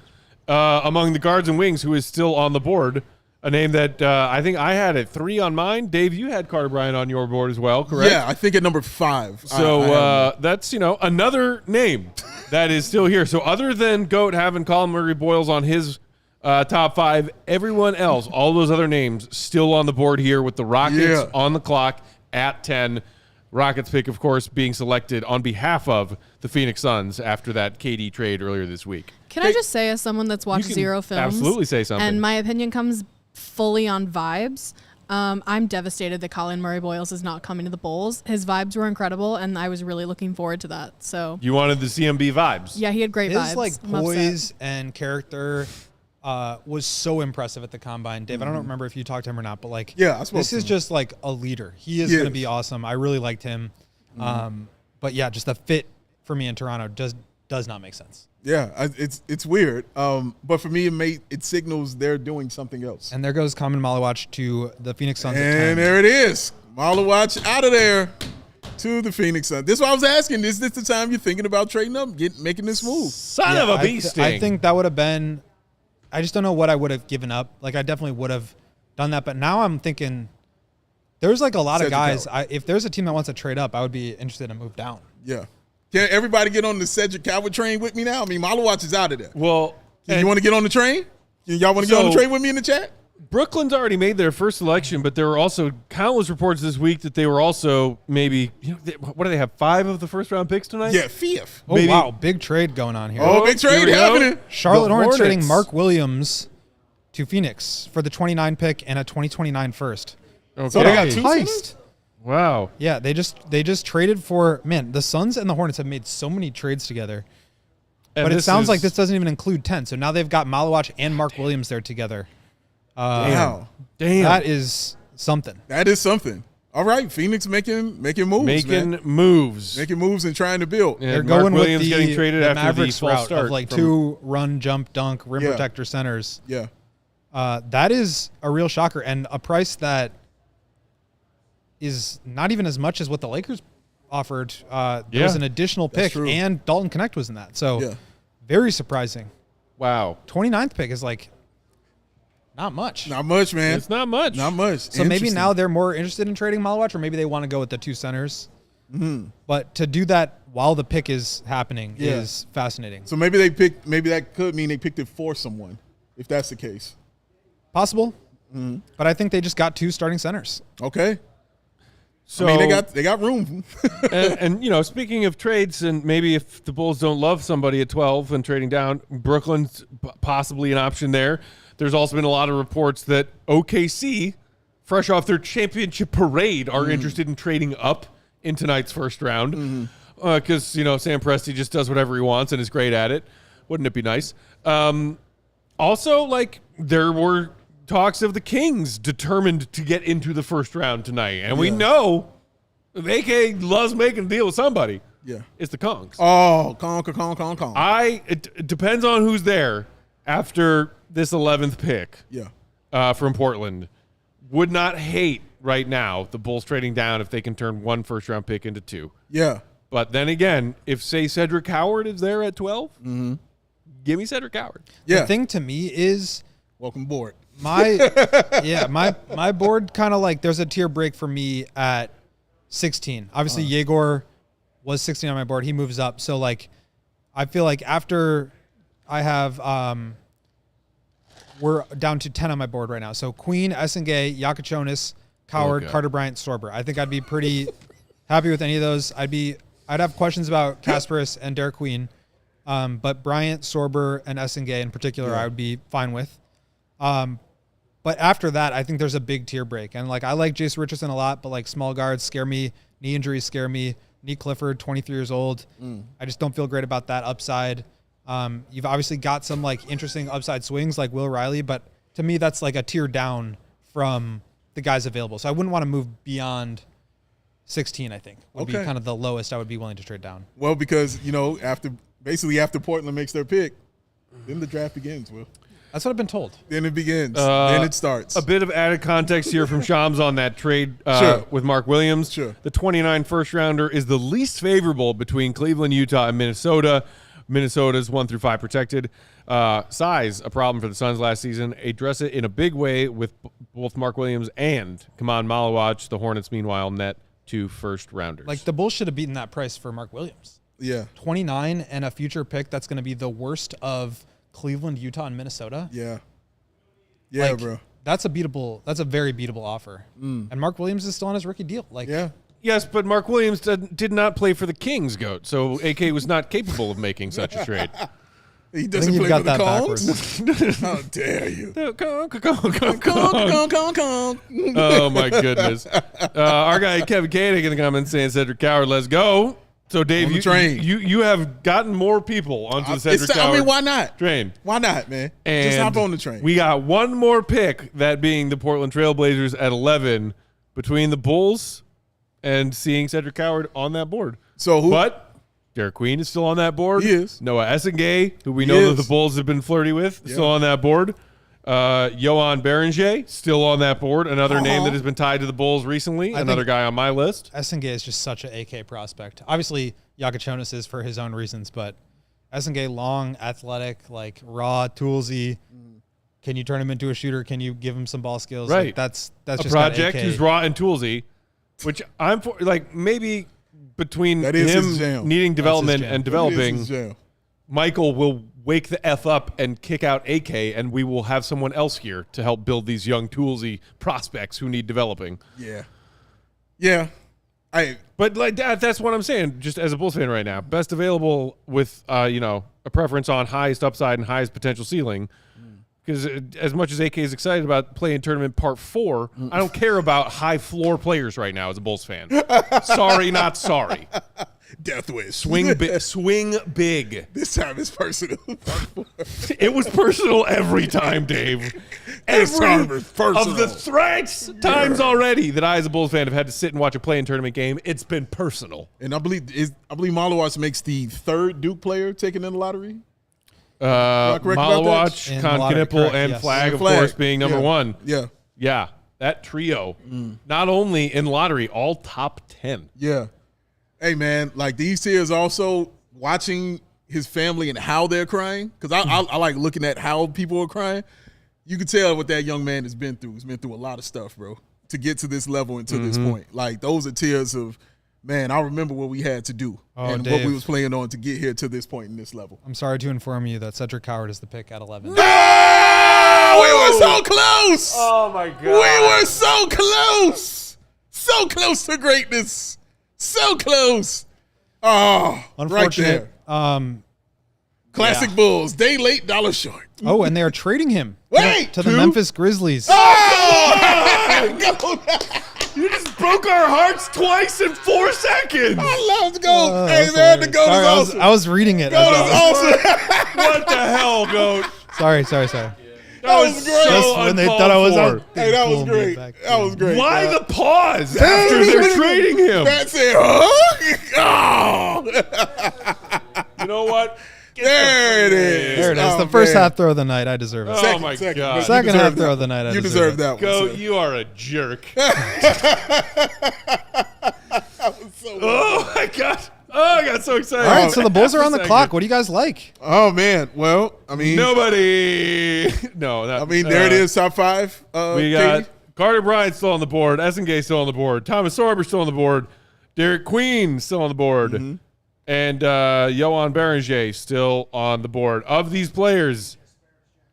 among the guards and wings who is still on the board. A name that I think I had at 3 on mine. Dave, you had Carter Bryant on your board as well, correct? Yeah, I think at number 5. So that's, another name that is still here. So other than Goat having Collin Murray-Boyles on his top 5, everyone else, all those other names still on the board here with the Rockets on the clock at 10. Rockets pick, of course, being selected on behalf of the Phoenix Suns after that KD trade earlier this week. Can I just say, as someone that's watched zero films, absolutely say something, and my opinion comes fully on vibes, I'm devastated that Collin Murray-Boyles is not coming to the Bulls. His vibes were incredible, and I was really looking forward to that. So you wanted the CMB vibes. Yeah, he had great vibes. His like poise and character was so impressive at the combine. Dave, I don't remember if you talked to him or not, but like, this is just like a leader. He is going to be awesome. I really liked him. But yeah, just the fit for me in Toronto does not make sense. Yeah, it's weird. But for me, it signals they're doing something else. And there goes Khaman Maluach to the Phoenix Suns. And there it is. Maluach out of there to the Phoenix Suns. This is what I was asking. Is this the time you're thinking about trading up, making this move? Son of a beast. I think that would have been. I just don't know what I would have given up. Like, I definitely would have done that. But now I'm thinking there's like a lot of guys. If there's a team that wants to trade up, I would be interested in move down. Yeah. Can everybody get on the Cedric Howard train with me now? I mean, Maluach is out of there. Well, you want to get on the train? Y'all want to get on the train with me in the chat? Brooklyn's already made their first selection, but there were also countless reports this week that they were also maybe, what do they have, 5 of the first-round picks tonight? Yeah, 5th. Oh, maybe. Wow, big trade going on here. Oh, big trade happening. Charlotte Hornets trading Mark Williams to Phoenix for the 29 pick and a 2029 first. Okay. So they got 2 heist. Wow. Yeah, they just traded for, man, the Suns and the Hornets have made so many trades together. But it sounds like this doesn't even include 10. So now they've got Maluach and Mark Williams there together. Damn. That is something. That is something. All right, Phoenix making moves, Making moves and trying to build. They're going Mark Williams with getting traded the after Mavericks the false route start of like 2 run, jump, dunk, rim protector centers. Yeah. That is a real shocker and a price that is not even as much as what the Lakers offered. There was an additional pick, and Dalton Connect was in that. So very surprising. Wow. 29th pick is like not much. Not much, man. It's not much. Not much. So maybe now they're more interested in trading Maluach, or maybe they want to go with the 2 centers. But to do that while the pick is happening is fascinating. So maybe that could mean they picked it for someone, if that's the case. Possible. But I think they just got 2 starting centers. Okay. So I mean, they got room. and speaking of trades, and maybe if the Bulls don't love somebody at 12 and trading down, Brooklyn's possibly an option there. There's also been a lot of reports that OKC, fresh off their championship parade, are interested in trading up in tonight's first round because Sam Presti just does whatever he wants and is great at it. Wouldn't it be nice? Also, like, there were talks of the Kings determined to get into the first round tonight, and we know AK loves making a deal with somebody. Yeah. It's the Kongs. Oh, Kong. It depends on who's there after this 11th pick. Yeah. From Portland. Would not hate right now the Bulls trading down if they can turn 1 first-round pick into 2. Yeah. But then again, if, say, Cedric Howard is there at 12, give me Cedric Howard. Yeah. The thing to me is welcome aboard. my board kind of like there's a tier break for me at 16. Obviously, Yegor was 16 on my board. He moves up. So, like, I feel like after I have we're down to 10 on my board right now. So, Queen, Essengue, Yakachonis, Coward, Carter Bryant, Sorber. I think I'd be pretty happy with any of those. I'd have questions about Kasparis and Derik Queen. But Bryant, Sorber, and Essengue in particular, I would be fine with. But after that, I think there's a big tier break. And, like, I like Jace Richardson a lot, but, like, small guards scare me. Knee injuries scare me. Nick Clifford, 23 years old. I just don't feel great about that upside. You've obviously got some, like, interesting upside swings like Will Riley, but to me, that's, like, a tier down from the guys available. So I wouldn't want to move beyond 16, I think, would be kind of the lowest I would be willing to trade down. Well, because, you know, after Portland makes their pick, then the draft begins, Will. That's what I've been told. Then it begins. Then it starts. A bit of added context here from Shams on that trade with Mark Williams. Sure. The 29 first-rounder is the least favorable between Cleveland, Utah, and Minnesota. Minnesota's 1 through 5 protected. Size, a problem for the Suns last season. Address it in a big way with both Mark Williams and Khaman Maluach. The Hornets, meanwhile, net 2 first-rounders. Like, the Bulls should have beaten that price for Mark Williams. Yeah. 29 and a future pick that's going to be the worst of Cleveland, Utah, and Minnesota. Yeah. Yeah, like, bro. That's a very beatable offer. And Mark Williams is still on his rookie deal. Like, yeah. Yes, but Mark Williams did not play for the Kings, Goat, so AK was not capable of making such a trade. He doesn't play for the Kongs? How dare you? Oh, my goodness. Our guy Kevin Koenig in the comments saying Cedric Howard, let's go. So, Dave, you have gotten more people onto the Cedric Howard I mean, why not? Train. Why not, man? And just hop on the train. We got one more pick, that being the Portland Trailblazers at 11, between the Bulls and seeing Cedric Howard on that board. But Derik Queen is still on that board. He is. Noa Essengue, who we know that the Bulls have been flirty with, still on that board. Joan Beringer, still on that board. Another name that has been tied to the Bulls recently. Another guy on my list. Essengue is just such an AK prospect. Obviously, Yakachonis is for his own reasons, but Essengue, long, athletic, like raw, toolsy. Can you turn him into a shooter? Can you give him some ball skills? Right. Like, that's a just project AK. who's raw and toolsy, which I'm for. Like, maybe between his him needing development and developing, Michael will wake the F up and kick out AK, and we will have someone else here to help build these young toolsy prospects who need developing. Yeah. Yeah. But like that's what I'm saying, just as a Bulls fan right now. Best available with a preference on highest upside and highest potential ceiling. Because as much as AK is excited about playing tournament part 4, I don't care about high floor players right now as a Bulls fan. Sorry, not sorry. Death wish. Swing big. This time it's personal. It was personal every time, Dave. Every of the threats times already that I, as a Bulls fan, have had to sit and watch a play-in tournament game, it's been personal. And I believe Maluach makes the 3rd Duke player taken in the lottery. Maluach, Knipple, and Flag, of course, being number 1. Yeah. That trio, not only in lottery, all top 10. Yeah. Hey, man, like these tiers also watching his family and how they're crying, because I like looking at how people are crying. You can tell what that young man has been through. He's been through a lot of stuff, bro, to get to this level and to this point. Like, those are tears of, man, I remember what we had to do and Dave, what we was playing on to get here to this point in this level. I'm sorry to inform you that Cedric Howard is the pick at 11. No! We were so close! Oh, my God. We were so close! So close to greatness! So close! Oh, unfortunate. Right there. Classic Bulls. Day late, dollar short. Oh, and they are trading him to the Memphis Grizzlies. Oh! You just broke our hearts twice in 4 seconds. I love to go. Hey, man, the GOAT is awesome. I was reading it. GOAT is awesome. What the hell, GOAT? Sorry. That was great. So when they thought I was out. Hey, that was great. That was great. Why the pause after they're trading him? That's it. Huh? Oh, You know what? There it is. There it is. Oh, The first man. half throw of the night. I deserve it. Oh, my God. Second half throw of the night. I You deserve that one. Go, sir. you are a jerk. So Oh, my God. Oh, I got so excited. All right, so the Bulls are on the Second. clock. What do you guys like? Oh man. Well, I mean, Nobody. No. Not, I mean, there it is. Top 5. We got Carter Bryant still on the board. Essengue still on the board. Thomas Sorber still on the board. Derik Queen still on the board. Mm-hmm. And Joan Beringer still on the board. Of these players,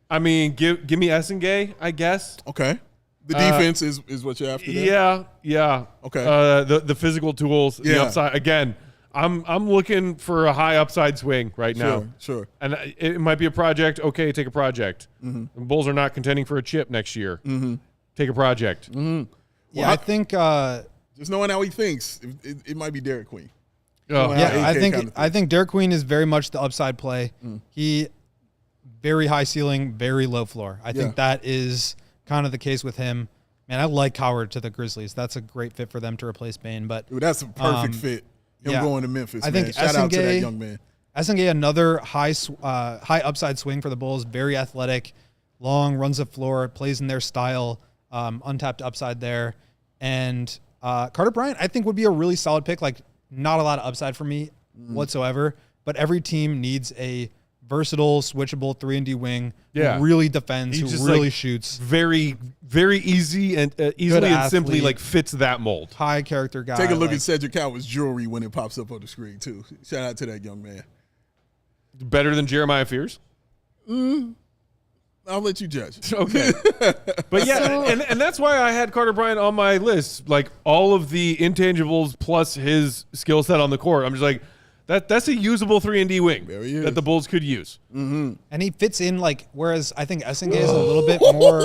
I mean, give me Essengue, I guess. Okay. The defense is what you're after. There? Yeah. Okay. The physical tools, the upside. Again, I'm looking for a high upside swing right now. Sure. And it might be a project. Okay, take a project. The Bulls are not contending for a chip next year. Take a project. Yeah, I think. Just knowing how he thinks, it might be Derik Queen. Oh, Wow. Yeah, AK kind of I think Derik Queen is very much the upside play. He very high ceiling, very low floor. I think that is kind of the case with him. Man, I like Howard to the Grizzlies. That's a great fit for them to replace Bane. But Dude, that's a perfect fit. Him going to Memphis. I man. think Shout out to that young man. Essengue, another high upside swing for the Bulls. Very athletic, long, runs the floor, plays in their style. Untapped upside there. And Carter Bryant, I think, would be a really solid pick. Like, not a lot of upside for me whatsoever. But every team needs a versatile, switchable 3-and-D wing who really defends, who really shoots. Very, very easy and easily and simply like fits that mold. High character guy. Take a look at Cedric Howard's jewelry when it pops up on the screen, too. Shout out to that young man. Better than Jeremiah Fears? I'll let you judge. Okay. But yeah, and that's why I had Carter Bryant on my list. Like, all of the intangibles plus his skill set on the court. I'm just like, that's a usable 3-and-D wing that the Bulls could use. And he fits in, like, whereas I think Essengue is a little bit more.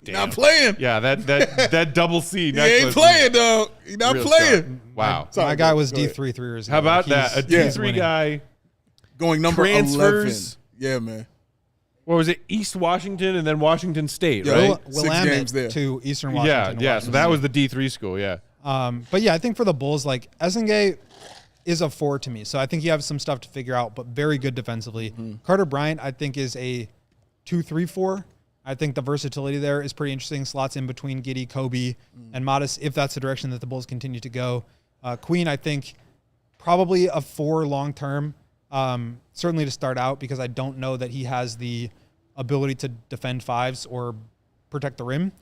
Not playing. Yeah, that double C. He ain't playing, dog. He's not playing. Wow. My guy was D3 3 years ago. How about that? A D3 winning. guy. Going number Transfers. 11. Yeah, man. What was it? East Washington and then Washington State, Yeah. right? Games there. To Eastern Washington. Yeah. So that was the D3 school, yeah. But yeah, I think for the Bulls, like, Essengue is a 4 to me. So I think he has some stuff to figure out, but very good defensively. Carter Bryant, I think, is a 2-3-4. I think the versatility there is pretty interesting. Slots in between Giddey, Kobe, and Modest, if that's the direction that the Bulls continue to go. Queen, I think, probably a 4 long-term, certainly to start out, because I don't know that he has the ability to defend 5s or protect the rim.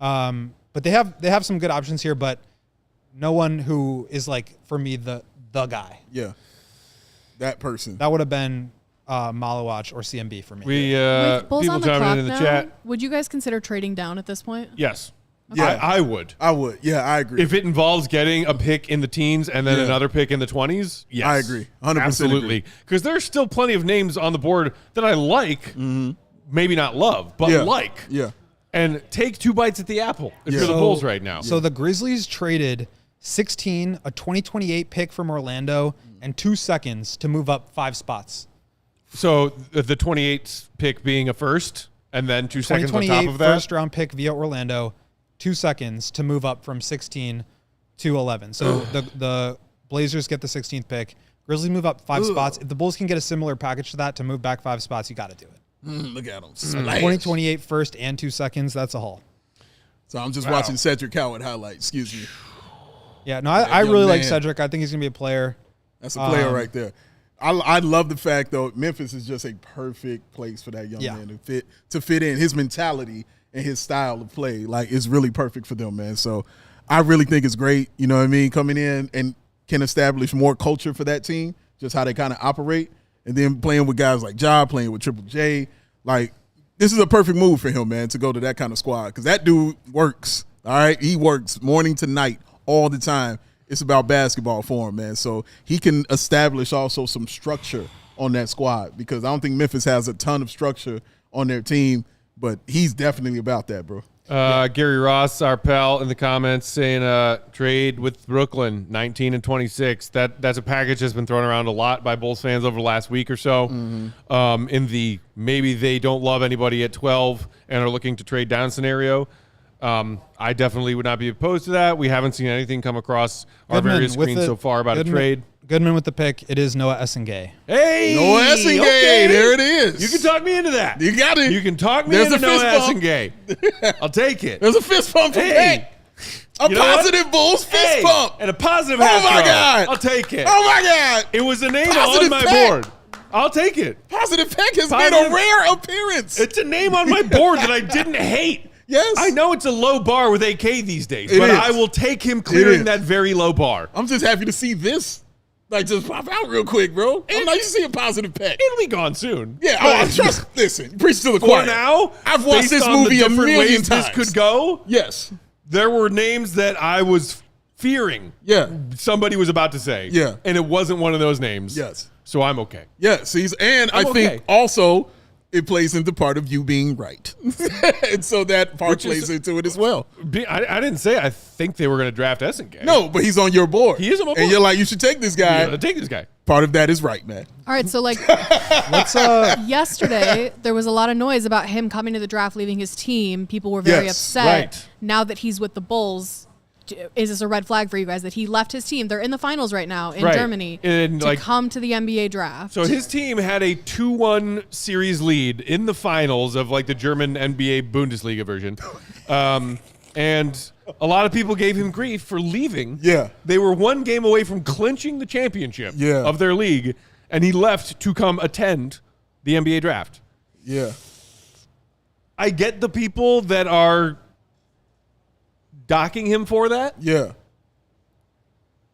But they have some good options here, but no one who is, like, for me, the guy. Yeah. That person. That would have been Maluach or CMB for me. We With Bulls people on the chiming clock in the now, chat. would you guys consider trading down at this point? Yes. Yeah. I would. I would. Yeah, I agree. If it involves getting a pick in the teens and then another pick in the 20s, yes. I agree. 100% Absolutely. Because there's still plenty of names on the board that I like, maybe not love, but like. Yeah. And take 2 bites at the apple if you're the Bulls right now. So the Grizzlies traded 16, a 2028 pick from Orlando, and 2 seconds to move up 5 spots. So the 28th pick being a first, and then 2 seconds on top 2028 of that? first round pick via Orlando, 2 seconds to move up from 16 to 11. So the Blazers get the 16th pick. Grizzlies move up 5 spots. If the Bulls can get a similar package to that to move back 5 spots, you got to do it. Look at him. 2028 first and 2 seconds, that's a haul. So I'm just watching Cedric Howard highlights. Excuse me. Yeah, no, I really like man. Cedric. I think he's going to be a player. That's a player right there. I love the fact, though, Memphis is just a perfect place for that young man to fit in. His mentality and his style of play, like, is really perfect for them, man. So I really think it's great, you know what I mean, coming in and can establish more culture for that team, just how they kind of operate. And then playing with guys like Ja, playing with Triple J. Like, this is a perfect move for him, man, to go to that kind of squad. Because that dude works, all right? He works morning to night all the time. It's about basketball for him, man. So he can establish also some structure on that squad, because I don't think Memphis has a ton of structure on their team, but he's definitely about that, bro. Gary Ross, our pal, in the comments saying trade with Brooklyn, 19 and 26. That's a package that's been thrown around a lot by Bulls fans over the last week or so. In the maybe they don't love anybody at 12 and are looking to trade down scenario. I definitely would not be opposed to that. We haven't seen anything come across our Goodman various screens so far about a trade. Goodman with the pick. It is Noa Essengue. Hey! Noa Essengue, there it is. You can talk me into that. You got it. You can talk me into Noa Essengue. I'll take it. There's a fist pump from Peck. A positive Bulls fist pump. And a positive Oh, my God. I'll take it. Oh, my God. It was a name Positive on my Peck. board. I'll take it. Positive Peck has made a rare appearance. It's a name on my board that I didn't hate. Yes. I know it's a low bar with AK these days, It but is. I will take him clearing that very low bar. I'm just happy to see this just pop out real quick, bro. I'm nice to see a positive Peck. It'll be gone soon. Yeah, I trust. Listen, preach to the choir. For now, I've watched based this on movie the a different million ways times. this could go. Yes. There were names that I was fearing. Yeah. Somebody was about to say. Yeah. And it wasn't one of those names. Yes. So I'm okay. Yeah. See, and I think also it plays into part of you being right, and so that part plays into it as well. I didn't say I think they were going to draft Essengue. No, but he's on your board. He is on my board. And you're like, you should take this guy. Yeah, take this guy. Part of that is right, man. All right, so like Let's yesterday, there was a lot of noise about him coming to the draft, leaving his team. People were very Yes, upset. right. Now that he's with the Bulls, is this a red flag for you guys that he left his team? They're in the finals right now in Germany And, to come to the NBA draft. So his team had a 2-1 series lead in the finals of like the German NBA Bundesliga version. And a lot of people gave him grief for leaving. Yeah. They were one game away from clinching the championship of their league, and he left to come attend the NBA draft. Yeah. I get the people that are docking him for that. Yeah.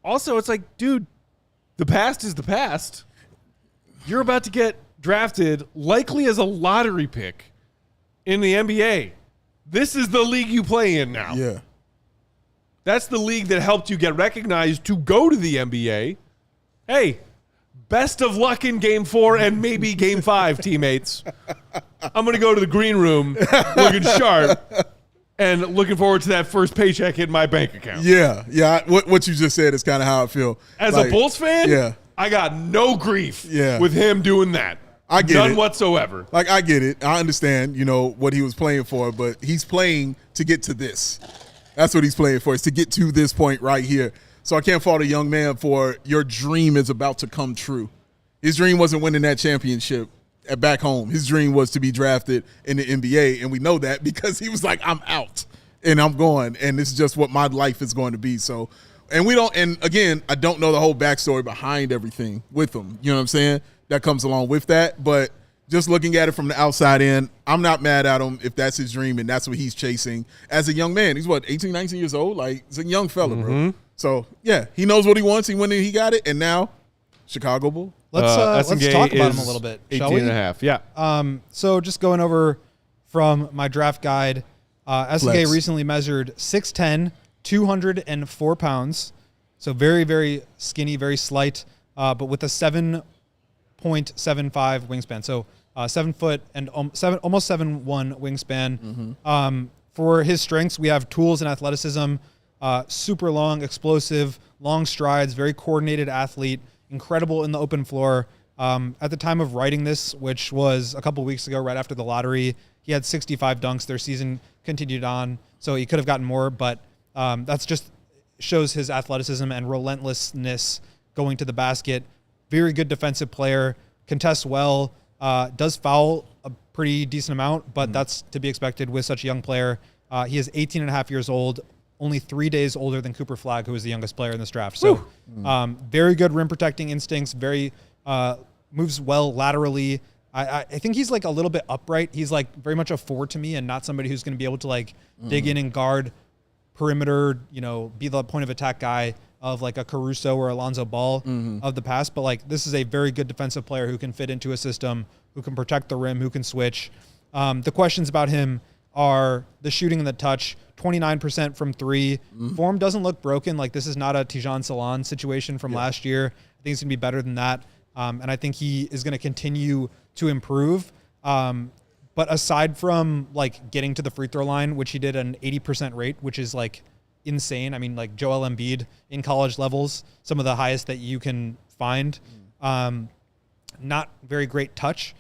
Also, it's like, dude, the past is the past. You're about to get drafted likely as a lottery pick in the NBA. This is the league you play in now. Yeah. That's the league that helped you get recognized to go to the NBA. Hey, best of luck in game 4 and maybe game 5, teammates. I'm going to go to the green room looking sharp and looking forward to that first paycheck in my bank account. Yeah. Yeah. What you just said is kind of how I feel. As a Bulls fan, yeah. I got no grief Yeah. with him doing that. I get None it. whatsoever. Like, I get it. I understand, what he was playing for, but he's playing to get to this. That's what he's playing for, is to get to this point right here. So I can't fault a young man for your dream is about to come true. His dream wasn't winning that championship at back home. His dream was to be drafted in the NBA, and we know that because he was like, I'm out, and I'm going, and this is just what my life is going to be. So, and again, I don't know the whole backstory behind everything with him. You know what I'm saying? That comes along with that, but just looking at it from the outside in, I'm not mad at him if that's his dream and that's what he's chasing as a young man. He's 18, 19 years old? Like, he's a young fella, bro. So, yeah, he knows what he wants. He went in, he got it, and now Chicago Bull. let's talk about him a little bit, shall 18 we? and a half, yeah. So just going over from my draft guide, Essengue recently measured 6'10", 204 pounds. So very, very skinny, very slight, but with a 7.75 wingspan. So 7 foot and almost 7'1" wingspan. For his strengths, we have tools and athleticism, super long, explosive, long strides, very coordinated athlete, incredible in the open floor. At the time of writing this, which was a couple weeks ago, right after the lottery, he had 65 dunks. Their season continued on, so he could have gotten more, but that's just shows his athleticism and relentlessness going to the basket. Very good defensive player, contests well, does foul a pretty decent amount, but that's to be expected with such a young player. He is 18 and a half years old, only 3 days older than Cooper Flagg, who is the youngest player in this draft. So very good rim protecting instincts, very moves well laterally. I think he's like a little bit upright. He's like very much a 4 to me and not somebody who's going to be able to like dig in and guard perimeter, be the point of attack guy of like a Caruso or Alonzo Ball of the past. But like this is a very good defensive player who can fit into a system, who can protect the rim, who can switch. The questions about him are the shooting and the touch, 29% from 3. Form doesn't look broken. Like this is not a Tijan Salon situation from last year. I think it's going to be better than that. And I think he is going to continue to improve. But aside from like getting to the free throw line, which he did an 80% rate, which is like insane. I mean, like Joel Embiid in college levels, some of the highest that you can find. Not very great touch.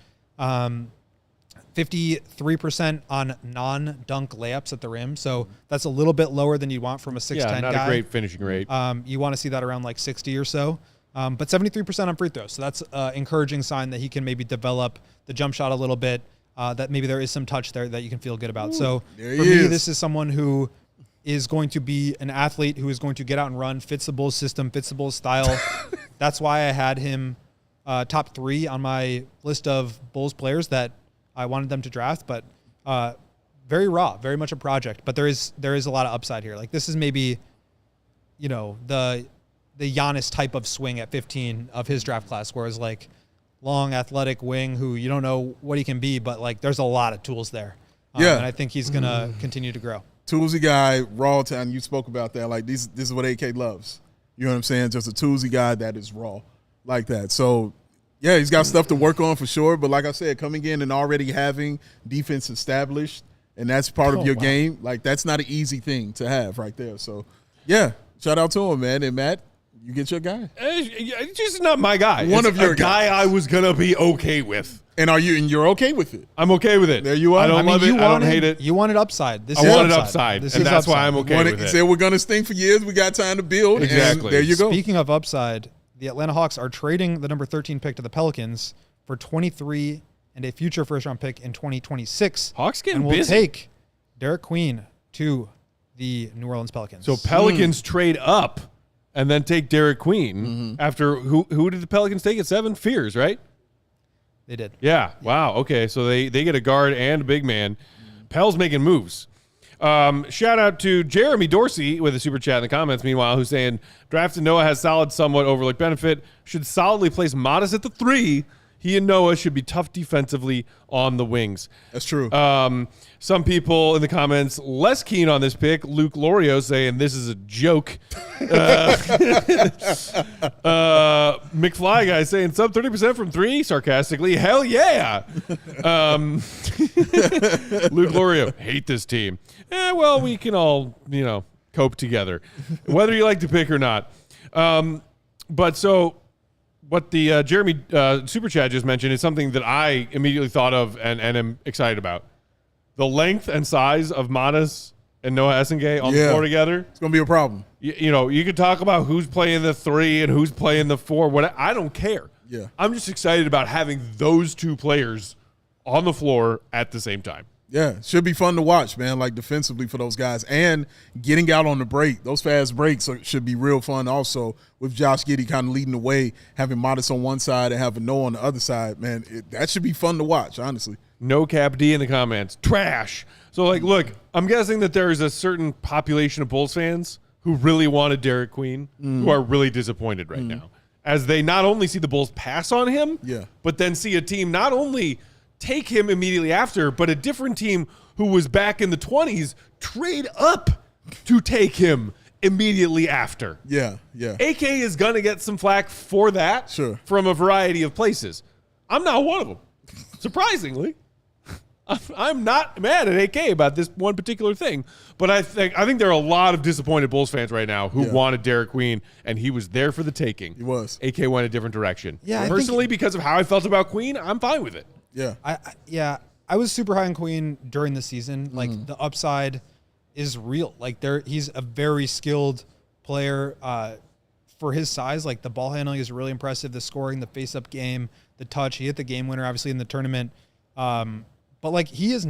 53% on non-dunk layups at the rim. So that's a little bit lower than you want from a 6'10" guy. Yeah, not a great finishing rate. You want to see that around like 60 or so. But 73% on free throws. So that's an encouraging sign that he can maybe develop the jump shot a little bit, that maybe there is some touch there that you can feel good about. So for me, this is someone who is going to be an athlete who is going to get out and run, fits the Bulls system, fits the Bulls style. That's why I had him top 3 on my list of Bulls players that I wanted them to draft. But very raw, very much a project. But there is a lot of upside here. Like this is maybe, the Giannis type of swing at 15 of his draft class, whereas like long athletic wing who you don't know what he can be, but like there's a lot of tools there. And I think he's going to continue to grow. Toolsy guy, raw time. You spoke about that. Like this is what AK loves. You know what I'm saying? Just a toolsy guy that is raw like that. So yeah, he's got stuff to work on for sure. But like I said, coming in and already having defense established, and that's part of your game, like that's not an easy thing to have right there. So yeah, shout out to him, man. And Matt, you get your guy. It's just not my guy. One of your guy I was gonna be okay with. And you're okay with it? I'm okay with it. There you are. I don't love it. I don't hate it. You wanted upside. I wanted upside, and that's why I'm okay with it. Said we're gonna stink for years. We got time to build. Exactly. And there you go. Speaking of upside, the Atlanta Hawks are trading the number 13 pick to the Pelicans for 23 and a future first-round pick in 2026. Hawks getting and we'll busy. Take Derik Queen to the New Orleans Pelicans. So Pelicans trade up and then take Derik Queen after who did the Pelicans take at 7? Fears, right? They did. Yeah. Wow. Okay. So they get a guard and a big man. Pell's making moves. Shout out to Jeremy Dorsey with a super chat in the comments, meanwhile, who's saying drafting Noah has solid, somewhat overlooked benefit. Should solidly place Modest at the 3. He and Noah should be tough defensively on the wings. That's true. Some people in the comments less keen on this pick. Luke Lorio saying this is a joke. McFly guy saying sub 30% from 3 sarcastically. Hell yeah. Luke Lorio, hate this team. Well, we can all, cope together, whether you like to pick or not. But so what the Jeremy super chat just mentioned is something that I immediately thought of and am excited about. The length and size of Manas and Noa Essengue on the floor together. It's going to be a problem. You could talk about who's playing the 3 and who's playing the 4. I don't care. Yeah. I'm just excited about having those 2 players on the floor at the same time. Yeah, should be fun to watch, man, like defensively for those guys. And getting out on the break, those fast breaks should be real fun also with Josh Giddey kind of leading the way, having Modest on one side and having Noah on the other side. Man, that should be fun to watch, honestly. No Cap D in the comments. Trash. So, look, I'm guessing that there is a certain population of Bulls fans who really wanted Derik Queen, who are really disappointed right now, as they not only see the Bulls pass on him, but then see a team not only take him immediately after, but a different team who was back in the 20s trade up to take him immediately after. Yeah. AK is going to get some flack for that from a variety of places. I'm not one of them, surprisingly. I'm not mad at AK about this one particular thing, but I think there are a lot of disappointed Bulls fans right now who wanted Derik Queen, and he was there for the taking. He was. AK went a different direction. Yeah, personally, because of how I felt about Queen, I'm fine with it. Yeah. I was super high on Queen during the season. Like the upside is real. Like he's a very skilled player for his size. Like the ball handling is really impressive. The scoring, the face-up game, the touch. He hit the game winner, obviously, in the tournament. But like he is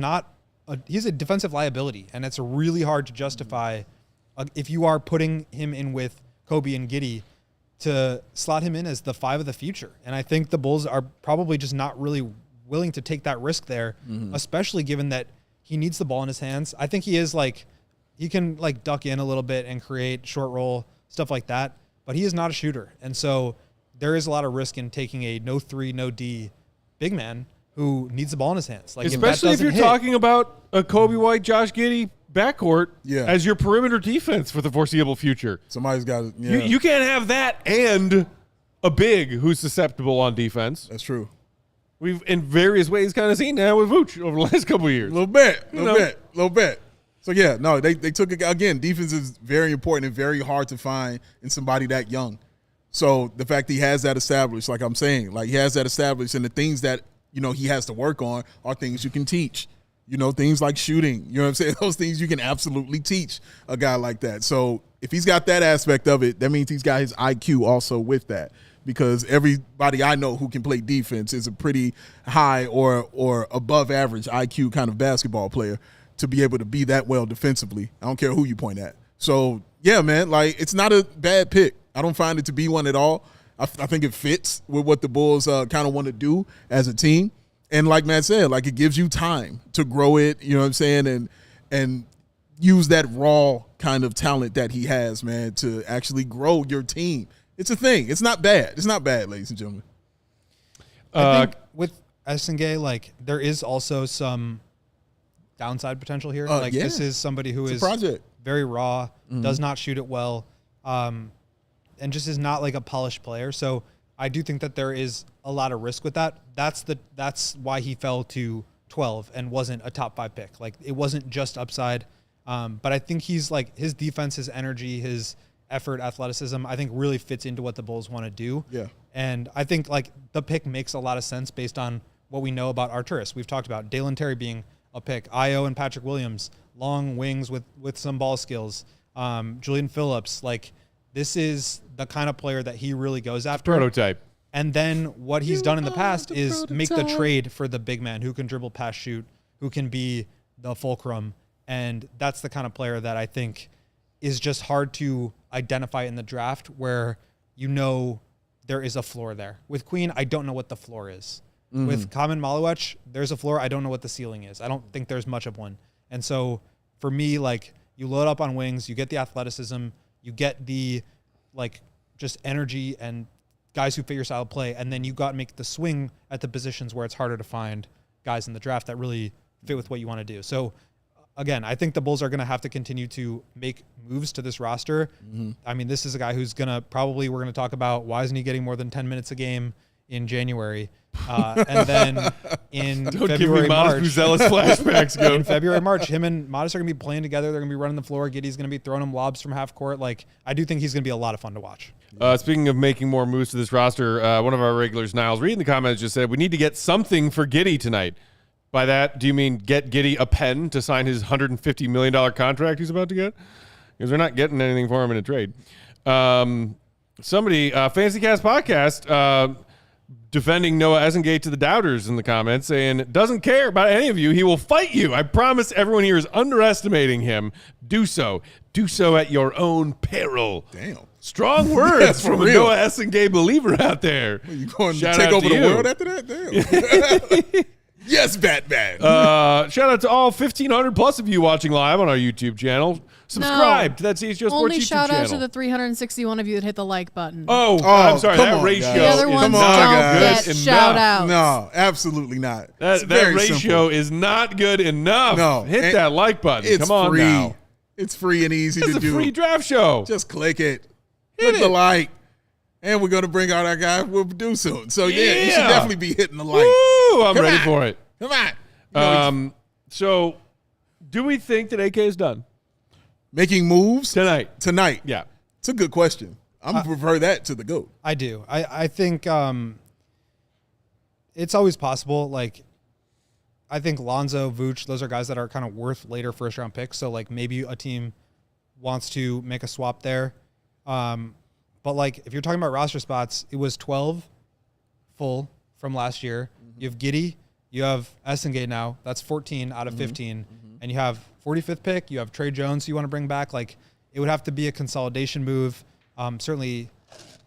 he's a defensive liability, and it's really hard to justify if you are putting him in with Kobe and Giddey to slot him in as the 5 of the future. And I think the Bulls are probably just not really willing to take that risk there, especially given that he needs the ball in his hands. I think he can duck in a little bit and create short roll, stuff like that, but he is not a shooter. And so there is a lot of risk in taking a no 3, no D big man who needs the ball in his hands. Like especially if you're talking about a Kobe White, Josh Giddey backcourt as your perimeter defense for the foreseeable future. Somebody's got it. Yeah. You can't have that and a big who's susceptible on defense. That's true. We've in various ways kind of seen that with Vooch over the last couple of years. A little bit. So, they took it. Again, defense is very important and very hard to find in somebody that young. So, the fact he has that established, like I'm saying, like he has that established, and the things that he has to work on are things you can teach. Things like shooting. You know what I'm saying? Those things you can absolutely teach a guy like that. So if he's got that aspect of it, that means he's got his IQ also with that. Because everybody I know who can play defense is a pretty high or above average IQ kind of basketball player to be able to be that well defensively. I don't care who you point at. So, yeah, man, like it's not a bad pick. I don't find it to be one at all. I think it fits with what the Bulls kind of want to do as a team. And like Matt said, like it gives you time to grow it, you know what I'm saying, and use that raw kind of talent that he has, man, to actually grow your team. It's a thing. It's not bad. It's not bad, ladies and gentlemen. I think with Essengue, like there is also some downside potential here. This is somebody who is very raw, does not shoot it well, and just is not like a polished player. So I do think that there is a lot of risk with that. That's why he fell to 12 and wasn't a top 5 pick. Like it wasn't just upside. But I think he's like his defense, his energy, his effort, athleticism, I think really fits into what the Bulls want to do. Yeah. And I think like the pick makes a lot of sense based on what we know about Arturas. We've talked about Dalen Terry being a pick, Io and Patrick Williams, long wings with some ball skills. Julian Phillips, like this is the kind of player that he really goes after. Prototype. And then what he's done in the past is make the trade for the big man who can dribble, pass, shoot, who can be the fulcrum. And that's the kind of player that I think is just hard to identify in the draft where there is a floor there. With Queen, I don't know what the floor is. Mm-hmm. With Khaman Maluach, there's a floor. I don't know what the ceiling is. I don't think there's much of one. And so for me, like you load up on wings, you get the athleticism, you get the like just energy and guys who fit your style of play, and then you got to make the swing at the positions where it's harder to find guys in the draft that really fit with what you want to do. So again, I think the Bulls are going to have to continue to make moves to this roster. Mm-hmm. I mean, this is a guy who's going to we're going to talk about why isn't he getting more than 10 minutes a game in January. And then in February, March, zealous flashbacks go. In February, March, him and Modest are going to be playing together. They're going to be running the floor. Giddy's going to be throwing him lobs from half court. Like, I do think he's going to be a lot of fun to watch. Speaking of making more moves to this roster, one of our regulars, Niles, reading the comments, just said we need to get something for Giddey tonight. By that, do you mean get Giddey a pen to sign his $150 million contract he's about to get? Because they're not getting anything for him in a trade. Somebody, Fantasy Cast Podcast, defending Noa Essengue to the doubters in the comments, saying, doesn't care about any of you. He will fight you. I promise everyone here is underestimating him. Do so. Do so at your own peril. Damn. Strong words from a Noa Essengue believer out there. Are you going to take over the world after that? Damn. Yes, Batman. Shout out to all 1,500 plus of you watching live on our YouTube channel. Subscribe to that CHGO Sports YouTube channel. Only shout out to the 361 of you that hit the like button. Oh, I'm sorry. That ratio is not good enough. Shout out. No, absolutely not. That ratio is not good enough. No. Hit that like button. Come on free. now. It's free and easy to do. It's a free draft show. Just click it. Click the like. And we're going to bring out our guy Will Perdue soon. So, yeah, you should definitely be hitting the like. Woo, I'm ready for it. Come on. So, do we think that AK is done? Making moves? Tonight. Yeah. It's a good question. I'm going to prefer that to the GOAT. I do. I think it's always possible. Like, I think Lonzo, Vooch, those are guys that are kind of worth later first-round picks. So, like, maybe a team wants to make a swap there. But, like, if you're talking about roster spots, it was 12 full from last year. Mm-hmm. You have Giddey. You have Essengue now. That's 14 out of 15. Mm-hmm. And you have 45th pick. You have Trey Jones you want to bring back. Like, it would have to be a consolidation move. Certainly,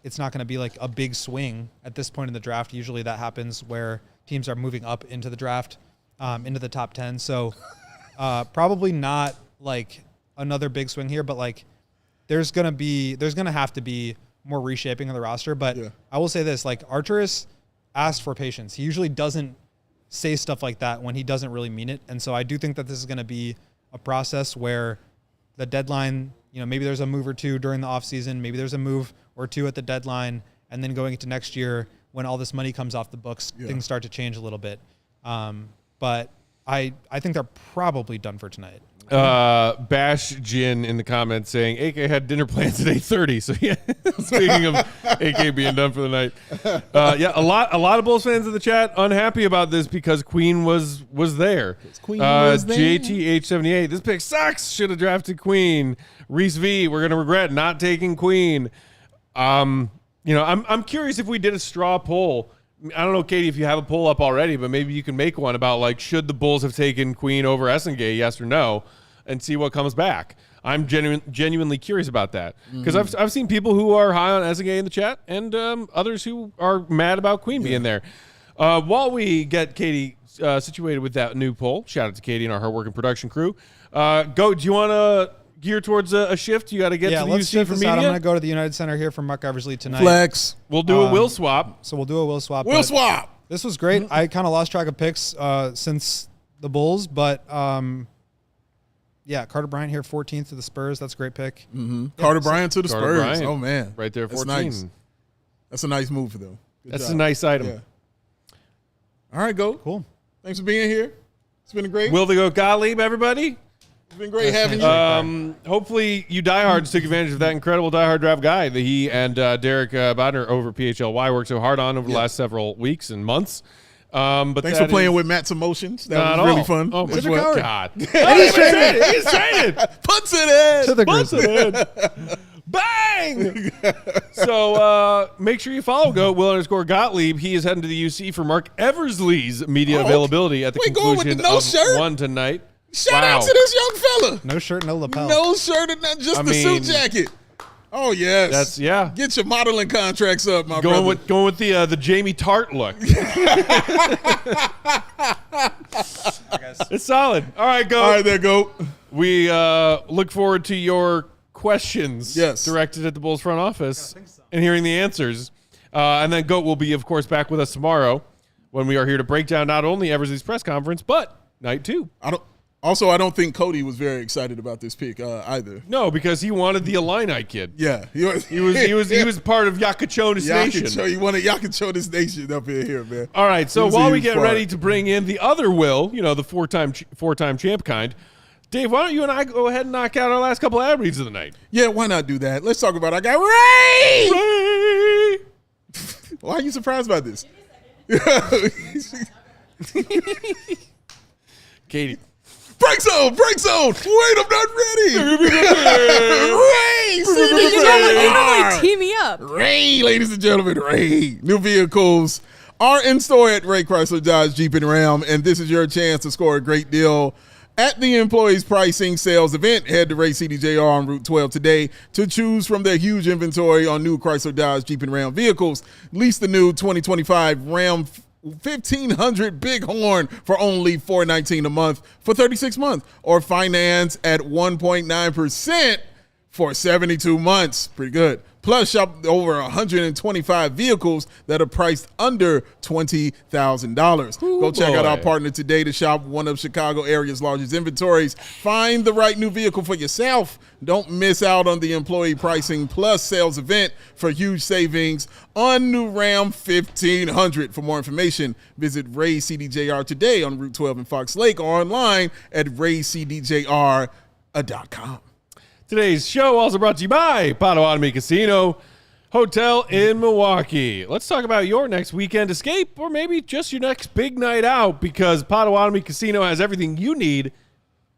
it's not going to be, like, a big swing at this point in the draft. Usually that happens where teams are moving up into the draft, into the top 10. So probably not, like, another big swing here. But, like, there's going to have to be more reshaping of the roster. But I will say this, like Arturas asked for patience. He usually doesn't say stuff like that when he doesn't really mean it. And so I do think that this is going to be a process where the deadline, maybe there's a move or two during the offseason, maybe there's a move or two at the deadline, and then going into next year when all this money comes off the books, things start to change a little bit. But I think they're probably done for tonight. Bash Jin in the comments saying AK had dinner plans at 8:30. So yeah, speaking of AK being done for the night, yeah, a lot of Bulls fans in the chat unhappy about this because Queen was there. Queen was there. JTH78, this pick sucks. Should have drafted Queen. Reese V, we're gonna regret not taking Queen. I'm curious if we did a straw poll. I don't know, Katie, if you have a poll up already, but maybe you can make one about like should the Bulls have taken Queen over Essengue, yes or no, and see what comes back. I'm genuinely curious about that because I've seen people who are high on Essengue in the chat and others who are mad about Queen being there. While we get Katie situated with that new poll, shout out to Katie and our hardworking production crew. Do you want to gear towards a shift? You got to get to the UC for media. I'm going to go to the United Center here from Mark Eversley tonight. Flex. We'll do a will swap. So we'll do a will swap. Will swap. This was great. I kind of lost track of picks since the Bulls, but yeah, Carter Bryant here, 14th to the Spurs. That's a great pick. Carter Bryant to the Carter Spurs. Bryant, Oh, man. right there, 14. Nice. That's a nice move for them. Good job. A nice item. Yeah. All right, go. Cool. Thanks for being here. It's been a great. Will the go Gottlieb, everybody? It's been great having you. Hopefully you diehards took advantage of that incredible diehard draft guy that he and Derik Queen over at PHLY worked so hard on over the last several weeks and months. But thanks for playing with Matt's emotions. That was really fun. Oh, my As well. God. He's traded. He's traded. Puts it in. To the Puts Grizzlies. it in. Bang! So make sure you follow Will_Gottlieb. He is heading to the UC for Mark Eversley's media availability at the conclusion of shirt. one tonight. Shout out to this young fella. No shirt, no lapel. No shirt and not just the suit jacket. Oh, yes. Get your modeling contracts up, my brother. Going with the Jamie Tart look. It's solid. All right, go. All right, there, go. We look forward to your questions directed at the Bulls front office and hearing the answers. And then Goat will be, of course, back with us tomorrow when we are here to break down not only Eversley's press conference, but night two. I don't think Cody was very excited about this pick either. No, because he wanted the Illini kid. Yeah. He was part of Yakachonis Nation. He wanted Yakachonis Nation up in here, man. All right, so while we get ready to bring in the other Will, the four-time champ kind, Dave, why don't you and I go ahead and knock out our last couple ad reads of the night? Yeah, why not do that? Let's talk about our guy, Ray! Why are you surprised by this? Katie. Break zone! Wait, I'm not ready! Ray! Team me up. Ray, ladies and gentlemen, Ray. New vehicles are in store at Ray Chrysler Dodge Jeep and Ram, and this is your chance to score a great deal at the Employees Pricing Sales Event. Head to Ray CDJR on Route 12 today to choose from their huge inventory on new Chrysler Dodge Jeep and Ram vehicles. Lease the new 2025 Ram 1500 Bighorn for only $419 a month for 36 months, or finance at 1.9% for 72 months. Pretty good. Plus, shop over 125 vehicles that are priced under $20,000. Go check out our partner today to shop one of Chicago area's largest inventories. Find the right new vehicle for yourself. Don't miss out on the Employee Pricing Plus sales event for huge savings on new Ram 1500. For more information, visit Ray CDJR today on Route 12 in Fox Lake or online at raycdjr.com. Today's show also brought to you by Potawatomi Casino Hotel in Milwaukee. Let's talk about your next weekend escape, or maybe just your next big night out, because Potawatomi Casino has everything you need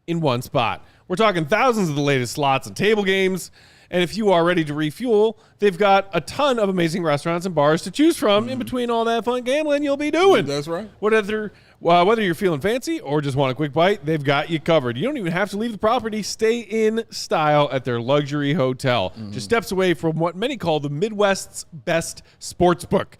in one spot. We're talking thousands of the latest slots and table games, and if you are ready to refuel, they've got a ton of amazing restaurants and bars to choose from in between all that fun gambling you'll be doing. That's right. Whether you're feeling fancy or just want a quick bite, they've got you covered. You don't even have to leave the property. Stay in style at their luxury hotel, just steps away from what many call the Midwest's best sports book.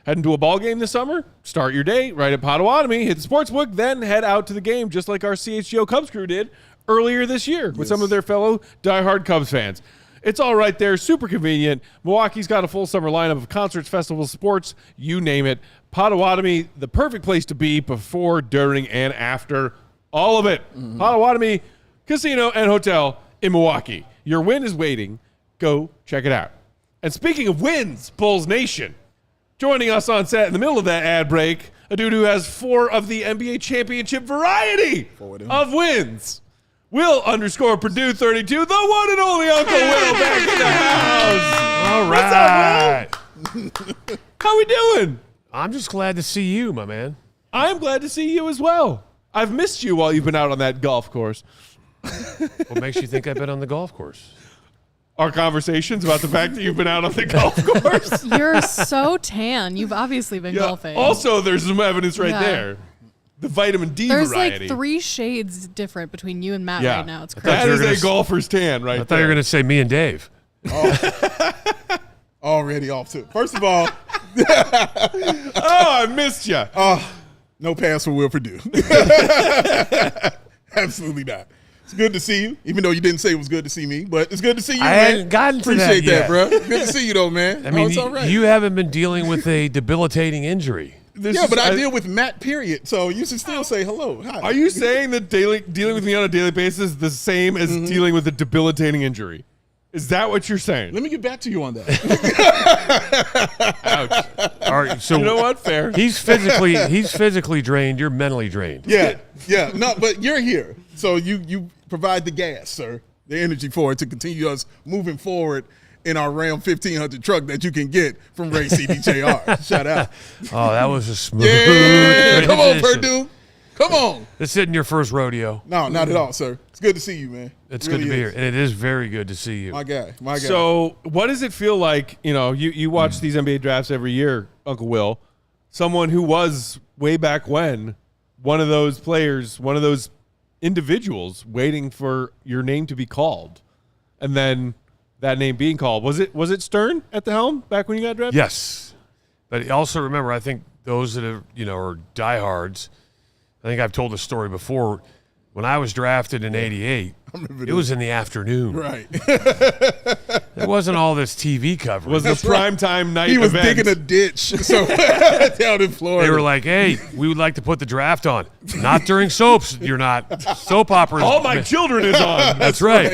Heading to a ball game this summer? Start your day right at Potawatomi, hit the sports book, then head out to the game, just like our CHGO Cubs crew did earlier this year with some of their fellow diehard Cubs fans. It's all right there, super convenient. Milwaukee's got a full summer lineup of concerts, festivals, sports, you name it. Potawatomi, the perfect place to be before, during, and after all of it. Potawatomi Casino and Hotel in Milwaukee. Your win is waiting. Go check it out. And speaking of wins, Bulls Nation, joining us on set in the middle of that ad break, a dude who has 4 of the NBA championship variety of wins. Will _Perdue 32, the one and only Uncle Will back in the house. All right. What's up, Will? How we doing? I'm just glad to see you, my man. I'm glad to see you as well. I've missed you while you've been out on that golf course. What makes you think I've been on the golf course? Our conversations about the fact that you've been out on the golf course. You're so tan. You've obviously been golfing. Also, there's some evidence right Yeah. there. The vitamin D There's variety. like 3 shades different between you and Matt Yeah. right now. It's thought crazy. That you were is gonna a golfer's tan right I thought you were going to say me and Dave. Already off to. First of all, Oh, I missed you. no pass for Will Perdue. Absolutely not. It's good to see you, even though you didn't say it was good to see me, but it's good to see you, I man. hadn't gotten to that Appreciate that, yet. bro. Good to see you, though, man. I mean, it's all right. you haven't been dealing with a debilitating injury. Yeah, but I deal with Matt, period. So you should still say hello. Hi. Are you saying that dealing with me on a daily basis is the same as dealing with a debilitating injury? Is that what you're saying? Let me get back to you on that. Ouch. All right, so You know what? Fair. he's physically drained. You're mentally drained. Yeah. No, but you're here. So you provide the gas, sir, the energy for it to continue us moving forward in our Ram 1500 truck that you can get from Ray CDJR. Shout out. Oh, that was a smooth. Yeah. Come on, transition. Perdue. Come on. This isn't your first rodeo. No, not at all, sir. It's good to see you, man. It's It good to really be here, is. and it is very good to see you. My guy. So, what does it feel like? You know, you watch these NBA drafts every year, Uncle Will. Someone who was way back when one of those players, one of those individuals, waiting for your name to be called, and then that name being called. Was it Stern at the helm back when you got drafted? Yes, but also remember, I think those that are diehards. I think I've told this story before. When I was drafted in '88, it was in the afternoon. Right. There wasn't all this TV coverage. Was the primetime night He was event. digging a ditch so down in Florida. They were like, "Hey, we would like to put the draft on. Not during soaps. You're not soap operas. All My Children is on. That's right.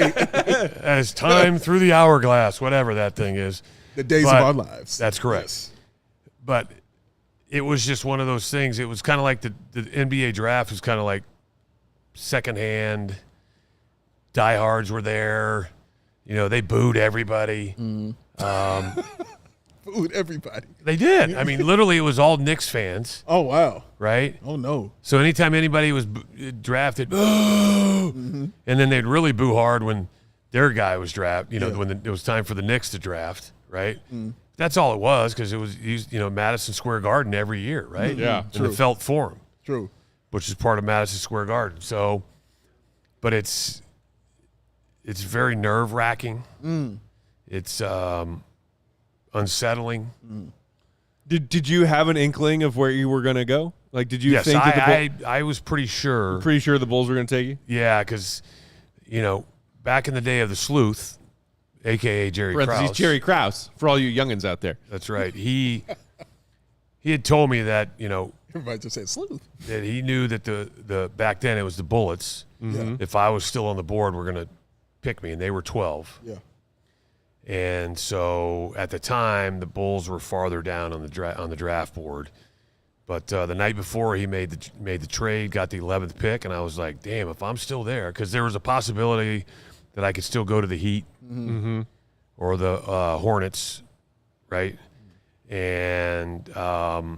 As time through the hourglass, whatever that thing is. the days But of our lives. That's correct. Yes. But it was just one of those things. It was kind of like the NBA draft was kind of like secondhand. Diehards were there. They booed everybody. Food, everybody. They did. I mean, literally, it was all Knicks fans, Oh, wow. right? Oh, no. So anytime anybody was drafted, boo, and then they'd really boo hard when their guy was drafted. When it was time for the Knicks to draft, right? That's all it was, because it was Madison Square Garden every year, right? Yeah, in the Felt Forum, True. which is part of Madison Square Garden. So, but it's very nerve-wracking. It's unsettling. Did you have an inkling of where you were going to go? Like, did you Yes, think that I was pretty sure. pretty sure the Bulls were going to take you? Yeah, because back in the day of the Sleuth, a.k.a. Jerry Parentheses, Krause. Jerry Krause, for all you youngins out there. That's right. He had told me that Everybody just said sleuth. that he knew that the back then it was the Bullets. Yeah. If I was still on the board, were going to pick me, and they were 12. Yeah. And so at the time, the Bulls were farther down on the draft board. But the night before, he made the trade, got the 11th pick, and I was like, damn, if I'm still there, because there was a possibility that I could still go to the Heat or the Hornets, right? And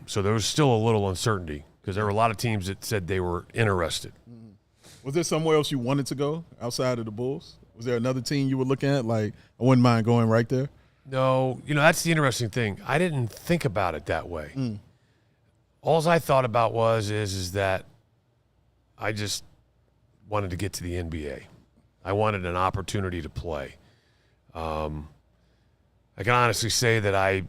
so there was still a little uncertainty, because there were a lot of teams that said they were interested. Was there somewhere else you wanted to go outside of the Bulls? Was there another team you were looking at? Like, I wouldn't mind going right there. No, that's the interesting thing. I didn't think about it that way. All I thought about is that I just wanted to get to the NBA. I wanted an opportunity to play. I can honestly say that I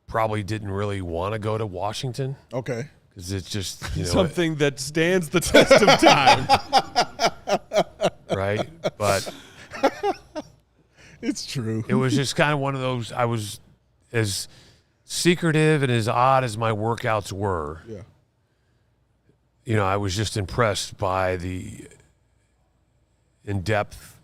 probably didn't really want to go to Washington, Okay. because it's just Something that stands the test of time. right. But It's true. it was just kind of one of those. I was as secretive and as odd as my workouts were. Yeah. I was just impressed by the in-depth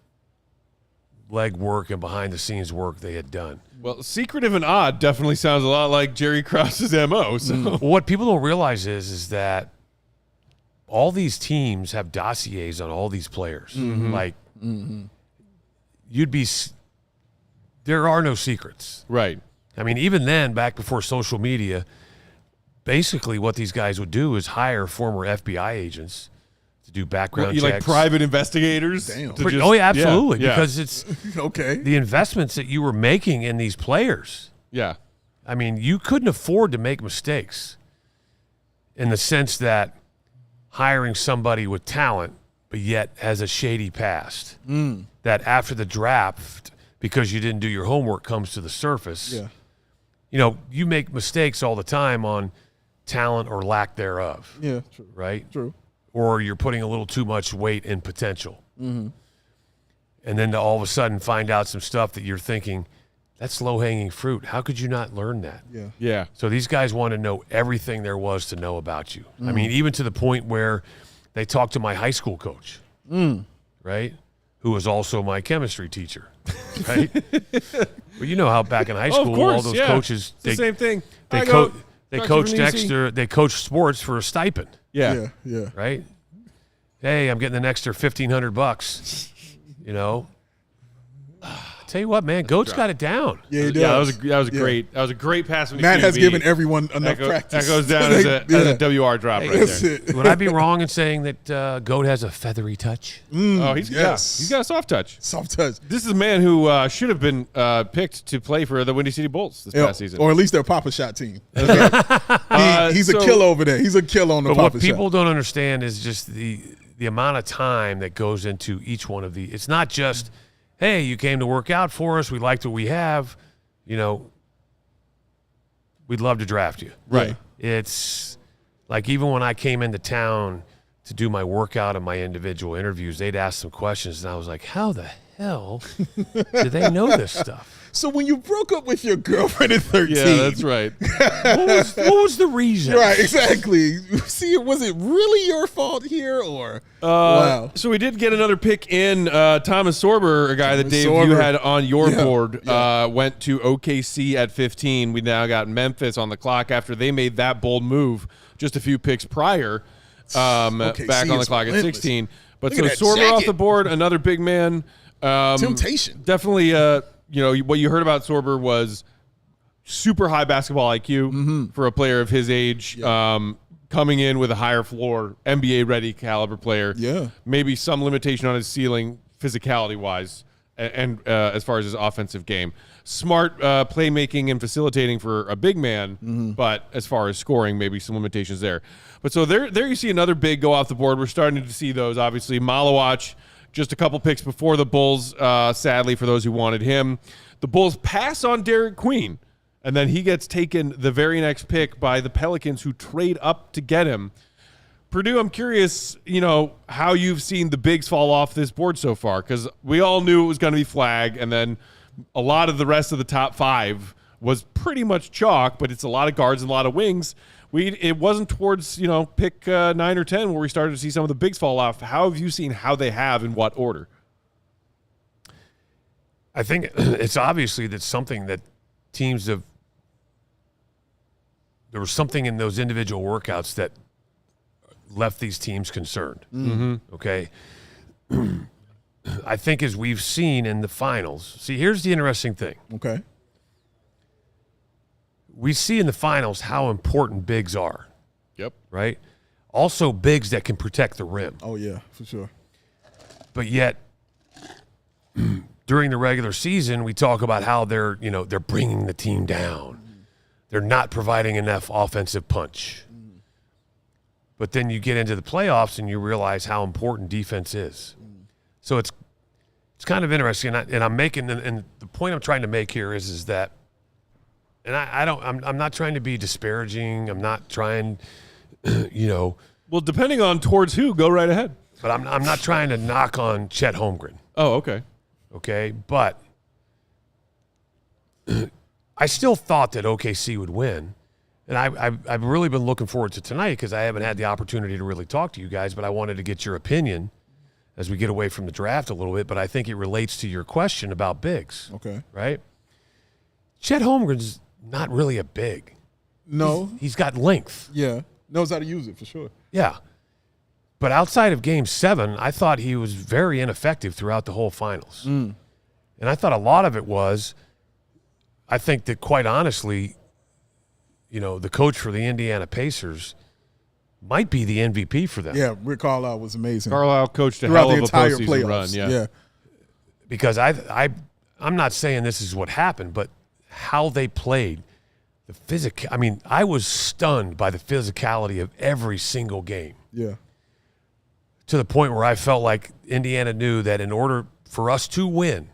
leg work and behind-the-scenes work they had done. Well, secretive and odd definitely sounds a lot like Jerry Krause's MO. So. Well, what people don't realize is that all these teams have dossiers on all these players. Like, there are no secrets. Right. I mean, even then, back before social media, basically what these guys would do is hire former FBI agents to do background You checks. like private investigators? Damn. Oh, yeah, absolutely. Yeah. Because it's Okay. the investments that you were making in these players. Yeah. I mean, you couldn't afford to make mistakes in the sense that hiring somebody with talent but yet has a shady past. That after the draft, because you didn't do your homework, comes to the surface. Yeah. You know, you make mistakes all the time on talent or lack thereof, Yeah. True. right? True. Or you're putting a little too much weight in potential. And then to all of a sudden find out some stuff that you're thinking, that's low-hanging fruit. How could you not learn that? Yeah. Yeah. So these guys want to know everything there was to know about you. I mean, even to the point where they talked to my high school coach, right, who was also my chemistry teacher, right? Well, you know how back in high school, course, all those yeah. coaches, It's the same thing. they I go, coached Dr. Venezi. extra, they coached sports for a stipend, Yeah. Yeah. Yeah. right? Hey, I'm getting an extra $1,500, you know. Tell you what, man, Goat's got it down. Yeah. He does. Yeah, that was a Yeah. great pass. From the Matt has QB. given everyone enough practice. That goes down as a WR drop right That's there. it. Would I be wrong in saying that Goat has a feathery touch? Oh, he's Yes. he's got a soft touch. Soft touch. This is a man who should have been picked to play for the Windy City Bulls this past season. Or at least their Papa Shot team. He's a kill over there. He's a kill on the But Papa what people Shot. don't understand is just the amount of time that goes into each one of the. It's not just, hey, you came to work out for us. We liked what we have. You know, we'd love to draft you. Right. It's like even when I came into town to do my workout and my individual interviews, they'd ask some questions, and I was like, how the hell do they know this stuff? So when you broke up with your girlfriend at 13, Yeah, that's right. What was the reason? right? Exactly. See, was it really your fault here, or wow? So we did get another pick in. Thomas Sorber, a guy that Dave, you Sorber. had on your Yeah, board, went to OKC at 15. We now got Memphis on the clock after they made that bold move just a few picks prior, back on the is clock at relentless. 16. But Look so at that Sorber off jacket. the board, another big man. Temptation. Definitely, you know, what you heard about Sorber was super high basketball IQ for a player of his age. Coming in with a higher floor, NBA-ready caliber player. Yeah. Maybe some limitation on his ceiling, physicality-wise, and as far as his offensive game. Smart playmaking and facilitating for a big man, but as far as scoring, maybe some limitations there. But so there you see another big go off the board. We're starting to see those, obviously. Maluach, just a couple picks before the Bulls, sadly, for those who wanted him. The Bulls pass on Derik Queen, and then he gets taken the very next pick by the Pelicans, who trade up to get him. Perdue, I'm curious, you know, how you've seen the bigs fall off this board so far, because we all knew it was going to be Flag, and then a lot of the rest of the top five was pretty much chalk, but it's a lot of guards and a lot of wings. It wasn't towards, you know, pick 9 or 10 where we started to see some of the bigs fall off. How have you seen how they have, in what order? I think it's obviously that's something that teams have. There was something in those individual workouts that left these teams concerned. Okay. I think as we've seen in the finals, see, here's the interesting thing. Okay. We see in the finals how important bigs are, Yep. right? Also bigs that can protect the rim. Oh yeah, for sure. But yet, during the regular season, we talk about how they're bringing the team down. They're not providing enough offensive punch. But then you get into the playoffs and you realize how important defense is. So it's kind of interesting, and I'm making, and the point I'm trying to make here is that, and I'm not trying to be disparaging. I'm not trying, Well, depending on towards who, go right ahead. but I'm not trying to knock on Chet Holmgren. Oh, okay. Okay, but I still thought that OKC would win, and I've really been looking forward to tonight because I haven't had the opportunity to really talk to you guys, but I wanted to get your opinion as we get away from the draft a little bit, but I think it relates to your question about bigs, Okay. right? Chet Holmgren's not really a big. No. He's got length. Yeah. Knows how to use it for sure. Yeah. But outside of Game 7, I thought he was very ineffective throughout the whole finals. And I thought a lot of it was, I think that quite honestly, the coach for the Indiana Pacers might be the MVP for them. Yeah, Rick Carlisle was amazing. Carlisle coached a throughout hell the of a entire postseason playoffs. run. Yeah. Because I'm not saying this is what happened, but how they played, the physical. I mean, I was stunned by the physicality of every single game. Yeah. To the point where I felt like Indiana knew that in order for us to win,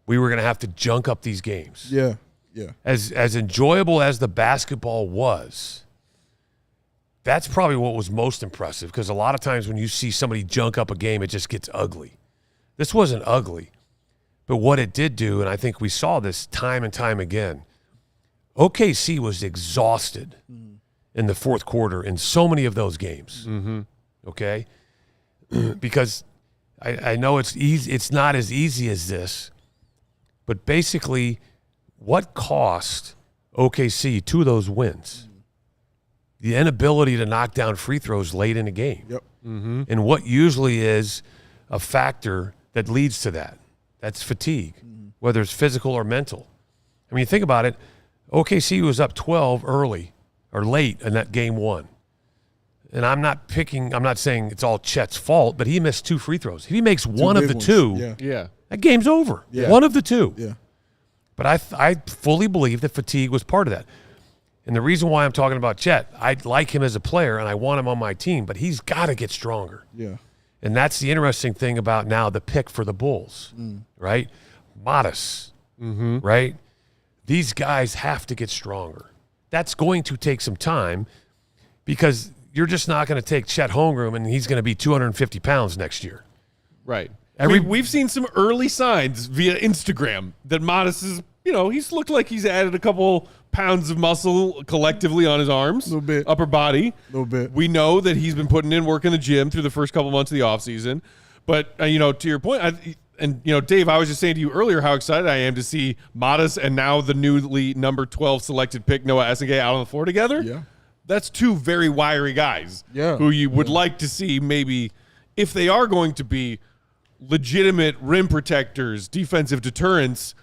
we were going to have to junk up these games. Yeah. Yeah. As enjoyable as the basketball was, that's probably what was most impressive, because a lot of times when you see somebody junk up a game, it just gets ugly. This wasn't ugly, but what it did do, and I think we saw this time and time again, OKC was exhausted in the fourth quarter in so many of those games. Okay? Because I know it's easy. It's not as easy as this, but basically, what cost OKC 2 of those wins? The inability to knock down free throws late in a game. Yep. And what usually is a factor that leads to that. That's fatigue, whether it's physical or mental. I mean, you think about it, OKC was up 12 early or late in that game 1. And I'm not saying it's all Chet's fault, but he missed 2 free throws. If he makes one of the ones. 2, Yeah. that game's over. Yeah. One of the 2. Yeah. But I fully believe that fatigue was part of that. And the reason why I'm talking about Chet, I like him as a player and I want him on my team, but he's got to get stronger. Yeah. And that's the interesting thing about now the pick for the Bulls, right? Modest, right? These guys have to get stronger. That's going to take some time, because you're just not going to take Chet Holmgren and he's going to be 250 pounds next year. Right. Every- We've seen some early signs via Instagram that Modest is, he's looked like he's added a couple pounds of muscle collectively on his arms, Little bit. upper body. Little bit. We know that he's been putting in work in the gym through the first couple months of the offseason. But, to your point, Dave, I was just saying to you earlier how excited I am to see Modest and now the newly number 12 selected pick, Noa Essengue, out on the floor together. Yeah. That's 2 very wiry guys who you would like to see, maybe, if they are going to be legitimate rim protectors, defensive deterrents,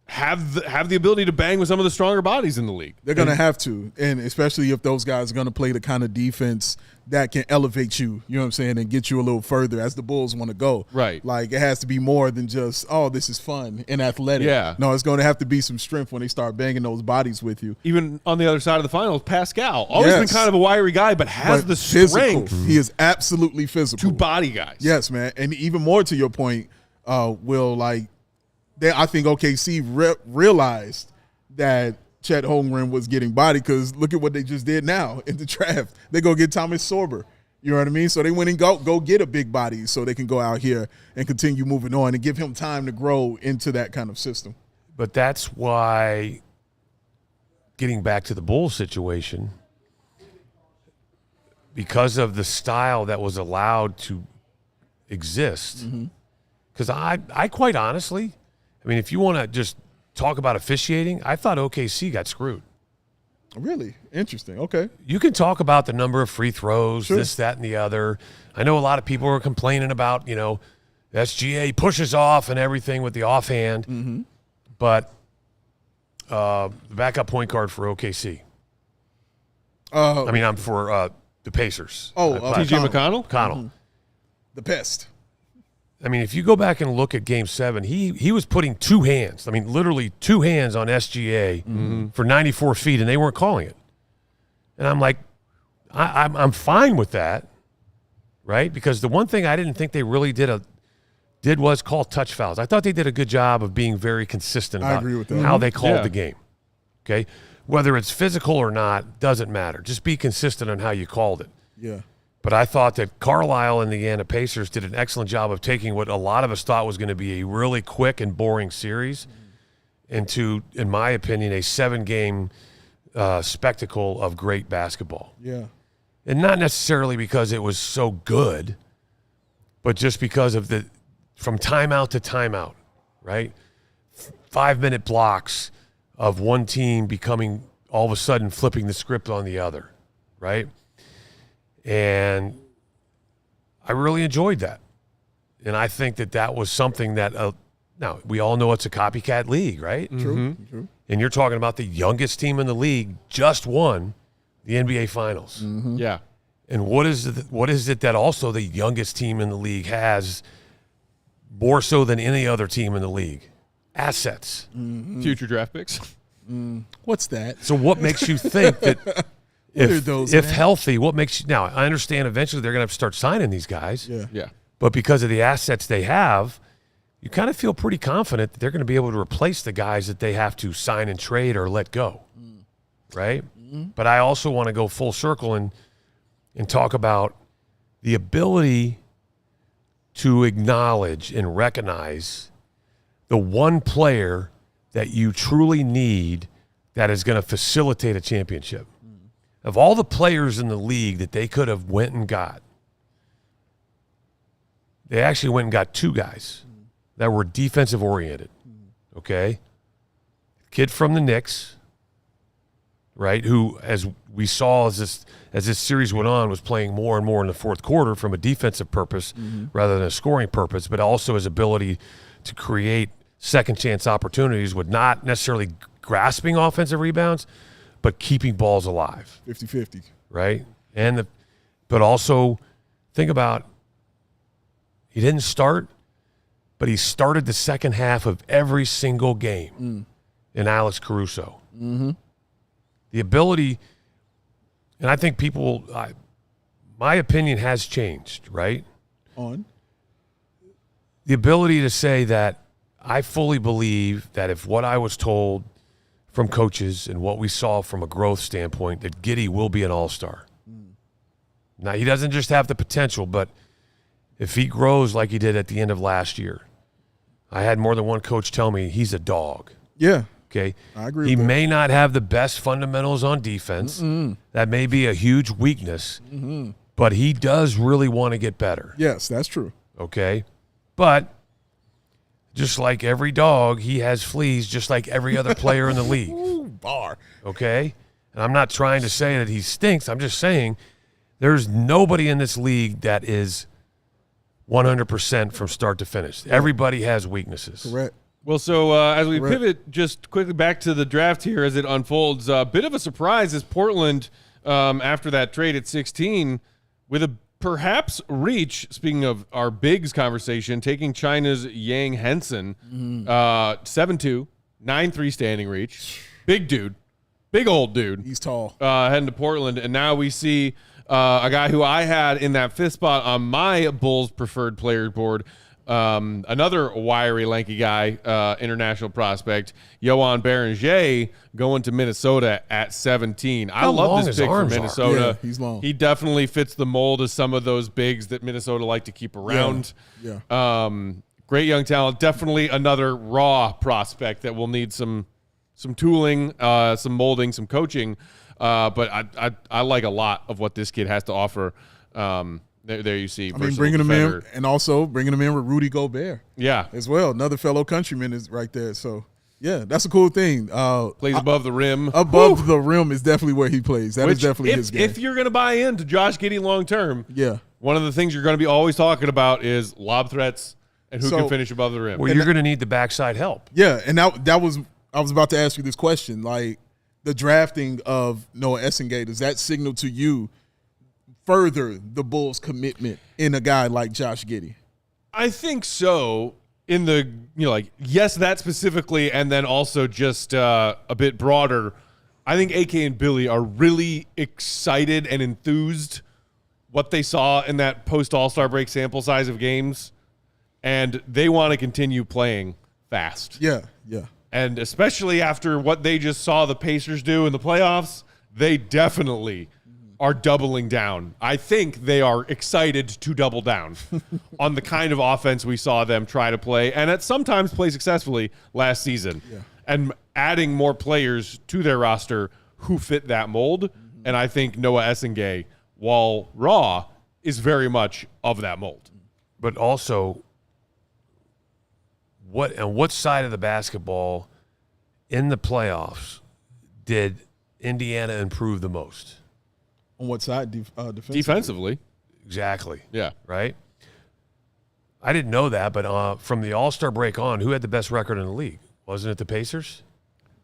have the ability to bang with some of the stronger bodies in the league. They're going to have to, and especially if those guys are going to play the kind of defense that can elevate you, you know what I'm saying, and get you a little further as the Bulls want to go. Right. Like, it has to be more than just, this is fun and athletic. Yeah. No, it's going to have to be some strength when they start banging those bodies with you. Even on the other side of the finals, Pascal, always been Yes. kind of a wiry guy, but has the physical. strength He is absolutely physical. to body guys. Yes, man. And even more to your point, Will, I think OKC realized that Chet Holmgren was getting body, because look at what they just did now in the draft. They go get Thomas Sorber. You know what I mean? So they went and go get a big body so they can go out here and continue moving on and give him time to grow into that kind of system. But that's why, getting back to the Bulls situation, because of the style that was allowed to exist, because I quite honestly, if you want to just talk about officiating, I thought OKC got screwed. Really? Interesting. Okay. You can talk about the number of free throws, Sure. this, that, and the other. I know a lot of people are complaining about, SGA pushes off and everything with the offhand. But the backup point guard for OKC. I'm for the Pacers. TJ McConnell? The pest. If you go back and look at Game 7, he was putting 2 hands, literally 2 hands on SGA for 94 feet, and they weren't calling it. And I'm like, I'm fine with that, right? Because the one thing I didn't think they really did was call touch fouls. I thought they did a good job of being very consistent I about agree with that. how they called Yeah. the game. Okay? Whether it's physical or not, doesn't matter. Just be consistent on how you called it. Yeah. But I thought that Carlisle and the Indiana Pacers did an excellent job of taking what a lot of us thought was going to be a really quick and boring series into, in my opinion, a 7-game spectacle of great basketball. Yeah. And not necessarily because it was so good, but just because of from timeout to timeout, right? 5-minute blocks of one team becoming, all of a sudden, flipping the script on the other, right? And I really enjoyed that. And I think that was something that now we all know it's a copycat league, right? True. And you're talking about the youngest team in the league just won the NBA Finals. Yeah. And what is it that also the youngest team in the league has more so than any other team in the league? Assets. Future draft picks. What's that? So what makes you think that if healthy, what makes you now? I understand eventually they're going to have to start signing these guys. Yeah. But because of the assets they have, you kind of feel pretty confident that they're going to be able to replace the guys that they have to sign and trade or let go. Right? But I also want to go full circle and talk about the ability to acknowledge and recognize the one player that you truly need that is going to facilitate a championship. Of all the players in the league that they could have went and got, they actually went and got two guys that were defensive oriented. Okay? Kid from the Knicks, right, who, as we saw as this series went on, was playing more and more in the fourth quarter from a defensive purpose rather than a scoring purpose, but also his ability to create second chance opportunities with not necessarily grasping offensive rebounds, but keeping balls alive. 50-50. Right? But also think about, he didn't start, but he started the second half of every single game in Alex Caruso. The ability, and I think people, my opinion has changed, right? On. The ability to say that I fully believe that if what I was told from coaches and what we saw from a growth standpoint, that Giddey will be an all-star. Now, he doesn't just have the potential, but if he grows like he did at the end of last year, I had more than one coach tell me he's a dog. Yeah. Okay. I agree He with that. may not have the best fundamentals on defense. That may be a huge weakness, but he does really want to get better. Yes, that's true. Okay. But just like every dog, he has fleas just like every other player in the league. Ooh, bar. Okay. And I'm not trying to say that he stinks. I'm just saying there's nobody in this league that is 100% from start to finish. Everybody has weaknesses. Correct. Well, so as we Correct. pivot just quickly back to the draft here as it unfolds, a bit of a surprise is Portland after that trade at 16 with a perhaps reach, speaking of our bigs conversation, taking China's Yang Henson, 7'2", 9'3" standing reach. Big dude. Big old dude. He's tall. Heading to Portland. And now we see a guy who I had in that fifth spot on my Bulls preferred players board, another wiry, lanky guy, international prospect, Joan Beringer, going to Minnesota at 17. I How love long this his pick for arms are. Minnesota. Yeah, he's long. He definitely fits the mold of some of those bigs that Minnesota like to keep around. Yeah. Great young talent. Definitely another raw prospect that will need some tooling, some molding, some coaching. But I like a lot of what this kid has to offer. There you see. I mean, bringing him in, and also bringing him in with Rudy Gobert. Yeah. As well. Another fellow countryman is right there. So, yeah, that's a cool thing. Plays above the rim. Above the rim is definitely where he plays. That is definitely his game. If you're going to buy into Josh Giddey long term, Yeah. one of the things you're going to be always talking about is lob threats and who So- can finish above the rim. Well, you're going to need the backside help. Yeah, and that was I was about to ask you this question. Like, the drafting of Noa Essengue, does that signal to you further the Bulls' commitment in a guy like Josh Giddey? I think so. In the, yes, that specifically, and then also just a bit broader. I think AK and Billy are really excited and enthused what they saw in that post All-Star break sample size of games, and they want to continue playing fast. Yeah, yeah. And especially after what they just saw the Pacers do in the playoffs, they definitely are doubling down. I think they are excited to double down on the kind of offense we saw them try to play, and at sometimes play successfully last season. Yeah. And adding more players to their roster who fit that mold. And I think Noa Essengue, while raw, is very much of that mold. But also, what side of the basketball in the playoffs did Indiana improve the most? On what side? Defensively? Defensively. Exactly. Yeah. Right? I didn't know that, but from the All-Star break on, who had the best record in the league? Wasn't it the Pacers?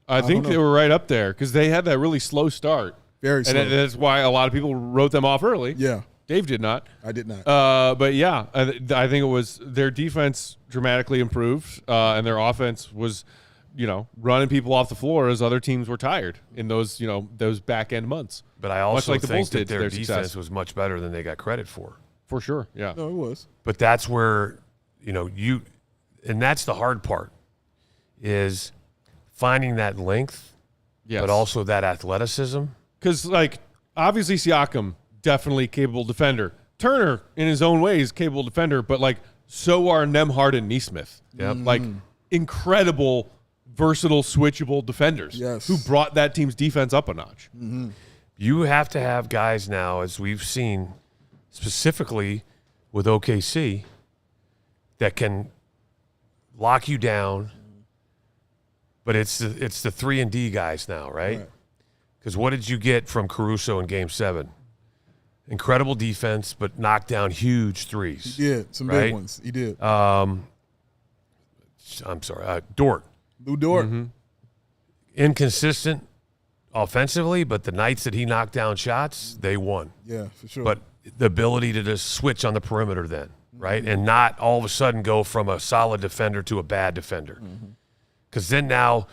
I think they were right up there because they had that really slow start. Very slow. And that's why a lot of people wrote them off early. Yeah. Dave did not. I did not. But yeah, I think it was their defense dramatically improved, and their offense was, running people off the floor as other teams were tired in those, those back end months. But I also like the think Bulls that did to their their defense success. was much better than they got credit for. For sure, yeah. No, it was. But that's where, and that's the hard part, is finding that length, Yes. but also that athleticism. Because, obviously Siakam, definitely capable defender. Turner, in his own way, is capable defender, but, so are Nembhard and Nesmith. Yep. Incredible, versatile, switchable defenders. Yes. Who brought that team's defense up a notch. Mm-hmm. You have to have guys now, as we've seen specifically with OKC, that can lock you down. But it's the 3-and-D guys now, right? Because what did you get from Caruso in Game 7? Incredible defense, but knocked down huge threes. He did. Some right? big ones. He did. I'm sorry. Dort. Lou Dort. Mm-hmm. Inconsistent offensively, but the nights that he knocked down shots, they won. Yeah, for sure. But the ability to just switch on the perimeter then, right? And not all of a sudden go from a solid defender to a bad defender. Because then now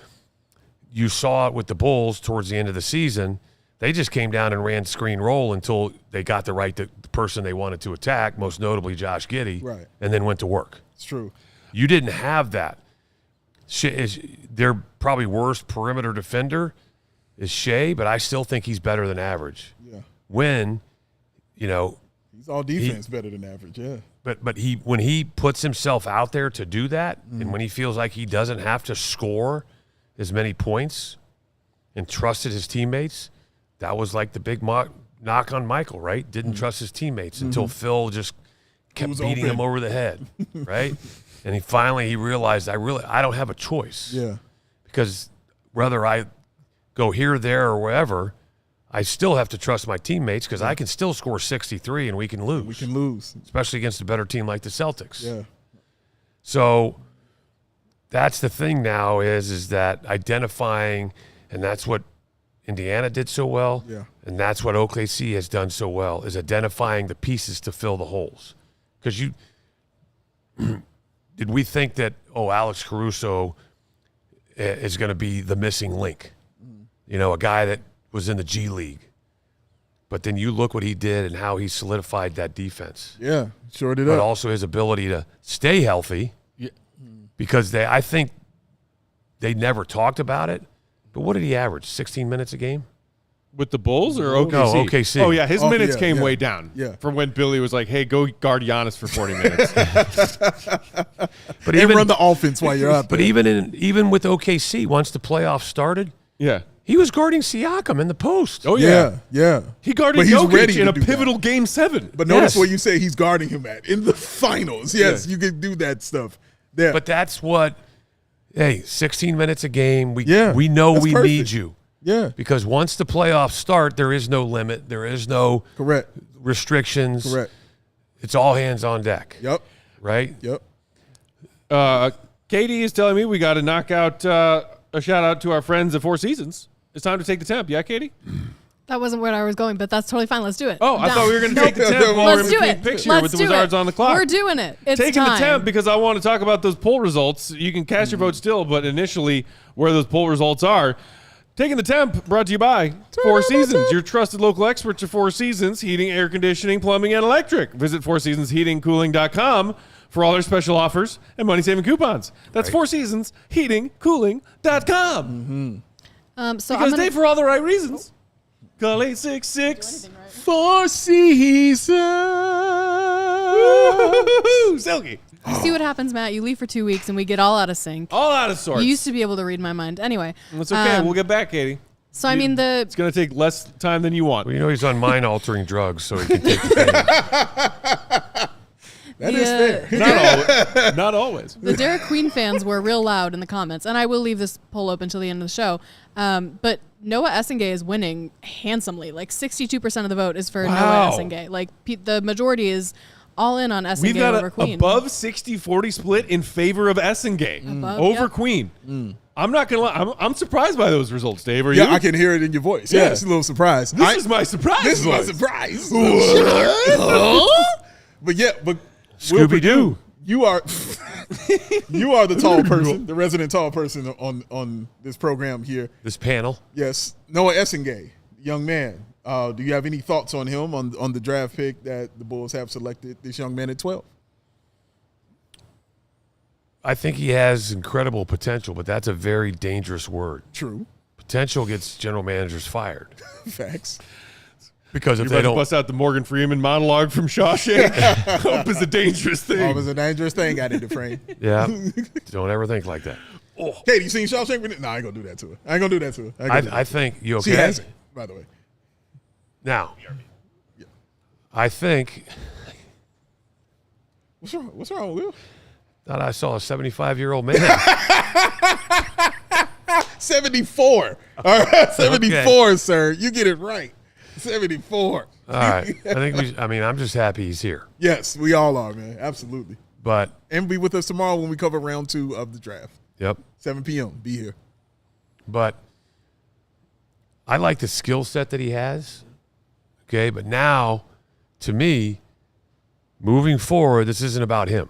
you saw it with the Bulls towards the end of the season. They just came down and ran screen roll until they got the person they wanted to attack, most notably Josh Giddey, Right. and then went to work. It's true. You didn't have that. Their probably worst perimeter defender is Shea, but I still think he's better than average. Yeah. When, He's all defense better than average, yeah. But when he puts himself out there to do that, and when he feels like he doesn't have to score as many points and trusted his teammates, that was like the big knock on Michael, right? Didn't trust his teammates until Phil just kept beating him over the head, right? And he realized I don't have a choice. Yeah. Because whether I go here, there, or wherever, I still have to trust my teammates because I can still score 63 and we can lose. We can lose. Especially against a better team like the Celtics. Yeah. So that's the thing now is that identifying, and that's what Indiana did so well, and that's what OKC has done so well, is identifying the pieces to fill the holes. Because did we think that, Alex Caruso is going to be the missing link? A guy that was in the G League. But then you look what he did and how he solidified that defense. Yeah, sure did. But also his ability to stay healthy. Yeah. Because I think they never talked about it. But what did he average? 16 minutes a game? With the Bulls or OKC? No, OKC. Oh, yeah. His minutes came way down. Yeah. From when Billy was like, hey, go guard Giannis for 40 minutes. But even run the offense while you're out there. But even with OKC, once the playoffs started, yeah. he was guarding Siakam in the post. Oh, yeah. Yeah. He guarded But he's ready Jokic in to a do pivotal that. Game 7. But notice Yes. where you say he's guarding him at. In the finals. Yes, Yeah. you can do that stuff. Yeah. But that's what, 16 minutes a game. We know that's we perfect. need you. Yeah. Because once the playoffs start, there is no limit. There is no Correct. restrictions. Correct. It's all hands on deck. Yep. Right? Yep. Katie is telling me we got to knock out a shout out to our friends at Four Seasons. It's time to take the temp. Yeah, Katie? That wasn't where I was going, but that's totally fine. Let's do it. Oh, I Down. thought we were going to take the temp while we're Let's in do between it. picks here Let's with the do Wizards it. on the clock. We're doing it. It's Taking time. the temp because I want to talk about those poll results. You can cast your vote still, but initially where those poll results are. Taking the temp brought to you by Four Seasons, your trusted local experts at Four Seasons, heating, air conditioning, plumbing, and electric. Visit fourseasonsheatingcooling.com for all their special offers and money-saving coupons. That's Four Seasons Heatingcooling.com. So Because I'm they gonna, for all the right reasons. Call 866 Four Seasons. Woo-hoo-hoo-hoo. Silky. you see what happens, Matt. You leave for 2 weeks and we get all out of sync. All out of sorts. You used to be able to read my mind. Anyway. That's okay. We'll get back, Katie. So, I mean, It's going to take less time than you want. Well, he's on mind-altering drugs, so he can take the pain. That is fair. Not always. The Derik Queen fans were real loud in the comments, and I will leave this poll open until the end of the show. But Noa Essengue is winning handsomely. Like 62% of the vote is for Wow. Noa Essengue. Like the majority is all in on Essengue We've got over a Queen. above 60-40 split in favor of Essengue over yep. Queen. I'm not gonna lie. I'm surprised by those results, Dave. Are Yeah, you? I can hear it in your voice. Yeah, it's a little surprised. This is my surprise. This is my voice. surprise. But yeah, but Scooby Will Perdue, Doo. you are the tall person, the resident tall person on this program here. This panel. Yes, Noa Essengue, young man. Do you have any thoughts on him on the draft pick that the Bulls have selected this young man at 12? I think he has incredible potential, but that's a very dangerous word. True. Potential gets general managers fired Facts. because if You're they about to don't. bust out the Morgan Freeman monologue from Shawshank. Hope is a dangerous thing. It was a dangerous thing out in the frame. Yeah, don't ever think like that. Katie, you seen Shawshank? No, I ain't gonna do that to her. I think you okay. She hasn't, by the way. Now, I think What's wrong, Will? that I saw a 75-year-old man. 74. All right, 74, sir. You get it right. 74. All right, I think I'm just happy he's here. Yes, we all are, man. Absolutely. But And be with us tomorrow when we cover round 2 of the draft. yep. 7 p.m. Be here. But I like the skill set that he has. Okay, but now, to me, moving forward, this isn't about him.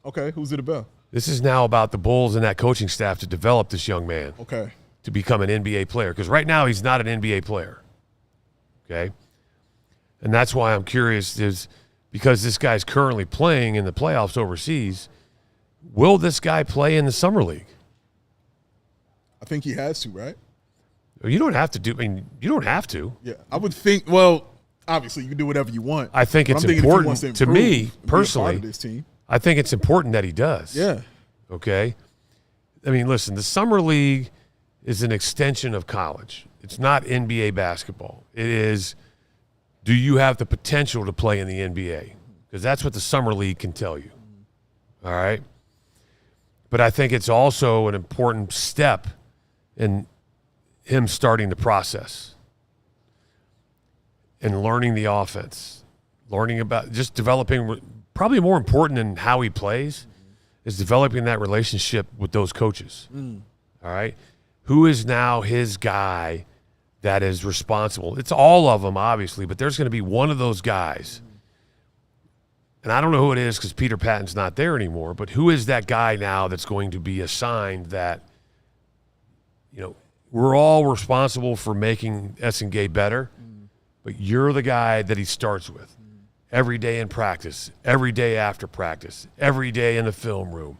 Okay, who's it about? This is now about the Bulls and that coaching staff to develop this young man Okay. to become an NBA player. Because right now he's not an NBA player. Okay? And that's why I'm curious is because this guy's currently playing in the playoffs overseas, will this guy play in the summer league? I think he has to, right? You don't have to do. I mean, you don't have to. Yeah. I would think, well, obviously you can do whatever you want. I think but it's I'm thinking if he important wants to improve me and be a part personally. of this team. I think it's important that he does. Yeah. Okay? I mean, listen, the summer league is an extension of college. It's not NBA basketball. It is, do you have the potential to play in the NBA? Because that's what the summer league can tell you. All right? But I think it's also an important step in him starting the process and learning the offense, learning about just developing, probably more important than how he plays, is developing that relationship with those coaches. All right? Who is now his guy that is responsible? It's all of them, obviously, but there's going to be one of those guys. And I don't know who it is because Peter Patton's not there anymore, but who is that guy now that's going to be assigned that, you know, we're all responsible for making Essengue better, but you're the guy that he starts with every day in practice, every day after practice, every day in the film room.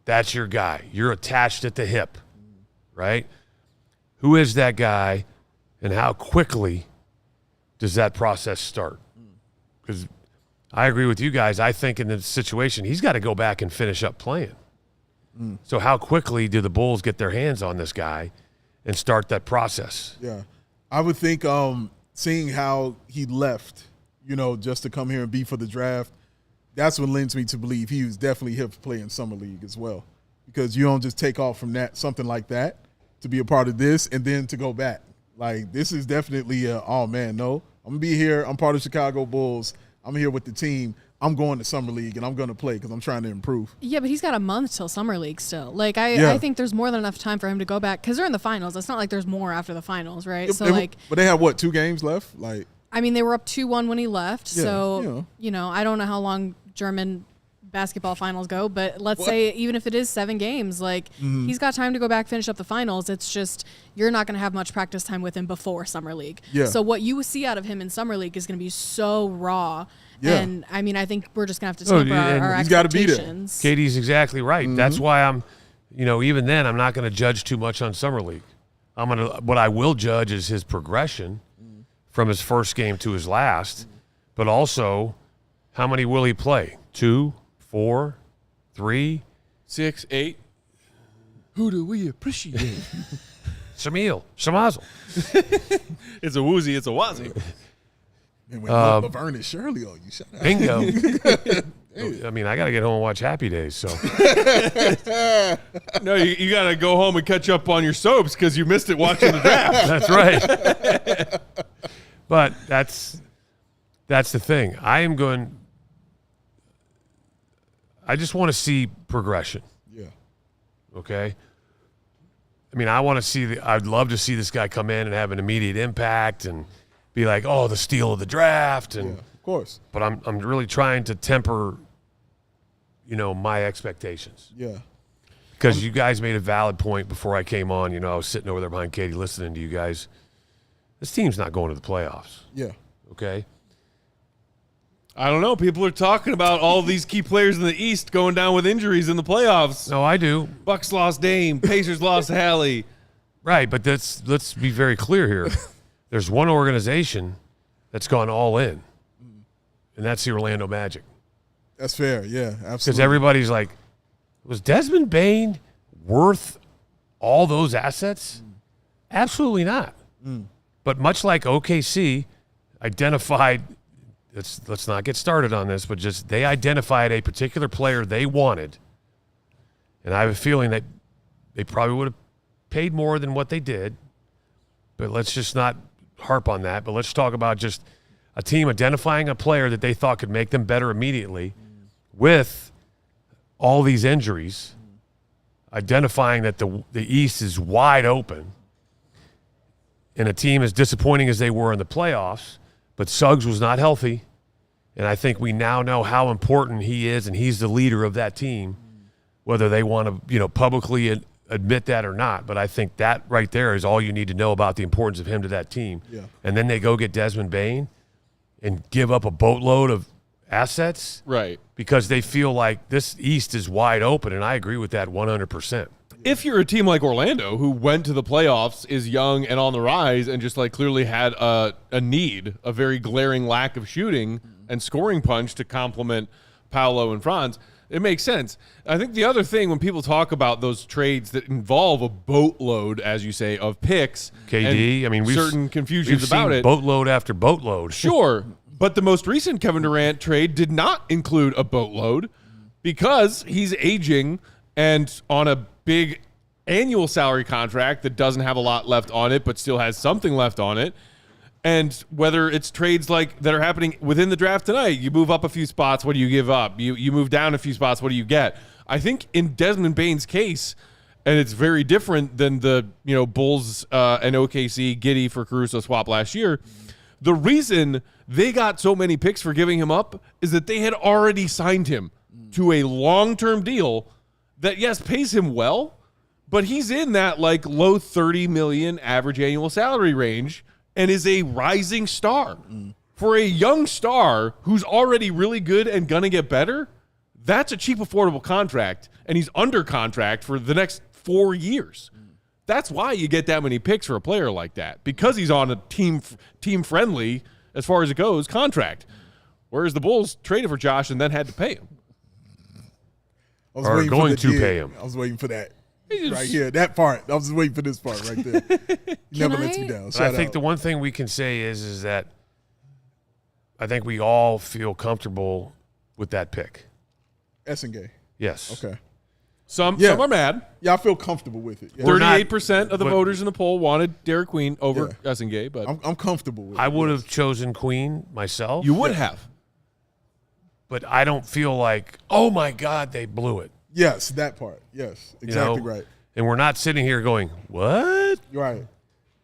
That's your guy. You're attached at the hip, right? Who is that guy, and how quickly does that process start? Because I agree with you guys. I think in this situation, he's got to go back and finish up playing. So how quickly do the Bulls get their hands on this guy and start that process? Yeah. I would think seeing how he left, you know, just to come here and be for the draft, that's what lends me to believe he was definitely hip to play in Summer League as well. Because you don't just take off from that, something like that, to be a part of this and then to go back. Like, this is definitely oh, man, no. I'm going to be here. I'm part of CHGO Bulls. I'm here with the team. I'm going to Summer League, and I'm going to play because I'm trying to improve. Yeah, but he's got a month till Summer League still. Like, I think there's more than enough time for him to go back because they're in the finals. It's not like there's more after the finals, right? But they have, what, 2 games left? Like, I mean, they were up 2-1 when he left. Yeah, So, you know, I don't know how long German basketball finals go, but let's say even if it is 7 games, like he's got time to go back, finish up the finals. It's just you're not going to have much practice time with him before Summer League. Yeah. So what you see out of him in Summer League is going to be so raw. Yeah. And, I mean, I think we're just going to have to temper our he's gotta be there. expectations. Katie's exactly right. That's why I'm, you know, even then I'm not going to judge too much on Summer League. What I will judge is his progression from his first game to his last, but also how many will he play? 2, 4, 3, 6, 8. Who do we appreciate? Shamil, Shamazel. It's a woozy, it's a wazzy. And when Laverne is Shirley on you, shut up. Bingo. I mean, I got to get home and watch Happy Days. So No, you got to go home and catch up on your soaps because you missed it watching the draft. that's right. But that's the thing. I just want to see progression. Yeah. Okay. I mean, I'd love to see this guy come in and have an immediate impact and be like, oh, the steal of the draft. And Of course. But I'm really trying to temper, my expectations. Yeah. Because you guys made a valid point before I came on. I was sitting over there behind Katie listening to you guys. This team's not going to the playoffs. Yeah. Okay. I don't know. People are talking about all these key players in the East going down with injuries in the playoffs. No, I do. Bucks lost Dame. Pacers lost Hallie. Right, but let's be very clear here. There's one organization that's gone all in, and that's the Orlando Magic. That's fair. Yeah, absolutely. Because everybody's like, was Desmond Bane worth all those assets? Absolutely not. But much like OKC identified, let's not get started on this, but just they identified a particular player they wanted, and I have a feeling that they probably would have paid more than what they did, but let's just not harp on that. But let's talk about just a team identifying a player that they thought could make them better immediately with all these injuries, identifying that the East is wide open, and a team as disappointing as they were in the playoffs, but Suggs was not healthy, and I think we now know how important he is, and he's the leader of that team, whether they want to publicly admit that or not. But I think that right there is all you need to know about the importance of him to that team. Yeah. And then they go get Desmond Bane and give up a boatload of assets, Right. because they feel like this East is wide open, and I agree with that 100%. If you're a team like Orlando, who went to the playoffs, is young and on the rise, and just clearly had a very glaring lack of shooting and scoring punch to complement Paolo and Franz, it makes sense. I think the other thing when people talk about those trades that involve a boatload, as you say, of picks, KD, and certain confusions we've about seen it. boatload after boatload. Sure, but the most recent Kevin Durant trade did not include a boatload because he's aging and on a big annual salary contract that doesn't have a lot left on it but still has something left on it. And whether it's trades that are happening within the draft tonight, you move up a few spots, what do you give up? You move down a few spots, what do you get? I think in Desmond Bane's case, and it's very different than the Bulls and OKC Giddey for Caruso swap last year. The reason they got so many picks for giving him up is that they had already signed him to a long-term deal that, yes, pays him well, but he's in that low 30 million average annual salary range and is a rising star. For a young star who's already really good and going to get better, that's a cheap, affordable contract, and he's under contract for the next 4 years. That's why you get that many picks for a player like that, because he's on a team-friendly, as far as it goes, contract. Whereas the Bulls traded for Josh and then had to pay him. Or going to pay him. I was waiting for that. Right here, that part. I was just waiting for this part right there. He never lets me down. I think the one thing we can say is that I think we all feel comfortable with that pick. Essengue. Yes. Okay. Some are mad. Yeah, I feel comfortable with it. Yeah. 38% of the voters in the poll wanted Derik Queen over Essengue, but I'm comfortable with it. I would have chosen Queen myself. you would have. But I don't feel like, oh my God, they blew it. Yes, that part. Yes, exactly right. And we're not sitting here going, what? Right.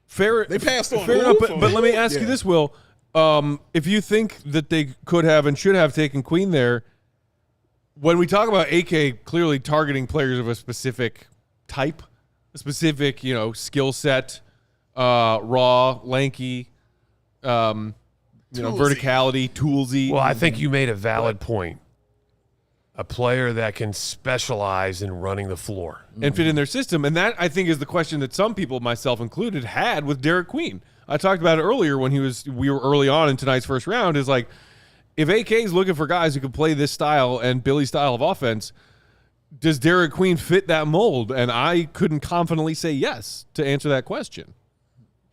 Fair. They passed on. Fair enough, but let me ask you this, Will. If you think that they could have and should have taken Queen there, when we talk about AK clearly targeting players of a specific type, a specific, skill set, raw, lanky, verticality, toolsy. Well, I think you made a valid point. A player that can specialize in running the floor. And fit in their system. And that, I think, is the question that some people, myself included, had with Derik Queen. I talked about it earlier when we were early on in tonight's first round, is if AK is looking for guys who can play this style and Billy's style of offense, does Derik Queen fit that mold? And I couldn't confidently say yes to answer that question.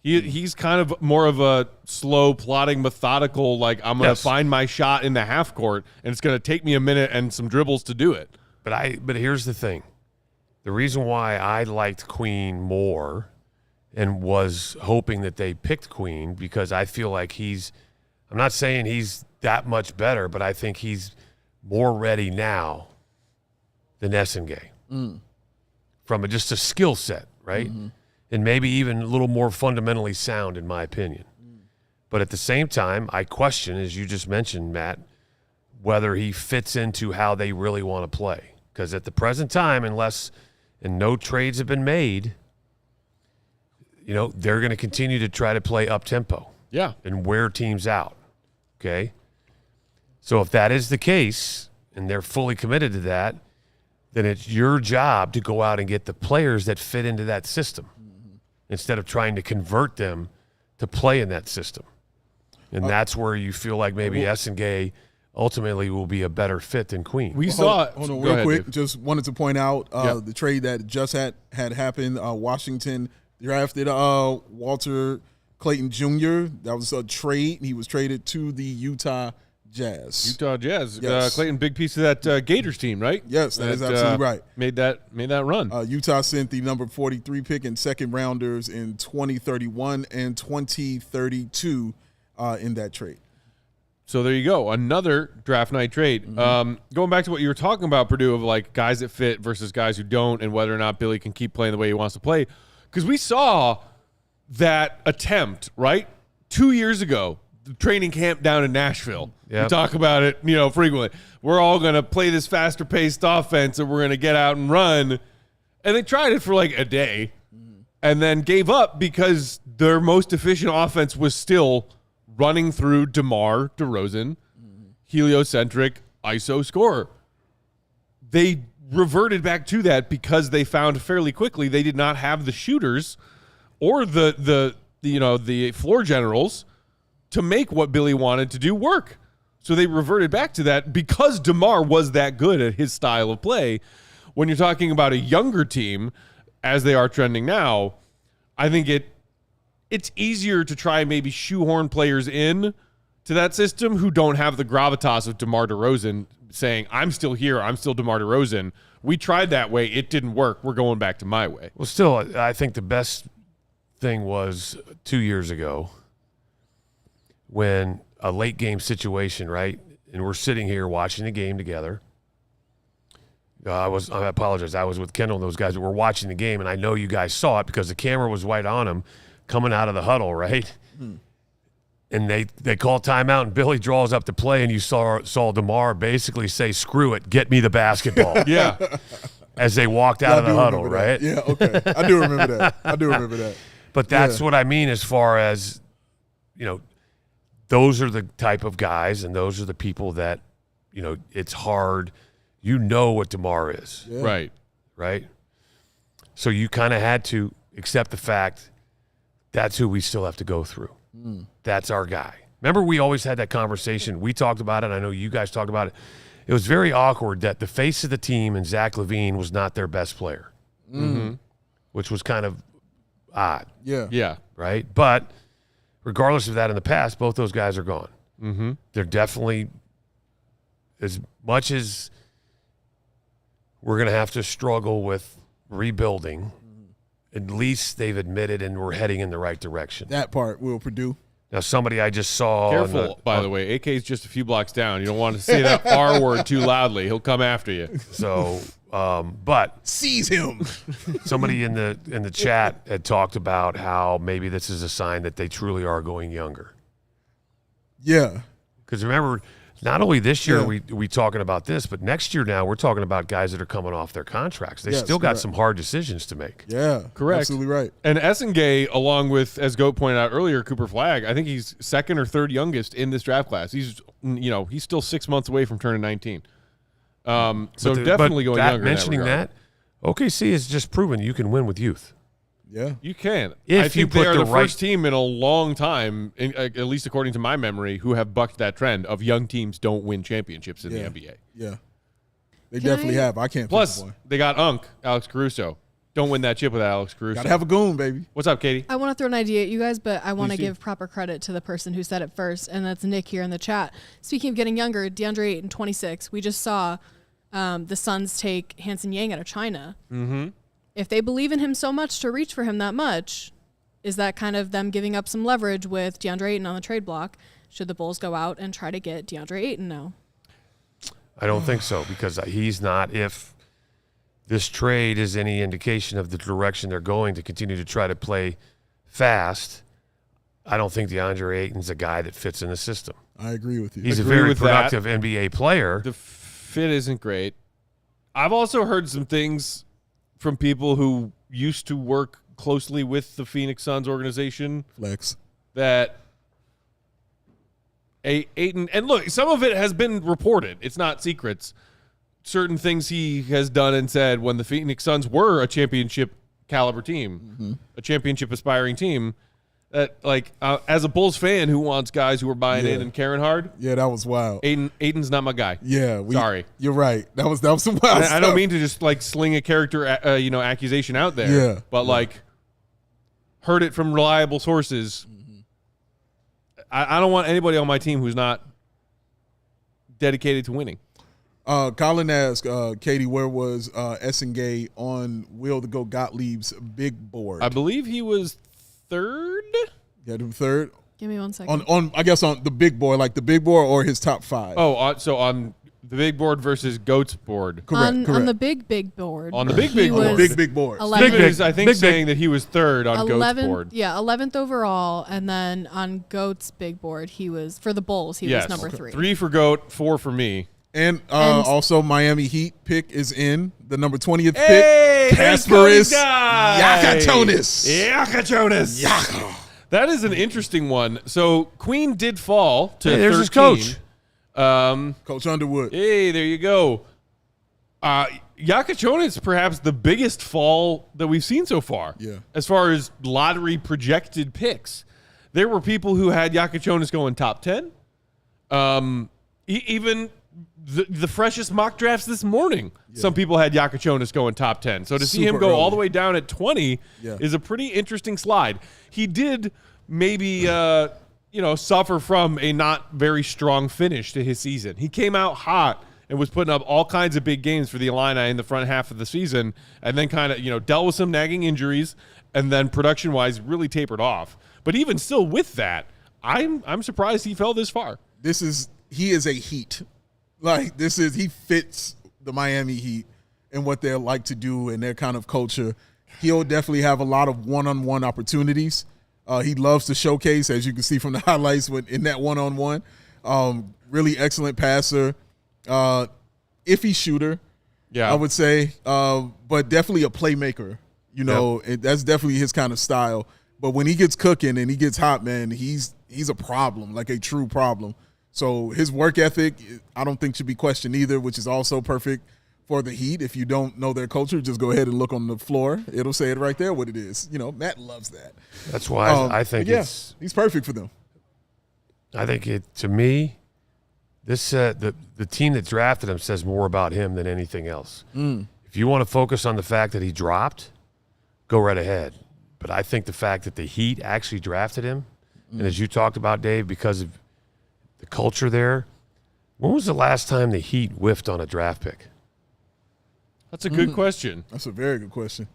He's kind of more of a slow, plodding, methodical, like I'm going to find my shot in the half court, and it's going to take me a minute and some dribbles to do it. But here's the thing. The reason why I liked Queen more and was hoping that they picked Queen, because I feel like I'm not saying he's that much better, but I think he's more ready now than Essengue from just a skill set, right? Mm-hmm. And maybe even a little more fundamentally sound, in my opinion. But at the same time, I question, as you just mentioned, Matt, whether he fits into how they really want to play. Because at the present time, unless and no trades have been made, they're going to continue to try to play up-tempo. Yeah. And wear teams out, okay? So if that is the case, and they're fully committed to that, then it's your job to go out and get the players that fit into that system instead of trying to convert them to play in that system. And that's where you feel like maybe Essengue ultimately will be a better fit than Queen. Hold on real quick. Dave. Just wanted to point out the trade that just had happened. Washington drafted Walter Clayton Jr. That was a trade. He was traded to the Utah Jazz. Yes. Clayton, big piece of that Gators team, right? Yes, that is absolutely right. Made that run. Utah sent the number 43 pick and second rounders in 2031 and 2032 in that trade. So there you go. Another draft night trade. Mm-hmm. Going back to what you were talking about, Purdue, of like guys that fit versus guys who don't, and whether or not Billy can keep playing the way he wants to play. Because we saw that attempt, right? 2 years ago, the training camp down in Nashville. Yep. We talk about it, frequently. We're all going to play this faster paced offense and we're going to get out and run. And they tried it for like a day and then gave up because their most efficient offense was still running through DeMar DeRozan, heliocentric ISO scorer. They reverted back to that because they found fairly quickly they did not have the shooters or the floor generals to make what Billy wanted to do work. So they reverted back to that because DeMar was that good at his style of play. When you're talking about a younger team, as they are trending now, I think it's easier to try and maybe shoehorn players in to that system who don't have the gravitas of DeMar DeRozan saying, I'm still here, I'm still DeMar DeRozan. We tried that way, it didn't work, we're going back to my way. Well, still, I think the best thing was 2 years ago when a late game situation, right? And we're sitting here watching the game together. I apologize. I was with Kendall and those guys that were watching the game, and I know you guys saw it because the camera was right on him coming out of the huddle, right? And they call timeout, and Billy draws up to play, and you saw DeMar basically say, screw it, get me the basketball. Yeah. As they walked out of the huddle, right? Yeah, okay. I do remember that. But that's what I mean as far as, those are the type of guys and those are the people that, it's hard. You know what DeMar is. Yeah. Right? So you kind of had to accept the fact that's who we still have to go through. That's our guy. Remember we always had that conversation. We talked about it. I know you guys talked about it. It was very awkward that the face of the team and Zach LaVine was not their best player, which was kind of odd. Yeah. Right? But regardless of that in the past, both those guys are gone. Mm-hmm. They're definitely, as much as we're going to have to struggle with rebuilding, at least they've admitted and we're heading in the right direction. That part, Will Perdue. Now, somebody I just saw. Careful, by the way. AK's just a few blocks down. You don't want to say that R word too loudly. He'll come after you. So, but seize him. Somebody in the chat had talked about how maybe this is a sign that they truly are going younger. Yeah. Because remember, not only this year we talking about this, but next year now we're talking about guys that are coming off their contracts. They still got some hard decisions to make. Yeah, correct. Absolutely right. And Essengue, along with, as Goat pointed out earlier, Cooper Flagg, I think he's second or third youngest in this draft class. He's still 6 months away from turning 19. So definitely going younger. Mentioning that, OKC has just proven you can win with youth. Yeah, you can. If I think you put they are the right first team in a long time, at least according to my memory, who have bucked that trend of young teams don't win championships in the NBA. Yeah, they definitely have. I can't. Plus, they got Alex Caruso. don't win that chip with Alex Caruso. Gotta have a goon, baby. What's up, Katie? I want to throw an idea at you guys, but I want to Please do. give proper credit to the person who said it first, and that's Nick here in the chat. Speaking of getting younger, DeAndre Ayton, 26. We just saw the Suns take Hanson Yang out of China. Mm-hmm. If they believe in him so much to reach for him that much, is that kind of them giving up some leverage with DeAndre Ayton on the trade block? Should the Bulls go out and try to get DeAndre Ayton now? I don't think so, because he's not. If this trade is any indication of the direction they're going to continue to try to play fast, I don't think DeAndre Ayton's a guy that fits in the system. I agree with you. He's a Agree very with that. productive NBA player. The fit isn't great. I've also heard some things from people who used to work closely with the Phoenix Suns organization Flex. that Ayton, and look, some of it has been reported. It's not secrets. Certain things he has done and said when the Phoenix Suns were a championship caliber team, a championship aspiring team, that as a Bulls fan who wants guys who are buying in and caring hard, Yeah, that was wild. Ayton's not my guy. Yeah, Sorry. You're right. That was some wild I don't stuff. mean to just sling a character, accusation out there. Yeah. But heard it from reliable sources. I don't want anybody on my team who's not dedicated to winning. Colin asked Katie, where was Essengue on Will to go Gottlieb's big board? I believe he was third. Yeah, the third Give me 1 second. on I guess on the big board, like the big board or his top 5. Oh, so on the big board versus Goat's board. correct. on the big board. On the big he board. was big board. 11th. Steven is, I think, saying that he was third on Goat's 11th, board. yeah, 11th overall, and then on Goat's big board, he was for the Bulls. He was number 3. 3 for Goat, 4 for me. And also Miami Heat pick is in the number 20th Hey, pick. there's Kasparis Cody's guy. Yakatonis. Yakachonis. Yaka. That is an interesting one. So Queen did fall to Hey, 13. there's his coach. Coach Underwood. Hey, there you go. Yakachonis perhaps the biggest fall that we've seen so far. Yeah. As far as lottery projected picks. There were people who had Yakachonis going top 10. Even the freshest mock drafts this morning, some people had Yakachonis going top 10. So to see him Super go all early. the way down at 20 is a pretty interesting slide. He did maybe suffer from a not very strong finish to his season. He came out hot and was putting up all kinds of big games for the Illini in the front half of the season, and then kind of dealt with some nagging injuries, and then production-wise really tapered off. But even still with that, I'm surprised he fell this far. He is a Heat. He fits the Miami Heat and what they like to do and their kind of culture. He'll definitely have a lot of one-on-one opportunities. He loves to showcase, as you can see from the highlights in that one-on-one. Really excellent passer. Iffy shooter, I would say, but definitely a playmaker. That's definitely his kind of style. But when he gets cooking and he gets hot, man, he's a problem, like a true problem. So his work ethic, I don't think should be questioned either, which is also perfect for the Heat. If you don't know their culture, just go ahead and look on the floor. It'll say it right there what it is. Matt loves that. That's why I think he's perfect for them. I think to me, this the team that drafted him says more about him than anything else. If you want to focus on the fact that he dropped, go right ahead. But I think the fact that the Heat actually drafted him, and as you talked about, Dave, because of the culture there, when was the last time the Heat whiffed on a draft pick? That's a good question. That's a very good question.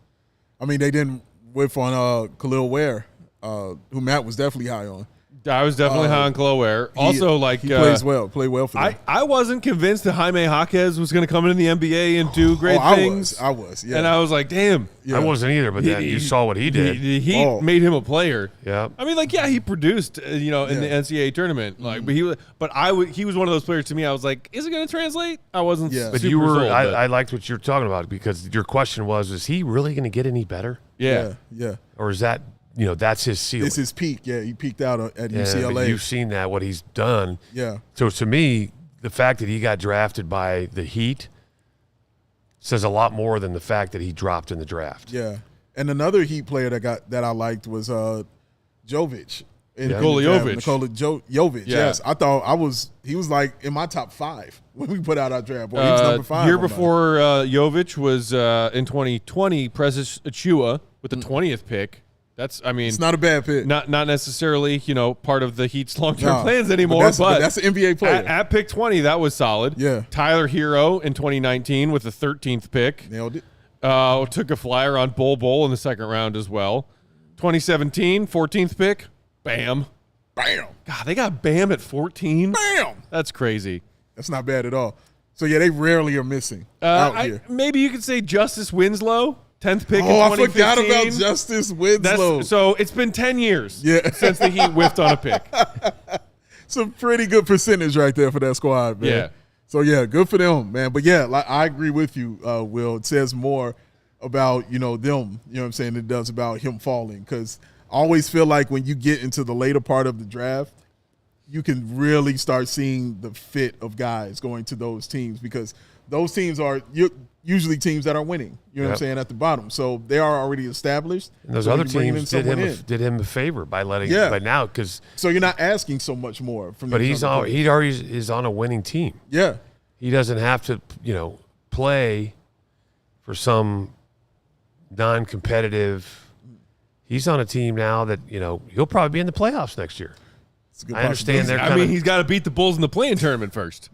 I mean, they didn't whiff on Khalil Ware, who Matt was definitely high on. I was definitely high on Chloe. Also, he plays well. Play well for them. I wasn't convinced that Jaime Jaquez was going to come into the NBA and do great things. I was. Yeah. And I was like, damn. Yeah. I wasn't either, but then you saw what he did. The Heat made him a player. Yeah. I mean, he produced, in the NCAA tournament. But he was one of those players to me. I was like, is it going to translate? I wasn't. Yeah. But super you were. sold, I liked what you're talking about because your question was, is he really going to get any better? Yeah. Or is that? That's his ceiling. It's his peak. Yeah, he peaked out at But UCLA. you've seen that, what he's done. Yeah. So to me, the fact that he got drafted by the Heat says a lot more than the fact that he dropped in the draft. Yeah. And another Heat player that I liked was Jovic. in Nikola the draft. Jovic. Jovic, Yeah. yes. I thought he was like in my top 5 when we put out our draft board. He was number 5. Year on mine. before Jovic was in 2020, Precious Achua with the 20th pick. It's not a bad pick. Not necessarily, part of the Heat's long-term No, plans anymore, but that's an NBA player. At pick 20, that was solid. Yeah. Tyler Hero in 2019 with the 13th pick. Nailed it. Took a flyer on Bol in the second round as well. 2017, 14th pick. Bam. Bam. God, they got Bam at 14? Bam. That's crazy. That's not bad at all. So, yeah, they rarely are missing out here. Maybe you could say Justice Winslow, 10th pick in I 2015. forgot about Justice Winslow. So it's been 10 years since the Heat whiffed on a pick. Some pretty good percentage right there for that squad, man. Yeah. So, yeah, good for them, man. But, yeah, I agree with you, Will. It says more about, them, you know what I'm saying, than it does about him falling. Because I always feel like when you get into the later part of the draft, you can really start seeing the fit of guys going to those teams because those teams are usually teams that are winning, you know what I'm saying, at the bottom. So they are already established. And those so other you bring teams in did him a favor by letting by now because so you're not asking so much more from. But he already is on a winning team. Yeah, he doesn't have to play for some non-competitive. He's on a team now that he'll probably be in the playoffs next year. I understand he's got to beat the Bulls in the play-in tournament first.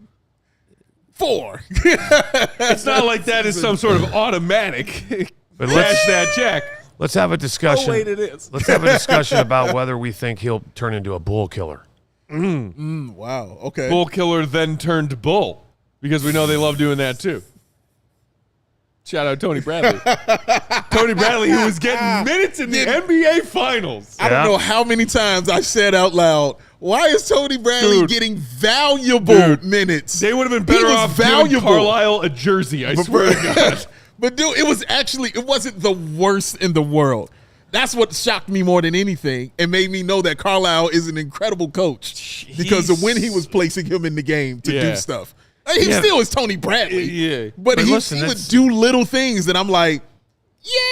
4. It's not like that is some sort of automatic. But cash that check. Let's have a discussion. Oh, wait, it is. Let's have a discussion about whether we think he'll turn into a bull killer. Wow. Okay. Bull killer then turned bull because we know they love doing that too. Shout out Tony Bradley. Tony Bradley, who was getting minutes in the NBA Finals. I don't know how many times I said out loud, why is Tony Bradley getting valuable minutes? They would have been better off giving Carlisle a jersey, I swear to God. But, dude, it wasn't the worst in the world. That's what shocked me more than anything and made me know that Carlisle is an incredible coach because of when he was placing him in the game to do stuff. He still is Tony Bradley. But he would do little things that I'm like,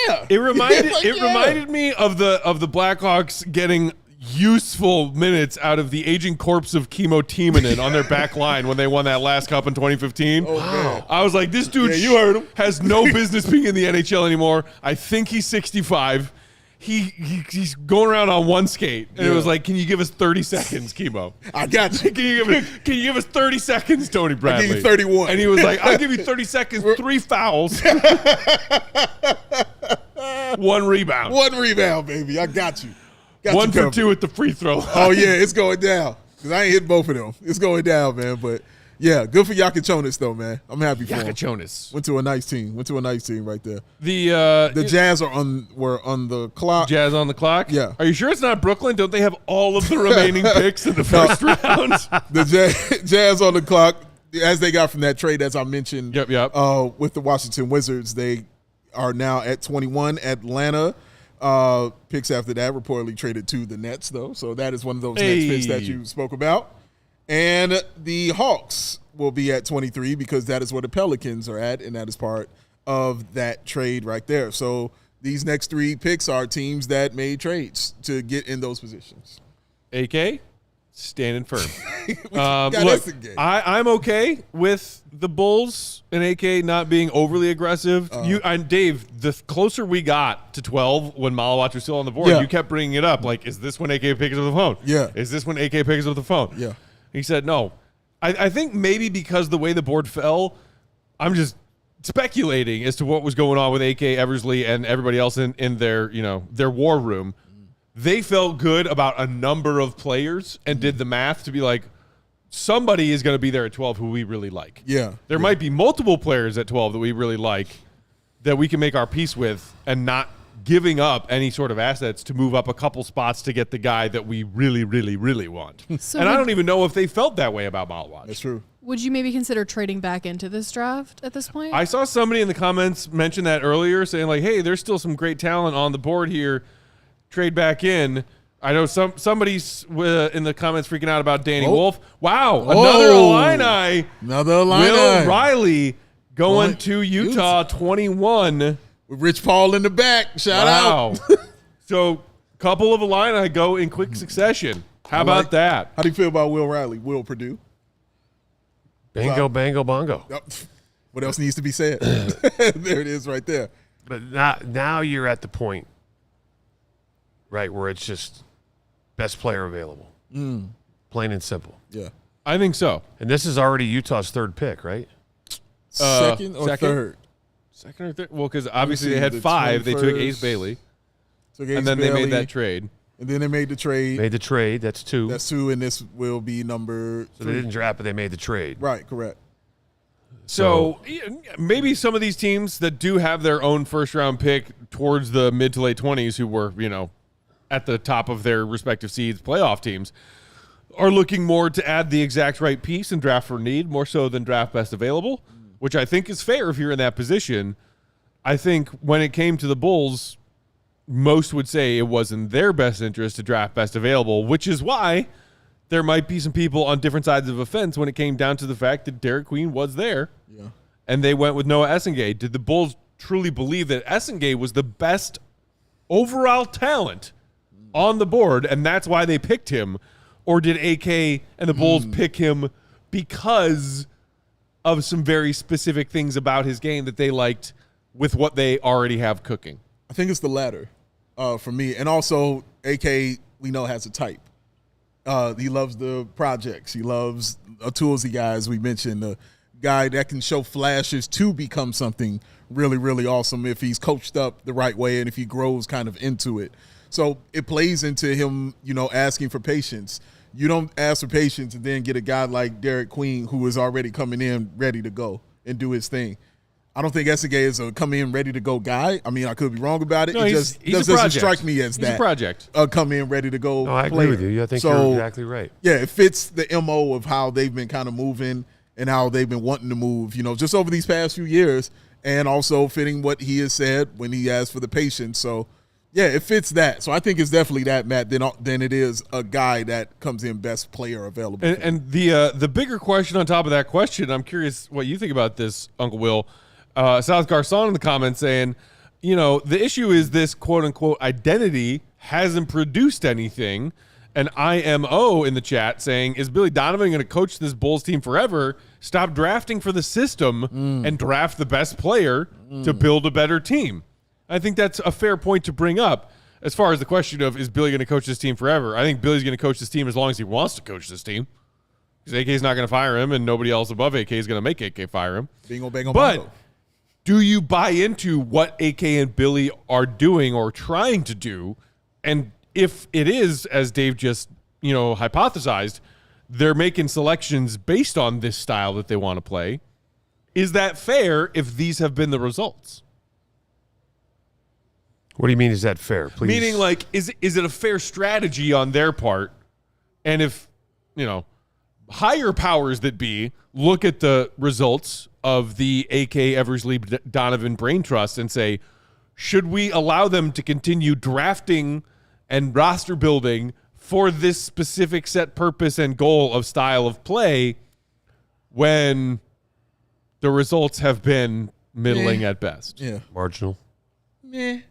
yeah. It reminded me of the Blackhawks getting useful minutes out of the aging corpse of Kimo Timonen on their back line when they won that last cup in 2015. Wow. I was like, this dude you heard him. has no business being in the NHL anymore. I think he's 65. He's going around on one skate, and it was like, "Can you give us 30 seconds, Kimo? I got you. Can you give us 30 seconds, Tony Bradley? I'll give you 31." And he was like, "I'll give you 30 seconds, 3 fouls, 1 rebound, 1 rebound, baby. I got you. 1 for 2 at the free throw line." Oh yeah, it's going down because I ain't hit both of them. It's going down, man. But yeah, good for Yakachonis though, man. I'm happy for him. Yakachonis Went to a nice team right there. The Jazz were on the clock. Jazz on the clock. Yeah. Are you sure it's not Brooklyn? Don't they have all of the remaining picks in the first round? The Jazz on the clock, as they got from that trade, as I mentioned. Yep. With the Washington Wizards, they are now at 21. Atlanta picks after that reportedly traded to the Nets, though. So that is one of those Nets picks that you spoke about. And the Hawks will be at 23 because that is where the Pelicans are at, and that is part of that trade right there. So these next 3 picks are teams that made trades to get in those positions. AK, standing firm. Look, I'm okay with the Bulls and AK not being overly aggressive. Dave, the closer we got to 12 when Maluach was still on the board, you kept bringing it up. Like, is this when AK picks up the phone? Yeah. Is this when AK picks up the phone? Yeah. He said no. I think maybe because the way the board fell, I'm just speculating as to what was going on with AK Eversley and everybody else in their war room. They felt good about a number of players and did the math to be like, somebody is going to be there at 12 who we really like. Yeah. There might be multiple players at 12 that we really like that we can make our peace with and not giving up any sort of assets to move up a couple spots to get the guy that we really, really, really want. So and I don't even know if they felt that way about Maluach. That's true. Would you maybe consider trading back into this draft at this point? I saw somebody in the comments mention that earlier, saying like, hey, there's still some great talent on the board here. Trade back in. I know somebody's in the comments freaking out about Danny Wolf. Wow, another Illini. Will Riley going to Utah 21. With Rich Paul in the back. Shout out. So Couple of Illini go in quick succession. How about that? How do you feel about Will Perdue? Bingo, bango, bongo. What else needs to be said? There it is right there. But now you're at the point, right, where it's just best player available. Plain and simple. Yeah. I think so. And this is already Utah's third pick, right? Second or third? Second or third? Well, because obviously they see, had the 5. They took 21st. Ace Bailey. And Then they made that trade. And then they made the trade. Made the trade. That's 2. That's 2, and this will be number 3. So they didn't draft, but they made the trade. Right, correct. So maybe some of these teams that do have their own first-round pick towards the mid to late 20s who were, at the top of their respective seeds, playoff teams, are looking more to add the exact right piece and draft for need, more so than draft best available, which I think is fair if you're in that position. I think when it came to the Bulls, most would say it was in their best interest to draft best available, which is why there might be some people on different sides of the fence when it came down to the fact that Derik Queen was there. Yeah. And they went with Noa Essengue. Did the Bulls truly believe that Essengue was the best overall talent on the board, and that's why they picked him? Or did AK and the Bulls pick him because of some very specific things about his game that they liked with what they already have cooking? I think it's the latter for me. And also, AK, we know, has a type. He loves the projects. He loves a toolsy guy, as we mentioned, a guy that can show flashes to become something really, really awesome if he's coached up the right way and if he grows kind of into it. So it plays into him, asking for patience. You don't ask for patience and then get a guy like Derik Queen who is already coming in ready to go and do his thing. I don't think Essengue is a come in ready to go guy. I mean, I could be wrong about it. No, It he's a doesn't project. strike me as He's that. a project. Come in ready to go. No, I agree player. with you. I think you're exactly right. Yeah, it fits the MO of how they've been kind of moving and how they've been wanting to move, just over these past few years, and also fitting what he has said when he asked for the patience. So, yeah, it fits that. So I think it's definitely that, Matt, than it is a guy that comes in best player available. And the bigger question on top of that question, I'm curious what you think about this, Uncle Will. South Garcon in the comments saying, the issue is this quote-unquote identity hasn't produced anything. And IMO in the chat saying, is Billy Donovan going to coach this Bulls team forever? Stop drafting for the system and draft the best player to build a better team. I think that's a fair point to bring up. As far as the question of, is Billy going to coach this team forever? I think Billy's going to coach this team as long as he wants to coach this team. Because AK's not going to fire him, and nobody else above AK is going to make AK fire him. Bingo, bango, But bongo. do you buy into what AK and Billy are doing or trying to do? And if it is, as Dave just, hypothesized, they're making selections based on this style that they want to play, is that fair if these have been the results? What do you mean, is that fair? Please. Meaning, is it a fair strategy on their part? And if, higher powers that be look at the results of the AK Eversley Donovan Brain Trust and say, should we allow them to continue drafting and roster building for this specific set purpose and goal of style of play when the results have been middling at best? Yeah. Marginal. Meh.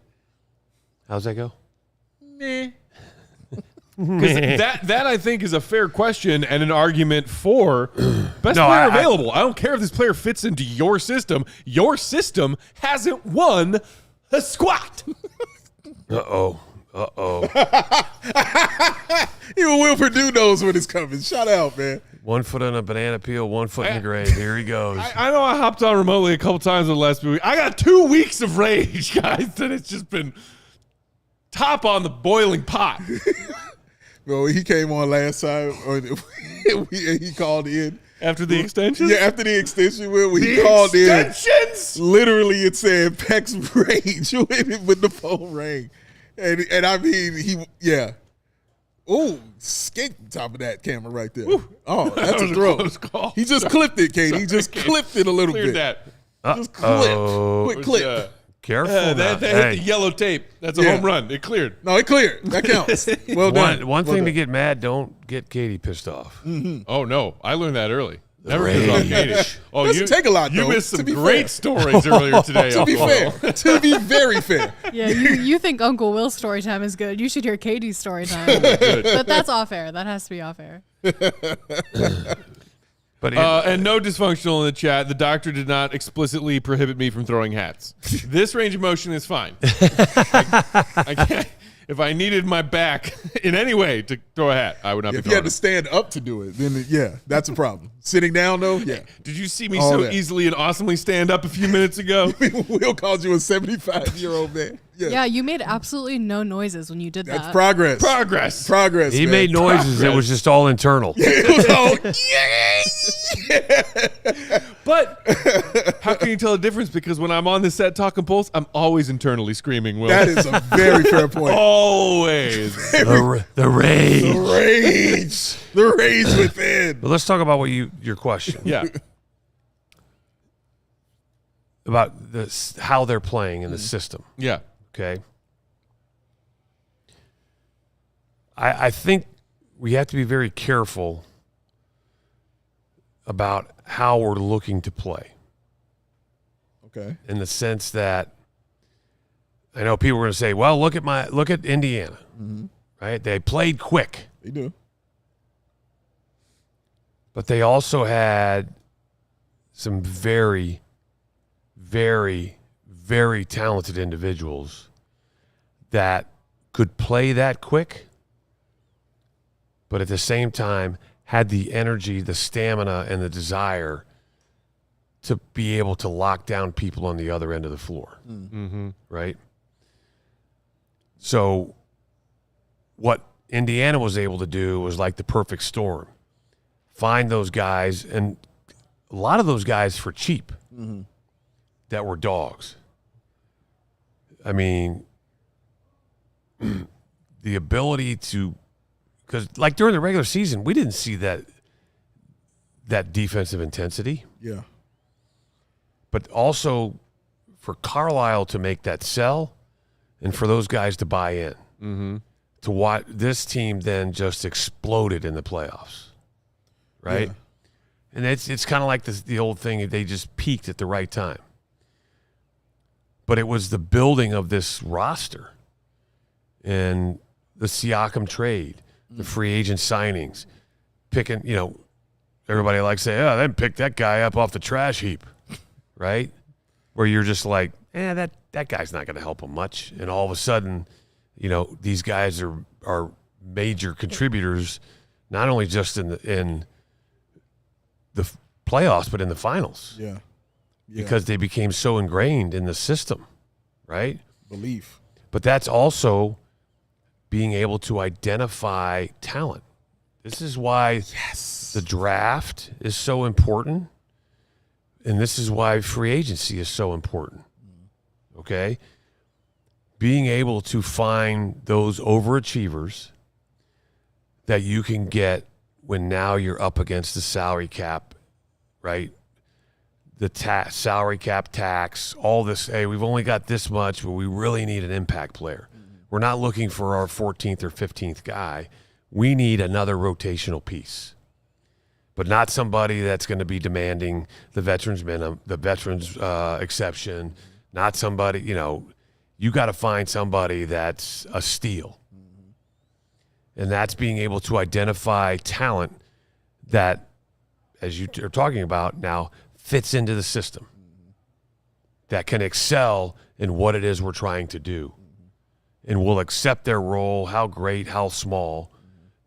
How's that go? Meh. Because that I think is a fair question and an argument for best player available. I don't care if this player fits into your system. Your system hasn't won a squat. Uh-oh. Even Will Perdue knows when it's coming. Shout out, man. 1 foot on a banana peel, 1 foot in the grave. Here he goes. I know I hopped on remotely a couple times in the last week. I got 2 weeks of rage, guys, and it's just been top on the boiling pot. Bro, he came on last time, he called in. After the extension? Yeah, after the extension, when he called extensions? in. Literally, it said Peck's rage when the phone rang. And I mean, Ooh, skate on top of that camera right there. Woo. Oh, that's That was a throw. close call. He just clipped it, Kate. He just clipped it a little Cleared bit. that. Just clipped. Quick clip. Careful. That hit the yellow tape. That's a home run. It cleared. No, it cleared. That counts. Well done. One thing to get mad, don't get Katie pissed off. Oh, no. I learned that early. Never piss off Katie. Oh, Doesn't take a lot, You though, mess to some be great fair. stories earlier today. To be fair, to be very fair. Yeah, you think Uncle Will's story time is good. You should hear Katie's story time. But that's off air. That has to be off air. But And no dysfunctional in the chat. The doctor did not explicitly prohibit me from throwing hats. This range of motion is fine. I can't. If I needed my back in any way to throw a hat, I would not be If you throwing had to it. stand up to do it, then yeah, that's a problem. Sitting down though, yeah. Did you see me All so that. easily and awesomely stand up a few minutes ago? Will calls you a 75-year-old man. Yeah, you made absolutely no noises when you did That's that. progress. Progress. Progress. he man. made noises. It was just all internal. It was all, But how can you tell the difference? Because when I'm on the set talking Pulse, I'm always internally screaming, Will. that is a very fair point. Always. The rage. The rage within. But let's talk about your question Yeah. about how they're playing in the system. Yeah. Okay. I think we have to be very careful about how we're looking to play, Okay. in the sense that I know people are going to say, well, look at Indiana, right? They played quick, They do. but they also had some very, very, very talented individuals that could play that quick, but at the same time had the energy, the stamina, and the desire to be able to lock down people on the other end of the floor, right? So what Indiana was able to do was like the perfect storm. Find those guys, and a lot of those guys for cheap that were dogs. I mean, the ability to, because like during the regular season, we didn't see that defensive intensity, Yeah. but also for Carlisle to make that sell and for those guys to buy in. To watch this team then just exploded in the playoffs, right? Yeah. And it's kind of like the old thing, they just peaked at the right time. But it was the building of this roster and the Siakam trade, the free agent signings, picking, everybody likes to say, oh, then pick that guy up off the trash heap, right? Where you're just like, that guy's not going to help him much. And all of a sudden, these guys are major contributors, not only just in the playoffs, but in the finals. Yeah. Because they became so ingrained in the system, right? Belief. But that's also being able to identify talent. This is why the draft is so important, and this is why free agency is so important, okay? Being able to find those overachievers that you can get when now you're up against the salary cap, right? The salary cap tax, all this, hey, we've only got this much, but we really need an impact player. We're not looking for our 14th or 15th guy. We need another rotational piece, but not somebody that's going to be demanding the veterans minimum, the veterans exception, not somebody, you got to find somebody that's a steal. And that's being able to identify talent that, as you are talking about now, fits into the system, that can excel in what it is we're trying to do, and will accept their role, how great, how small,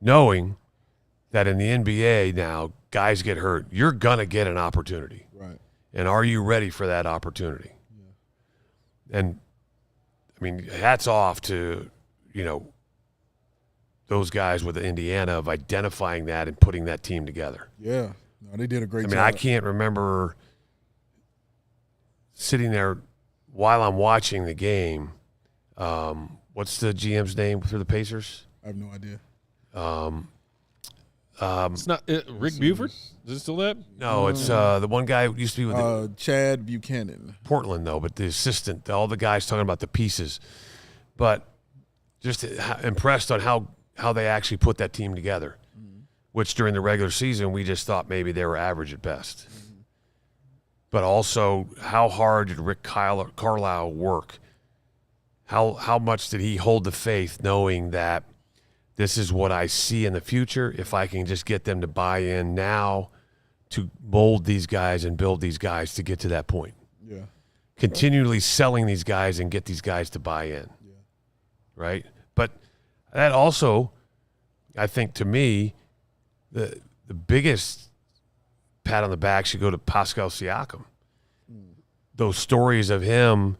knowing that in the NBA now, guys get hurt. You're going to get an opportunity. Right. And are you ready for that opportunity? Yeah. And, hats off to, those guys with Indiana of identifying that and putting that team together. Yeah. No, they did a great job. I can't remember sitting there while I'm watching the game. What's the GM's name for the Pacers? I have no idea. It's not Rick Buford? Is it still that? No, it's the one guy who used to be with Chad Buchanan. Portland, though, but the assistant, all the guys talking about the pieces. But just impressed on how they actually put that team together which during the regular season we just thought maybe they were average at best. But also, how hard did Rick Carlisle work? How much did he hold the faith knowing that this is what I see in the future? If I can just get them to buy in now to mold these guys and build these guys to get to that point. Yeah. Continually selling these guys and get these guys to buy in. Yeah. Right? But that also, I think to me, the biggest pat on the back should go to Pascal Siakam. Those stories of him,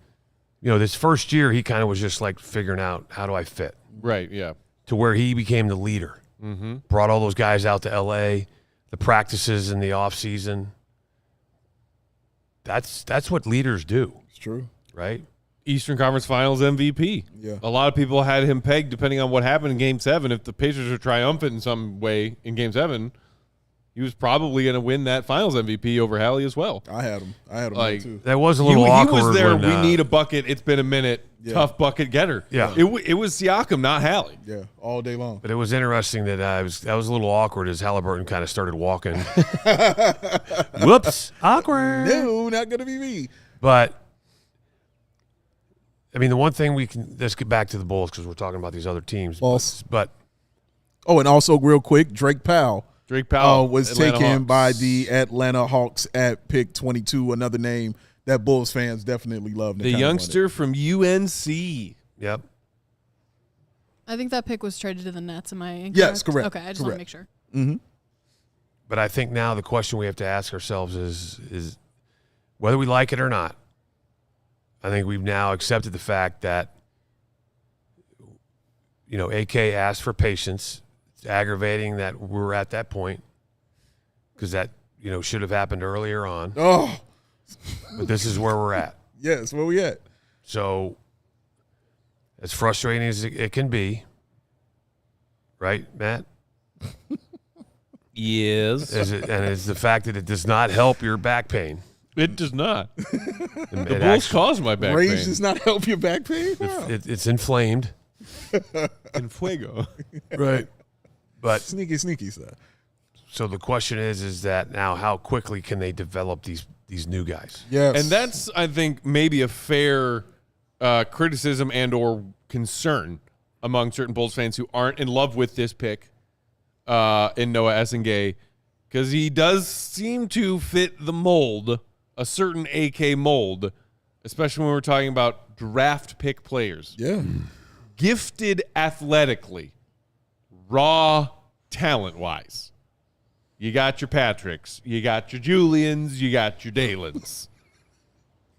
this first year he kind of was just like figuring out, how do I fit? Right, yeah. To where he became the leader. Mm-hmm. Brought all those guys out to L.A., the practices in the offseason. That's what leaders do. It's true. Right? Eastern Conference Finals MVP. Yeah. A lot of people had him pegged depending on what happened in Game 7. If the Pacers are triumphant in some way in Game 7, he was probably going to win that Finals MVP over Hallie as well. I had him Like, too. That was a little he awkward. was there. When, We need a bucket. It's been a minute. Yeah. Tough bucket getter. Yeah. It was Siakam, not Hallie. Yeah, all day long. But it was interesting that that was a little awkward as Halliburton kind of started walking. Whoops. Awkward. No, not going to be me. But, I mean, the one thing let's get back to the Bulls because we're talking about these other teams. Bulls. But Oh, and also real quick, Drake Powell. Was Atlanta taken Hawks. by the Atlanta Hawks at pick 22, another name that Bulls fans definitely love. The youngster from UNC. Yep. I think that pick was traded to the Nets. Am I incorrect? Yes, correct. Okay, I just want to make sure. Mm-hmm. But I think now the question we have to ask ourselves is whether we like it or not. I think we've now accepted the fact that, AK asked for patience. It's aggravating that we're at that point because that, should have happened earlier on. Oh, But this is where we're at. yes, where we at? So as frustrating as it can be, right, Matt? Yes. And it's the fact that it does not help your back pain. It does not. The The Bulls caused my back Rage pain. does not help your back pain? Wow. It's inflamed. In fuego. Right. But Sneaky stuff. so the question is that now how quickly can they develop these new guys? Yes. And that's, I think, maybe a fair criticism and or concern among certain Bulls fans who aren't in love with this pick in Noa Essengue, because he does seem to fit the mold, a certain AK mold, especially when we're talking about draft pick players. Yeah. Gifted athletically, raw talent-wise. You got your Patricks, you got your Julians, you got your Dalens.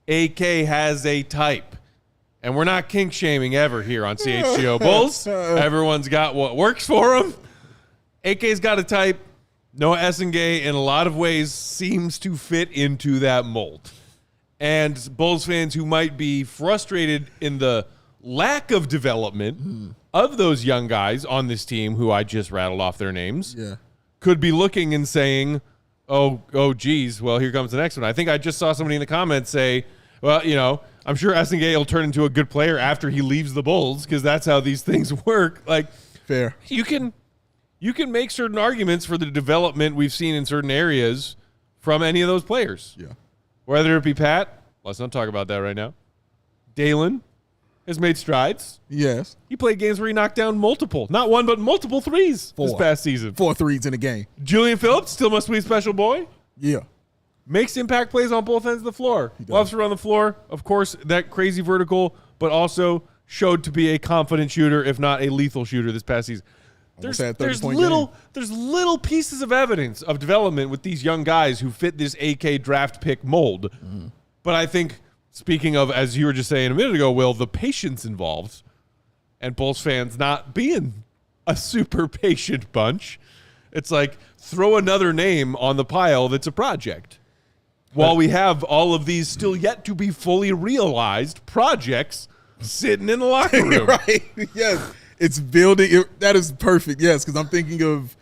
AK has a type. And we're not kink-shaming ever here on CHGO Bulls. Everyone's got what works for them. AK's got a type. Noa Essengue, in a lot of ways, seems to fit into that mold. And Bulls fans who might be frustrated in the lack of development of those young guys on this team who I just rattled off their names could be looking and saying, oh, geez, well, here comes the next one. I think I just saw somebody in the comments say, well, I'm sure Essengue will turn into a good player after he leaves the Bulls because that's how these things work. Like, Fair. you can make certain arguments for the development we've seen in certain areas from any of those players. Yeah. Whether it be Pat, let's not talk about that right now. Dalen has made strides. Yes. He played games where he knocked down not one, but multiple threes this past season. 4 threes in a game. Julian Phillips still must be a special boy. Yeah. Makes impact plays on both ends of the floor. Loves to run the floor. Of course, that crazy vertical, but also showed to be a confident shooter, if not a lethal shooter this past season. There's little pieces of evidence of development with these young guys who fit this AK draft pick mold. Mm-hmm. But I think, speaking of, as you were just saying a minute ago, Will, the patience involved, and Bulls fans not being a super patient bunch, it's like throw another name on the pile that's a project. While we have all of these still yet to be fully realized projects sitting in the locker room. Right. Yes. It's building. That is perfect. Yes. Because I'm thinking of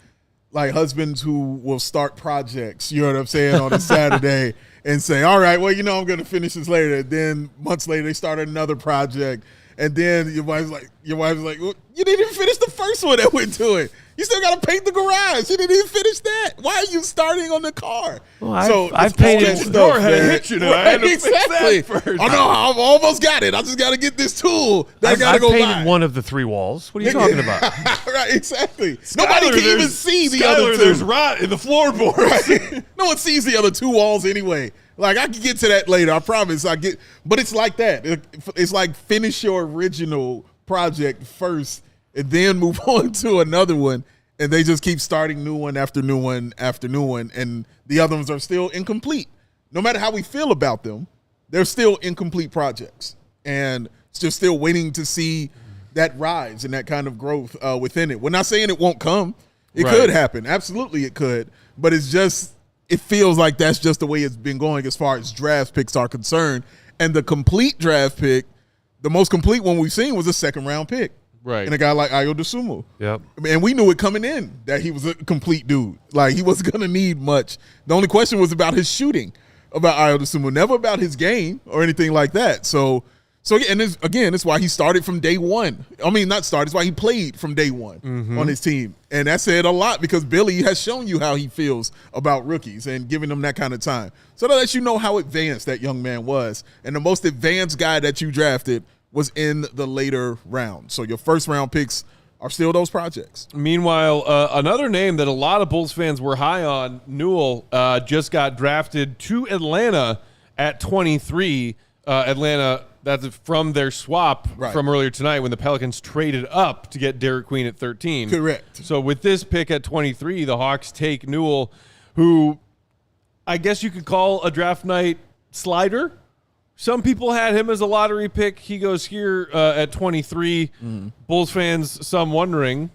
like husbands who will start projects, you know what I'm saying, on a Saturday and say, all right, well, I'm going to finish this later. Then months later, they started another project. And then your wife's like, well, you didn't even finish the first one that went to it. You still got to paint the garage. You didn't even finish that. Why are you starting on the car? Well, I've painted. The door had a hitch in it. I had to fix Exactly. that first. Oh no, I've almost got it. I just got to get this tool that I got to go painted buy. one of the 3 walls. What are you talking about? Right, exactly. Nobody can even see the other two. There's rot in the floorboards. Right. No one sees the other 2 walls anyway. Like, I can get to that later. I promise. But it's like that. It's like finish your original project first and then move on to another one. And they just keep starting new one after new one after new one. And the other ones are still incomplete. No matter how we feel about them, they're still incomplete projects. And it's just still waiting to see that rise and that kind of growth within it. We're not saying it won't come. It could happen. Absolutely it could. But it's just, it feels like that's just the way it's been going as far as draft picks are concerned. And the complete draft pick, the most complete one we've seen was a 2nd-round pick. Right. And a guy like Ayo Dosunmu. Yep. And we knew it coming in that he was a complete dude. Like, he wasn't going to need much. The only question was about his shooting, about Ayo Dosunmu, never about his game or anything like that. So and it's why he started from day one. I mean, not started, it's why he played from day one on his team. And that said a lot because Billy has shown you how he feels about rookies and giving them that kind of time. So that lets you know how advanced that young man was. And the most advanced guy that you drafted was in the later round. So your 1st-round picks are still those projects. Meanwhile, another name that a lot of Bulls fans were high on, Newell, just got drafted to Atlanta at 23. Atlanta, that's from their swap from earlier tonight when the Pelicans traded up to get Derik Queen at 13. Correct. So with this pick at 23, the Hawks take Newell, who I guess you could call a draft night slider. Some people had him as a lottery pick. He goes here at 23. Bulls fans, some wondering.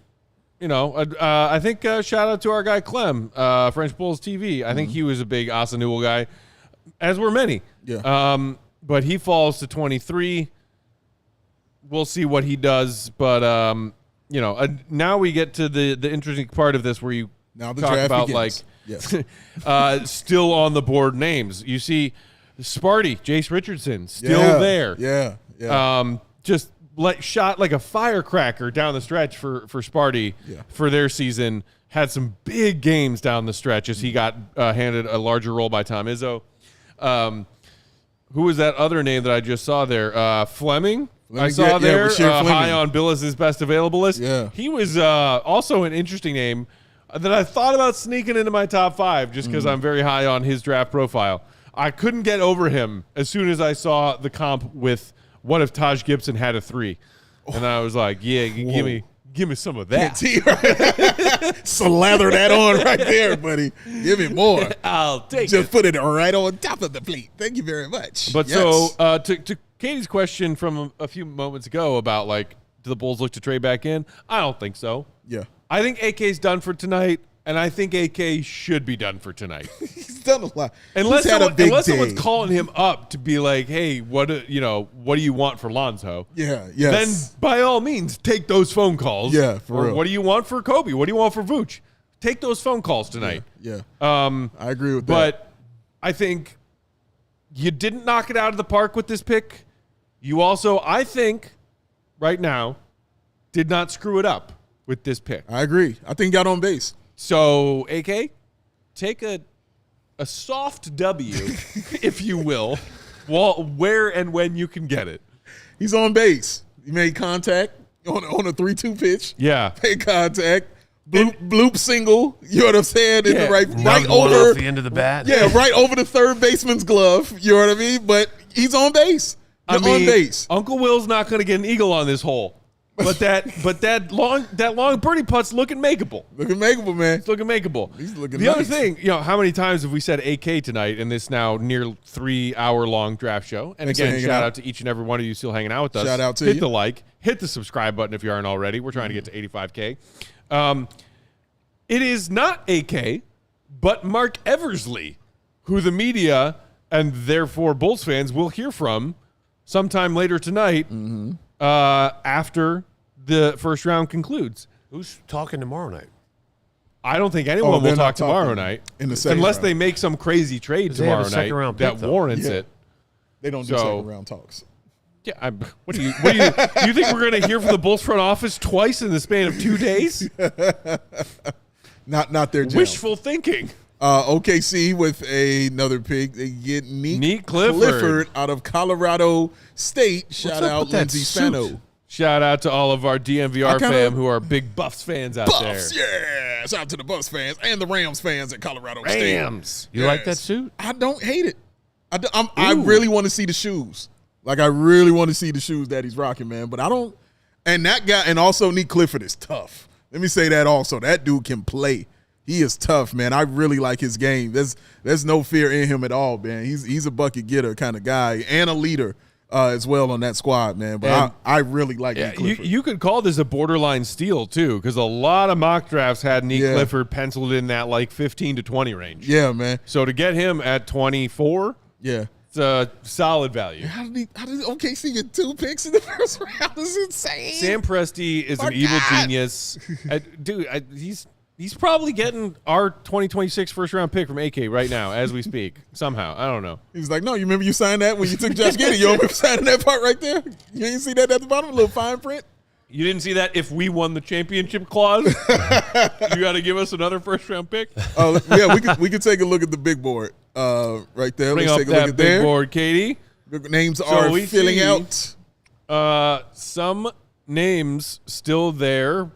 You know, I think shout out to our guy Clem, French Bulls TV. I think he was a big Asa Newell guy, as were many. Yeah. But he falls to 23. We'll see what he does. But, now we get to the interesting part of this where you now the talk draft about, begins. still on the board names. You see Sparty, Jace Richardson, still there. Yeah. Just shot like a firecracker down the stretch for Sparty for their season. Had some big games down the stretch as he got handed a larger role by Tom Izzo. Who was that other name that I just saw there? Fleming. I saw there high on Billis's best available list. Yeah. He was also an interesting name that I thought about sneaking into my top 5 just because I'm very high on his draft profile. I couldn't get over him as soon as I saw the comp with what if Taj Gibson had a 3. And I was like, yeah, give me some of that. Slather that on right there, buddy. Give me more. I'll take it. Just put it right on top of the plate. Thank you very much. But so to Katie's question from a few moments ago about, like, do the Bulls look to trade back in? I don't think so. Yeah. I think AK's done for tonight, and I think AK should be done for tonight. He's done a lot. Unless He's someone's calling him up to be like, hey, what do you want for Lonzo? Yeah, yes. Then by all means, take those phone calls. Yeah, for real. What do you want for Kobe? What do you want for Vooch? Take those phone calls tonight. Yeah. I agree with that. But I think you didn't knock it out of the park with this pick. You also, I think, right now, did not screw it up with this pick. I agree. I think got on base. So, AK, take a soft W, if you will, where and when you can get it. He's on base. He made contact on a 3-2 pitch. Yeah. Made contact. Bloop single. You know what I'm saying? In the right Knocked one over off the end of the bat. Yeah, right over the third baseman's glove. You know what I mean? But he's on base. On base. Uncle Will's not going to get an eagle on this hole. But that long birdie putt's looking makeable. Looking makeable, man. It's looking makeable. He's looking the nice. other thing, how many times have we said AK tonight in this now near 3-hour-long draft show? And Thanks again, shout out to each and every one of you still hanging out with us. Shout out to hit you. the like, hit the subscribe button if you aren't already. We're trying to get to 85K. It is not AK, but Mark Eversley, who the media and therefore Bulls fans will hear from sometime later tonight after the first round concludes. Who's talking tomorrow night? I don't think anyone will talk tomorrow night in the second unless round. they make some crazy trade They have tomorrow a second night round pick, that though. warrants Yeah. it. They don't do So- second round talks. Yeah, what do you you think we're going to hear from the Bulls front office twice in the span of 2 days? Not their jam. Wishful thinking. OKC with another pick. They get Neek Clifford out of Colorado State. Shout out Lindsey Spano. Shout out to all of our DMVR fam who are big Buffs fans out Buffs, there. Yeah. Shout out to the Buffs fans and the Rams fans at Colorado State. Rams. You like that suit? I don't hate it. I really want to see the shoes. Like, I really want to see the shoes that he's rocking, man. But I don't. And that guy, and also Neek Clifford is tough. Let me say that also. That dude can play. He is tough, man. I really like his game. There's no fear in him at all, man. He's a bucket getter kind of guy and a leader as well on that squad, man. But I really like Neek Clifford. You could call this a borderline steal, too, because a lot of mock drafts had Neek Clifford penciled in that, like, 15 to 20 range. Yeah, man. So to get him at 24, it's a solid value. How did OKC get 2 picks in the first round? This is insane. Sam Presti is an evil genius. Dude, he's probably getting our 2026 first-round pick from AK right now as we speak, somehow. I don't know. He's like, no, you remember you signed that when you took Josh Giddey? You remember signing that part right there? You didn't see that at the bottom, a little fine print? You didn't see that if we won the championship clause? You got to give us another first-round pick? Yeah, we could take a look at the big board right there. Bring Let's up take a that look at big there. board, Katie. Names are filling out. Some names still there.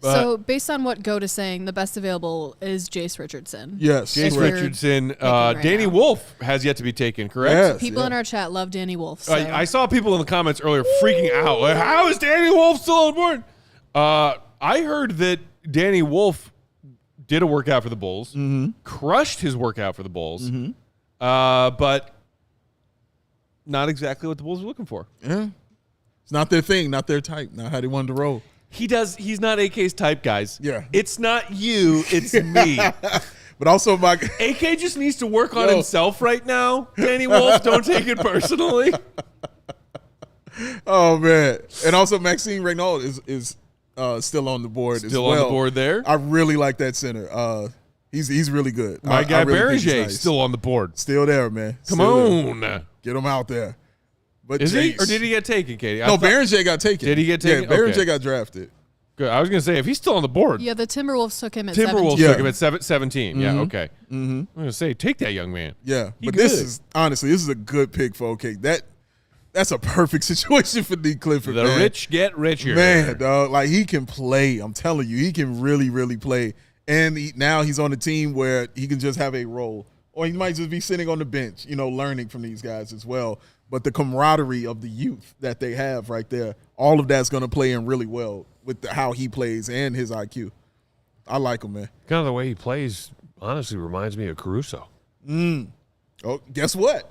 So based on what Goat is saying, the best available is Jace Richardson. Yes. Jace Richardson. Danny Wolf has yet to be taken, correct? Yes, People in our chat love Danny Wolf. So. I saw people in the comments earlier freaking out. Like, how is Danny Wolf still on board? I heard that Danny Wolf did a workout for the Bulls, crushed his workout for the Bulls, but not exactly what the Bulls were looking for. Yeah. It's not their thing, not their type, not how they wanted to roll. He's not AK's type, guys. Yeah. It's not you, it's me. But also AK just needs to work on himself right now. Danny Wolf, don't take it personally. Oh, man. And also Maxime Regnault is still on the board as well. Still on the board there. I really like that center. He's really good. My guy really Beringer still on the board. Still there, man. Come on. Get him out there. But Is he? Or did he get taken, Katie? No, Beringer got taken. Did he get taken? Yeah, Beringer Okay. got drafted. Good. I was going to say, if he's still on the board. Yeah, the Timberwolves took him at Timberwolves 17. took him at 17. Yeah, okay. I'm going to say, take that young man. Yeah. He But good. this is a good pick for OK. That's a perfect situation for Neek Clifford, The man. rich get richer. Man, dog, like he can play. I'm telling you, he can really, really play. And now he's on a team where he can just have a role. Or he might just be sitting on the bench, learning from these guys as well. But the camaraderie of the youth that they have right there, all of that's going to play in really well with how he plays and his IQ. I like him, man. Kind of the way he plays, honestly, reminds me of Caruso. Oh, guess what?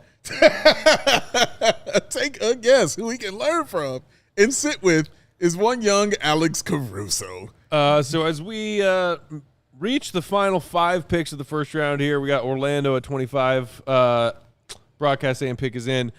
Take a guess who he can learn from and sit with is one young Alex Caruso. So as we reach the final 5 picks of the first round here, we got Orlando at 25. Broadcast AM pick is in.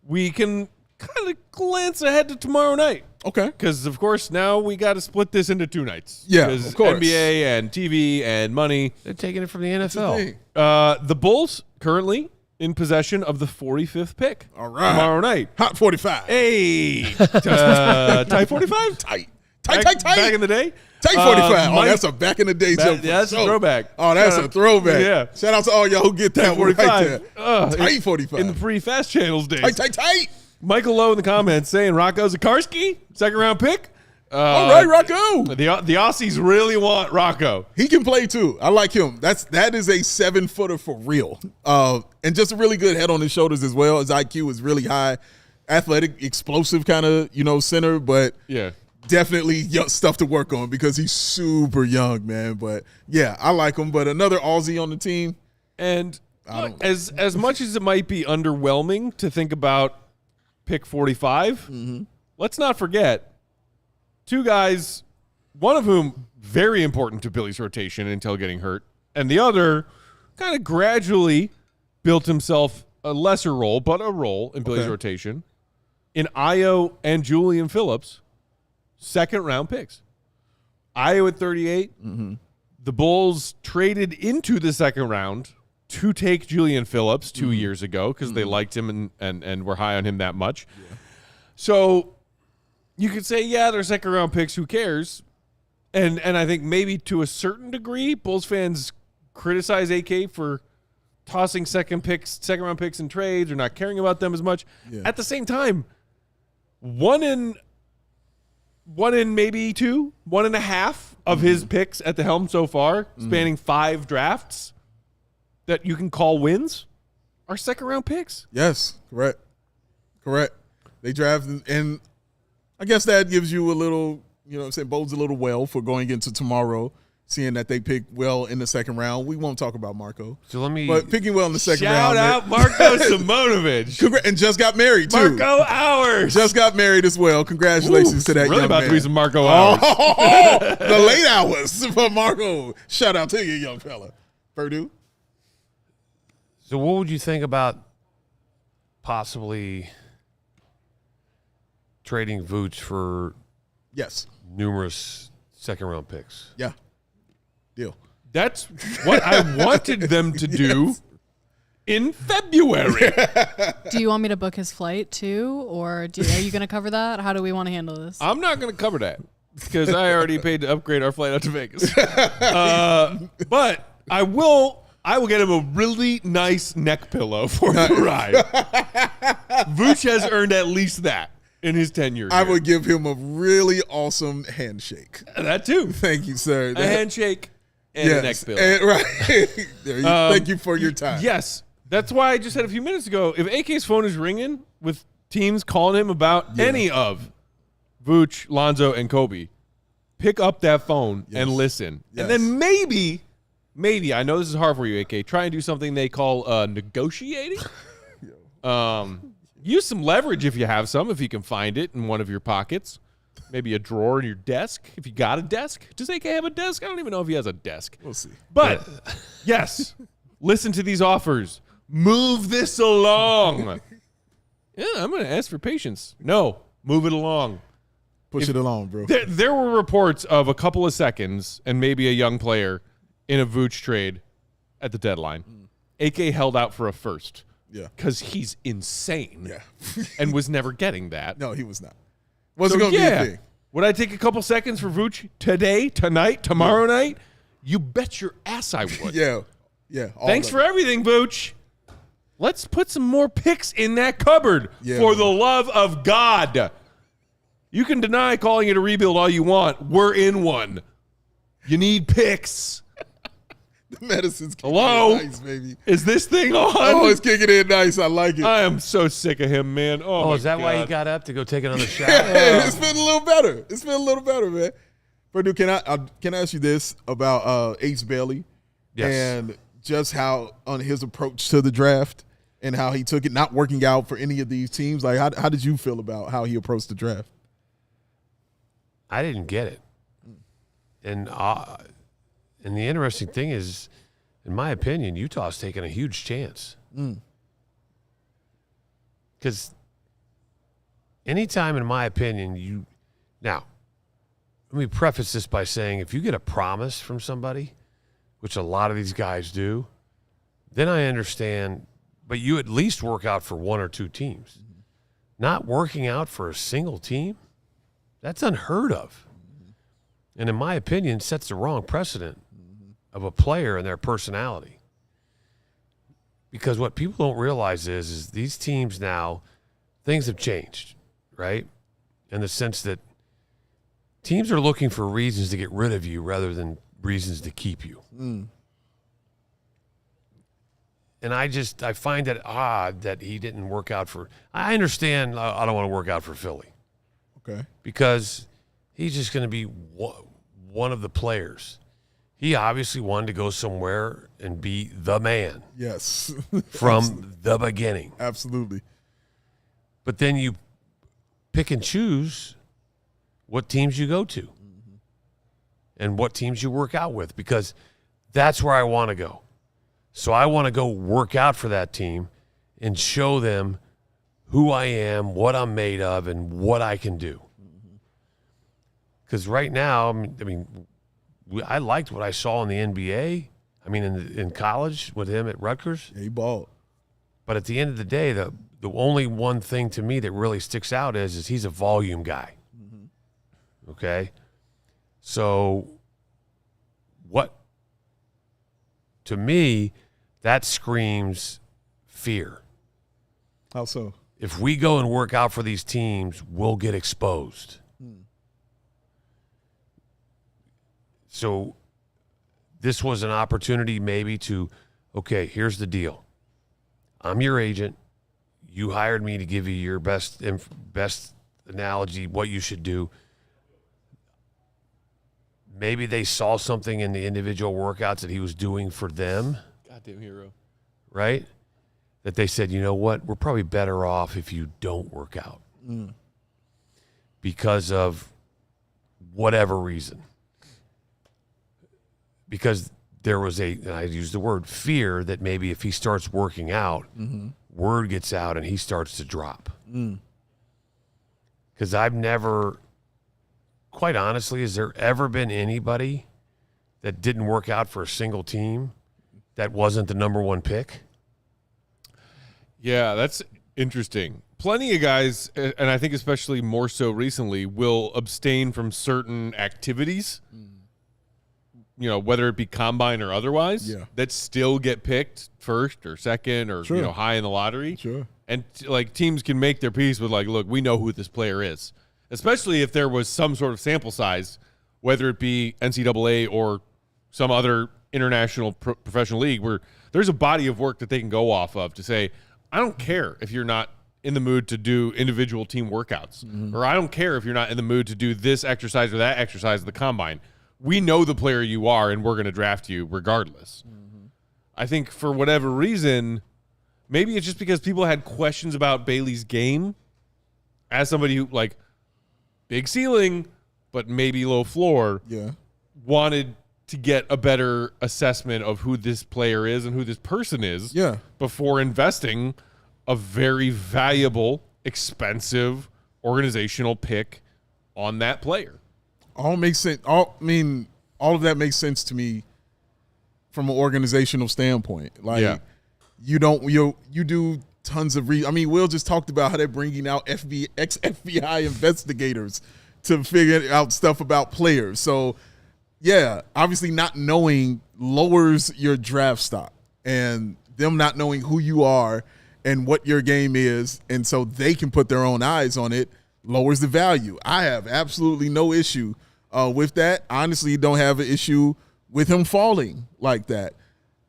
We can kind of glance ahead to tomorrow night. Okay. Because, of course, now we got to split this into 2 nights. Yeah, 'Cause of course. NBA and TV and money. They're taking it from the NFL. Hey, The Bulls currently in possession of the 45th pick. all right. Tomorrow night. Hot 45. Hey. Type 45? Tight. Back in the day? Tight 45. Mike- that's a back in the day joke. Yeah, that's a throwback. Oh, that's a throwback. Yeah. Shout out to all y'all who get that one right 45. there. Tight 45. In the pre-Fast Channels days. Tight. Michael Lowe in the comments saying Rocco Zakarski, second-round pick. All right, Rocco. The Aussies really want Rocco. He can play too. I like him. That is a 7-footer for real. And just a really good head on his shoulders as well. His IQ is really high. Athletic, explosive kind of, center, but Yeah. definitely stuff to work on because he's super young, man. But yeah, I like him. But another Aussie on the team. And as much as it might be underwhelming to think about pick 45, let's not forget 2 guys, one of whom very important to Billy's rotation until getting hurt, and the other kind of gradually built himself a lesser role, but a role in Billy's rotation, in Ayo and Julian Phillips, second-round picks. Ayo at 38. The Bulls traded into the second round to take Julian Phillips 2 years ago because they liked him and were high on him that much. So you could say, yeah, they're second round picks. Who cares? And I think maybe to a certain degree, Bulls fans criticize AK for tossing second round picks in trades or not caring about them as much. Yeah. At the same time, one in maybe 1.5 of his picks at the helm so far, spanning 5 drafts that you can call wins, are second round picks. Yes, correct. They drafted, and I guess that gives you a little, bodes a little well for going into tomorrow, seeing that they picked well in the second round. We won't talk about Marco. But picking well in the second round. Shout out Marco Simonovic. And just got married, too. Marco Hours. Just got married as well. Congratulations to that young man. Really about to be some Marco Hours. The late hours for Marco. Shout out to you, young fella. Perdue? So what would you think about possibly trading Vooch for numerous second-round picks? Yeah. Deal. That's what I wanted them to do in February. Do you want me to book his flight too? Or are you going to cover that? How do we want to handle this? I'm not going to cover that because I already paid to upgrade our flight out to Vegas. But I will get him a really nice neck pillow for the ride. Vooch has earned at least that in his tenure. I would give him a really awesome handshake. That too. Thank you, sir. A handshake and a neck pillow. Right. Thank you for your time. Yes. That's why I just said a few minutes ago, if AK's phone is ringing with teams calling him about any of Vooch, Lonzo, and Kobe, pick up that phone and listen. Yes. And then maybe, I know this is hard for you, AK, try and do something they call negotiating. Use some leverage if you have some, if you can find it in one of your pockets. Maybe a drawer in your desk, if you got a desk. Does AK have a desk? I don't even know if he has a desk. We'll see. But, yes, listen to these offers. Move this along. Yeah, I'm going to ask for patience. No, move it along. Push it along, bro. There were reports of a couple of seconds and maybe a young player in a Vooch trade at the deadline. AK held out for a first. Yeah. Because he's insane. Yeah. And was never getting that. No, he was not. Wasn't going to be a thing. Would I take a couple seconds for Vooch today, tonight, tomorrow night? You bet your ass I would. Yeah. Thanks for everything, Vooch. Let's put some more picks in that cupboard for the love of God. You can deny calling it a rebuild all you want. We're in one. You need picks. The medicine's kicking in nice, baby. Is this thing on? Oh, it's kicking in nice. I like it. I am so sick of him, man. Oh, is that why he got up to go take another shower? It's been a little better. Man. Perdue, can I ask you this about Ace Bailey? Yes. And just how on his approach to the draft and how he took it, not working out for any of these teams. Like, how did you feel about how he approached the draft? I didn't get it. And the interesting thing is, in my opinion, Utah's taking a huge chance. Because anytime, in my opinion, now, let me preface this by saying if you get a promise from somebody, which a lot of these guys do, then I understand, but you at least work out for one or two teams. Not working out for a single team, that's unheard of. And in my opinion, sets the wrong precedent of a player and their personality. Because what people don't realize is these teams now, things have changed, right? In the sense that teams are looking for reasons to get rid of you rather than reasons to keep you. And I find it odd that he didn't work out for – I understand I don't want to work out for Philly. Okay. Because he's just going to be one of the players. He obviously wanted to go somewhere and be the man. Yes. From the beginning. Absolutely. But then you pick and choose what teams you go to and what teams you work out with, because that's where I want to go. So I want to go work out for that team and show them who I am, what I'm made of, and what I can do. Because right now, I liked what I saw in the NBA. I mean, in college with him at Rutgers. Yeah, he balled. But at the end of the day, the only one thing to me that really sticks out is he's a volume guy. Mm-hmm. Okay? So what, to me, that screams fear. How so? If we go and work out for these teams, we'll get exposed. So this was an opportunity maybe to, okay, here's the deal. I'm your agent. You hired me to give you your best analogy, what you should do. Maybe they saw something in the individual workouts that he was doing for them. Goddamn hero. Right? That they said, you know what? We're probably better off if you don't work out. Because of whatever reason. Because there was and I use the word fear, that maybe if he starts working out, word gets out and he starts to drop. Because I've never, quite honestly, has there ever been anybody that didn't work out for a single team that wasn't the number one pick? Yeah, that's interesting. Plenty of guys, and I think especially more so recently, will abstain from certain activities, whether it be combine or otherwise, that still get picked first or second or high in the lottery. Sure. And teams can make their peace with look, we know who this player is, especially if there was some sort of sample size, whether it be NCAA or some other international professional league, where there's a body of work that they can go off of to say, I don't care if you're not in the mood to do individual team workouts, or I don't care if you're not in the mood to do this exercise or that exercise of the combine. We know the player you are, and we're going to draft you regardless. I think for whatever reason, maybe it's just because people had questions about Bailey's game as somebody who, big ceiling, but maybe low floor, wanted to get a better assessment of who this player is and who this person is before investing a very valuable, expensive organizational pick on that player. All makes sense. All of that makes sense to me from an organizational standpoint. You do tons of Will just talked about how they're bringing out ex-FBI investigators to figure out stuff about players. So, yeah, obviously not knowing lowers your draft stock, and them not knowing who you are and what your game is, and so they can put their own eyes on it, lowers the value. I have absolutely no issue with that. Honestly, don't have an issue with him falling like that.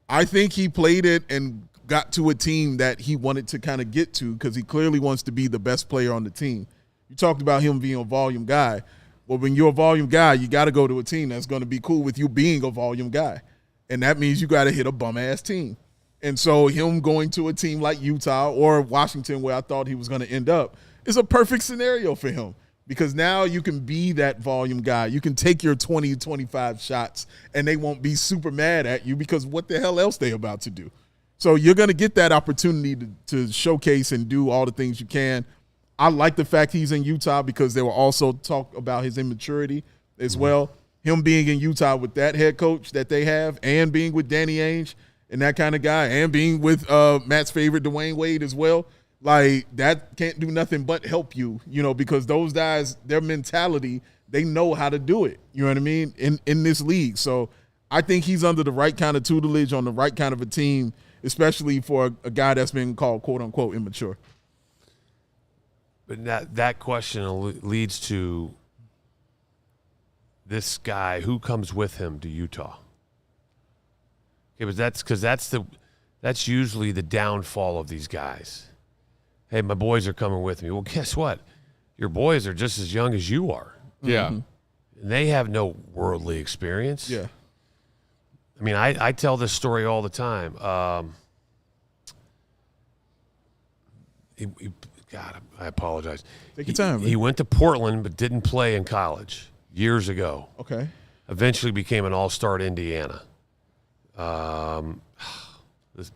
I think he played it and got to a team that he wanted to kind of get to because he clearly wants to be the best player on the team. You talked about him being a volume guy. Well, when you're a volume guy, you got to go to a team that's going to be cool with you being a volume guy. And that means you got to hit a bum-ass team. And so him going to a team like Utah or Washington, where I thought he was going to end up, is a perfect scenario for him because now you can be that volume guy. You can take your 20, 25 shots, and they won't be super mad at you because what the hell else they about to do? So you're going to get that opportunity to showcase and do all the things you can. I like the fact he's in Utah because there were also talk about his immaturity as well. Him being in Utah with that head coach that they have and being with Danny Ainge and that kind of guy and being with Matt's favorite Dwayne Wade as well, that can't do nothing but help you, because those guys, their mentality, they know how to do it, you know what I mean, in this league. So I think he's under the right kind of tutelage on the right kind of a team, especially for a guy that's been called, quote-unquote, immature. But that question leads to this guy, who comes with him to Utah? Okay, but that's usually the downfall of these guys. Hey, my boys are coming with me. Well, guess what? Your boys are just as young as you are. Yeah. And they have no worldly experience. Yeah. I mean, I tell this story all the time. God, I apologize. Take your time, man. He went to Portland but didn't play in college years ago. Okay. Eventually became an all-star at Indiana. This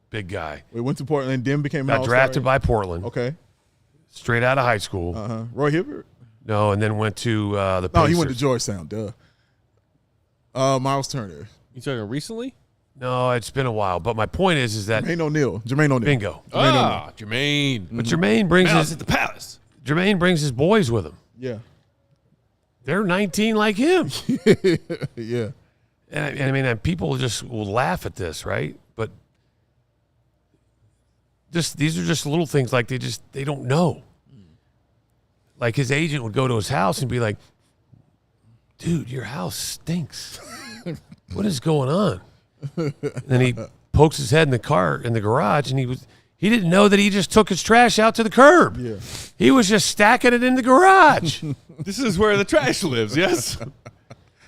big guy. We went to Portland and then became an Got all-star. drafted by Portland. Okay. Straight out of high school. Roy Hibbert? No, and then went to the Pacers. No, he went to Georgetown, duh. Miles Turner. You talking recently? No, it's been a while. But my point is that Jermaine O'Neal. bingo. Jermaine. But Jermaine brings Malice at the Palace. Jermaine brings his boys with him. Yeah. They're 19 like him. Yeah. And I mean, people just will laugh at this, right? But these are just little things like they don't know. Like his agent would go to his house and be like, dude, your house stinks. What is going on? And then he pokes his head in the garage, and he didn't know that he just took his trash out to the curb. Yeah. He was just stacking it in the garage. This is where the trash lives, yes?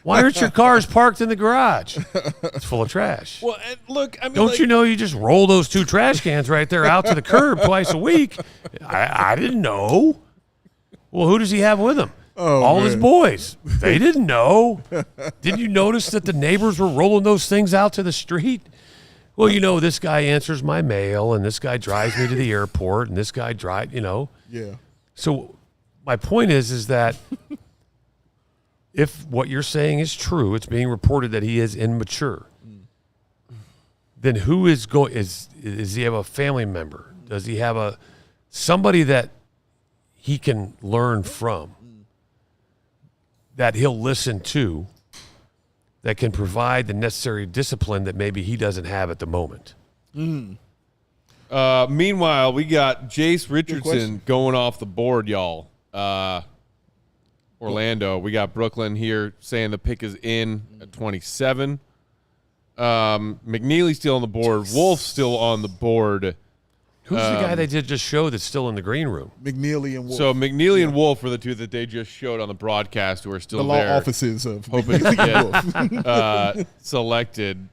Why aren't your cars parked in the garage? It's full of trash. Well, and look, I mean, Don't you know you just roll those 2 trash cans right there out to the curb twice a week? I didn't know. Well, who does he have with him? All his boys. They didn't know. Didn't you notice that the neighbors were rolling those things out to the street? Well, this guy answers my mail, and this guy drives me to the airport, and this guy Yeah. So my point is that if what you're saying is true, it's being reported that he is immature. Then who is going? Is he have a family member? Does he have somebody that he can learn from, that he'll listen to, that can provide the necessary discipline that maybe he doesn't have at the moment? Meanwhile, we got Jace question. Richardson going off the board, y'all. Orlando. We got Brooklyn here saying the pick is in at 27. McNeely's still on the board. Wolf's still on the board. Who's the guy they did just show that's still in the green room? McNeely and Wolf. So McNeely and Wolf were the two that they just showed on the broadcast who are still the law there. offices of Hoping to get selected.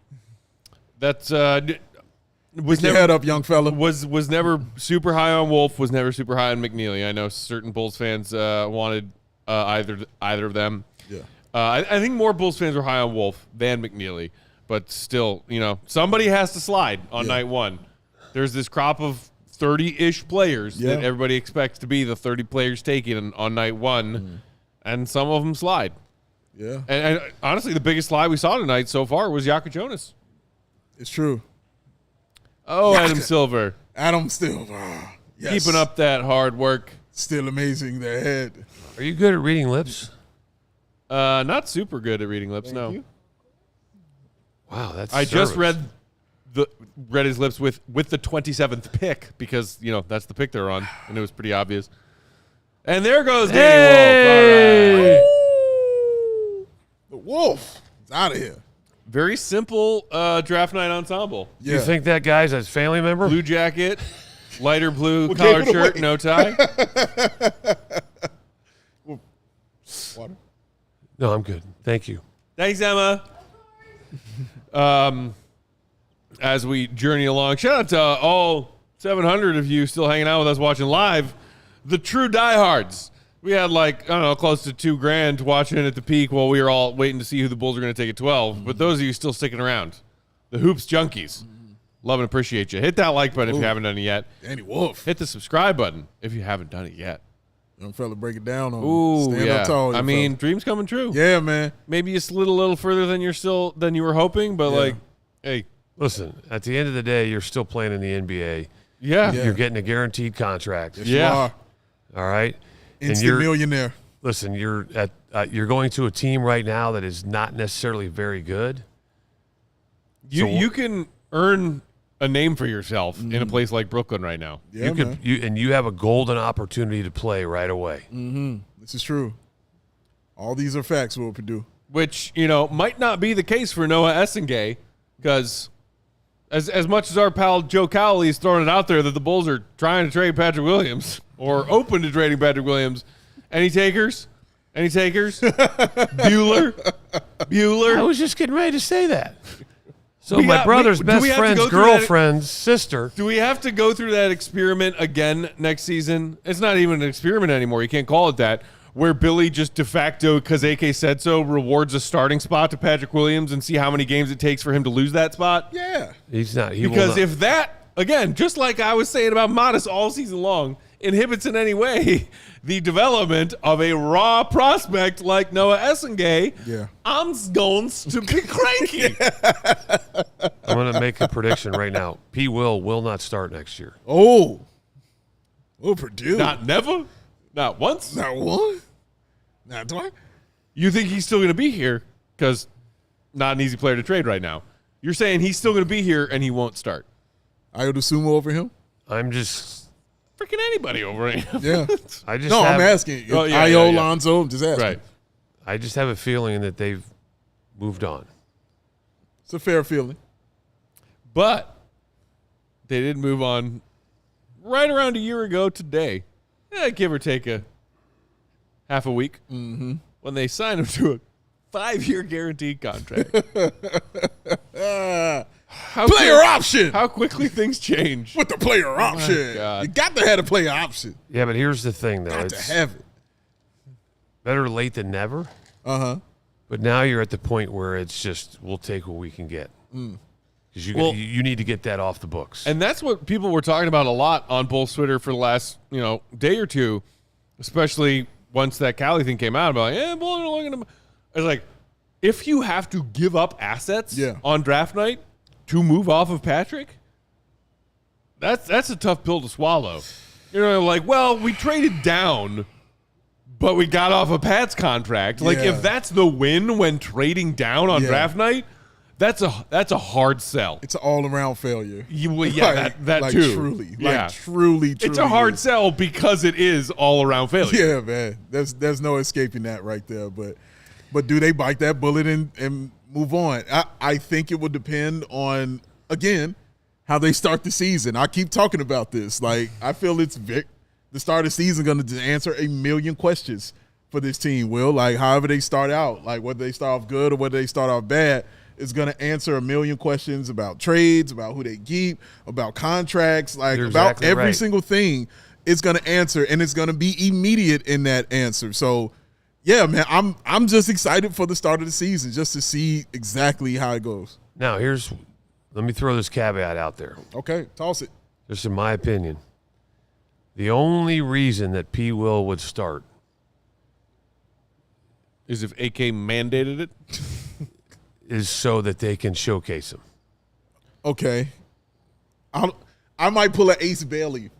That's was Put your head up, young fella. was never super high on Wolf. Was never super high on McNeely. I know certain Bulls fans wanted either of them. Yeah. I think more Bulls fans were high on Wolf than McNeely, but still, somebody has to slide on night one. There's this crop of 30-ish players that everybody expects to be the 30 players taken on night one, and some of them slide. Yeah. And honestly, the biggest slide we saw tonight so far was Yaka Jonas. It's true. Oh, Adam Silver. Adam still. Yes. Keeping up that hard work. Still amazing their head. Are you good at reading lips? Not super good at reading lips, no. you. Wow, that's I just service. read his lips with the 27th pick because, that's the pick they're on, and it was pretty obvious. And there goes Danny Wolf. All right. The Wolf is out of here. Very simple draft night ensemble. Yeah. You think that guy's a family member? Blue jacket, lighter blue We'll collared give it shirt, away. no tie. Water. No, I'm good. Thank you. Thanks, Emma. As we journey along, shout out to all 700 of you still hanging out with us watching live. The true diehards. We had close to $2,000 watching at the peak while we were all waiting to see who the Bulls are going to take at 12. But those of you still sticking around, the Hoops Junkies, love and appreciate you. Hit that like button if you haven't done it yet. Danny Wolf. Hit the subscribe button if you haven't done it yet. Young fella, break it down on Ooh, Stand yeah. up tall. I young mean, fella. dreams coming true. Yeah, man. Maybe you slid a little further than you were hoping, but hey, Listen, at the end of the day, you're still playing in the NBA. yeah. Yeah. You're getting a guaranteed contract. Yes, Yeah. you are. All right? Instant millionaire. Listen, you're going to a team right now that is not necessarily very good. You can earn a name for yourself in a place like Brooklyn right now. Yeah, man. You have a golden opportunity to play right away. This is true. All these are facts, Will Perdue. Which, might not be the case for Noa Essengue, because as much as our pal Joe Cowley is throwing it out there that the Bulls are trying to trade Patrick Williams or open to trading Patrick Williams, any takers? Bueller? I was just getting ready to say that. So Do my brother's we best have to friend's go through that- girlfriend's sister. Do we have to go through that experiment again next season? It's not even an experiment anymore. You can't call it that. Where Billy just de facto, because AK said so, rewards a starting spot to Patrick Williams and see how many games it takes for him to lose that spot? Yeah. He's not. He will Because not. if that, again, just like I was saying about Modest all season long, inhibits in any way the development of a raw prospect like Noa Essengue, Yeah. I'm going to be cranky. I'm make a prediction right now. P. Will not start next year. Oh, Will Perdue. Not never? Not once? Not one? Not twice? You think he's still going to be here because not an easy player to trade right now. You're saying he's still going to be here and he won't start. I would assume over him? I'm just Freaking anybody over him. Yeah. I'm asking. Oh, yeah, Io, yeah. Lonzo, I'm just asking. Right. I just have a feeling that they've moved on. It's a fair feeling. But they did move on right around a year ago today. Give or take a half a week. Mm-hmm. When they signed him to a 5-year guaranteed contract. Player option. How quickly things change. With the player option. God. You got to have a player option. Yeah, but here's the thing, though. Got to It's have it. better late than never. Uh-huh. But now you're at the point where it's just we'll take what we can get. Because you need to get that off the books. And that's what people were talking about a lot on Bulls Twitter for the last day or two, especially once that Cali thing came out. About Bulls are looking at. It's like if you have to give up assets on draft night to move off of Patrick, that's a tough pill to swallow. We traded down, but we got off of Pat's contract. Like if that's the win when trading down on draft night. That's a hard sell. It's an all-around failure. That too. Truly. It's a hard sell because it is all-around failure. Yeah, man. There's no escaping that right there. But do they bite that bullet and move on? I think it would depend on, again, how they start the season. I keep talking about this. Like, I feel it's the start of the season going to answer a million questions for this team, Will. Like, however they start out, like whether they start off good or whether they start off bad, is going to answer a million questions about trades, about who they keep, about contracts, like about every single thing. It's going to answer, and it's going to be immediate in that answer. So, yeah, man, I'm just excited for the start of the season just to see exactly how it goes. Now, let me throw this caveat out there. Okay, toss it. Just in my opinion, the only reason that P. Will would start is if AK mandated it. is so that they can showcase him. Okay. I might pull an Ace Bailey.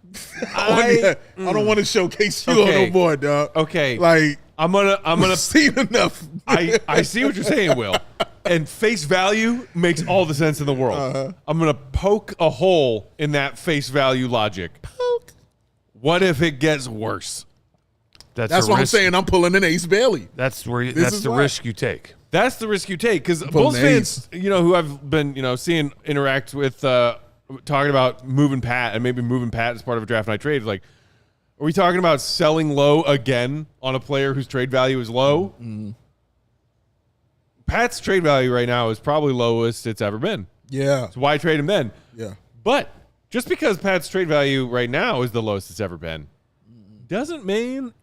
I don't want to showcase you on no more, dog. Okay. Like I'm gonna seen enough. I see what you're saying, Will. And face value makes all the sense in the world. I'm gonna poke a hole in that face value logic. Poke. What if it gets worse? That's what I'm saying. I'm pulling an Ace Bailey. That's the risk you take. That's the risk you take because Bulls fans, who I've been, seeing interact with, talking about moving Pat and maybe moving Pat as part of a draft night trade. Like, are we talking about selling low again on a player whose trade value is low? Mm-hmm. Pat's trade value right now is probably lowest it's ever been. Yeah. So why trade him then? Yeah. But just because Pat's trade value right now is the lowest it's ever been, doesn't mean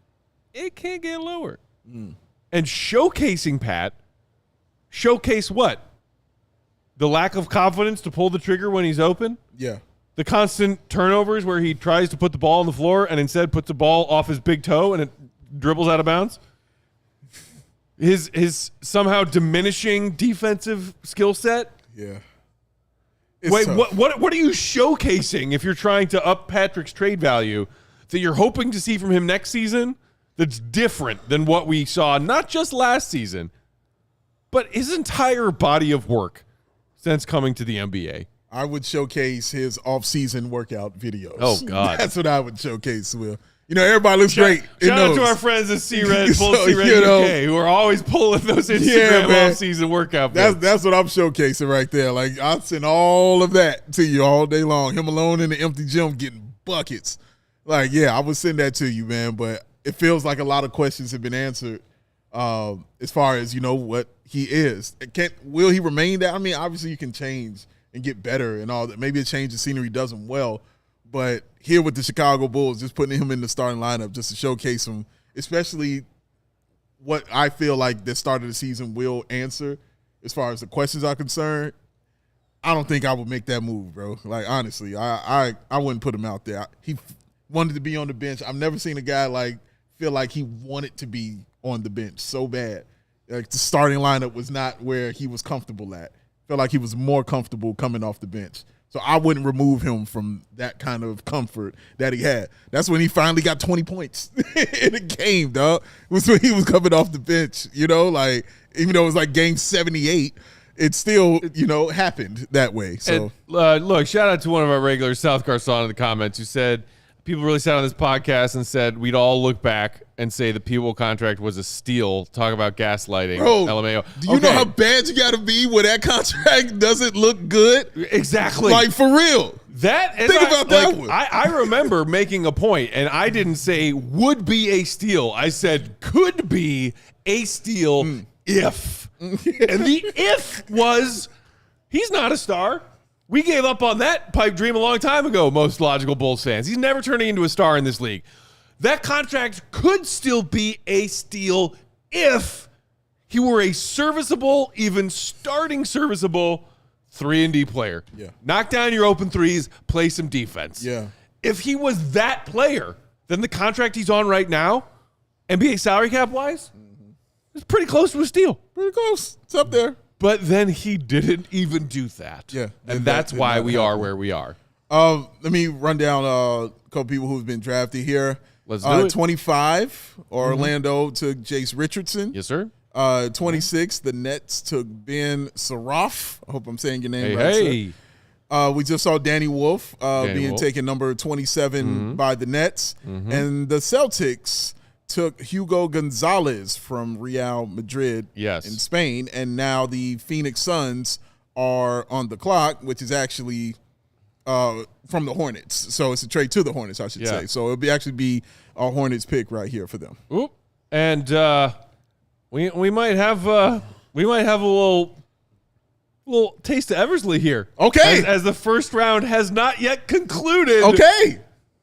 it can't get lower. And showcasing Pat. Showcase what? The lack of confidence to pull the trigger when he's open? Yeah. The constant turnovers where he tries to put the ball on the floor and instead puts the ball off his big toe and it dribbles out of bounds? His somehow diminishing defensive skill set? Yeah. Wait, what are you showcasing if you're trying to up Patrick's trade value that you're hoping to see from him next season that's different than what we saw not just last season, but his entire body of work since coming to the NBA? I would showcase his off-season workout videos. Oh, God. That's what I would showcase, Will. Everybody looks great. Shout out to our friends at C-Red, Bulls C-Red UK, who are always pulling those Instagram off-season workout videos. That's what I'm showcasing right there. Like, I'll send all of that to you all day long. Him alone in the empty gym getting buckets. Like, yeah, I would send that to you, man. But it feels like a lot of questions have been answered as far as, what he is. Will he remain that? I mean, obviously you can change and get better and all that. Maybe a change of scenery does him well. But here with the Chicago Bulls, just putting him in the starting lineup just to showcase him, especially what I feel like the start of the season will answer as far as the questions are concerned, I don't think I would make that move, bro. Like, honestly, I wouldn't put him out there. He wanted to be on the bench. I've never seen a guy feel like he wanted to be on the bench so bad. Like, the starting lineup was not where he was comfortable at. Felt like he was more comfortable coming off the bench. So I wouldn't remove him from that kind of comfort that he had. That's when he finally got 20 points in a game, dog. It was when he was coming off the bench, like even though it was like game 78, it still, happened that way. So look, shout out to one of our regulars, South Garcon, in the comments, who said people really sat on this podcast and said we'd all look back and say the P-Will contract was a steal. Talk about gaslighting. Bro, LMAO. Do you know how bad you got to be when that contract doesn't look good? Exactly. Like, for real. Think about that one. I remember making a point, and I didn't say would be a steal. I said could be a steal if. And the if was he's not a star. We gave up on that pipe dream a long time ago, most logical Bulls fans. He's never turning into a star in this league. That contract could still be a steal if he were a serviceable, even starting serviceable 3-and-D player. Yeah. Knock down your open threes, play some defense. Yeah. If he was that player, then the contract he's on right now, NBA salary cap wise, is pretty close to a steal. Pretty close. It's up there. But then he didn't even do that. Yeah. And that's why we are where we are. Let me run down a couple people who've been drafted here. Let's do it. 25, Orlando took Jace Richardson. Yes, sir. 26, the Nets took Ben Saraf. I hope I'm saying your name Hey. right. We just saw Danny Wolf being Wolf. taken number 27 by the Nets. And the Celtics took Hugo Gonzalez from Real Madrid in Spain. And now the Phoenix Suns are on the clock, which is actually from the Hornets. So it's a trade to the Hornets, I should say. So it'll actually be a Hornets pick right here for them. Oop. And we might have a little taste of Eversley here. Okay. As the first round has not yet concluded. Okay.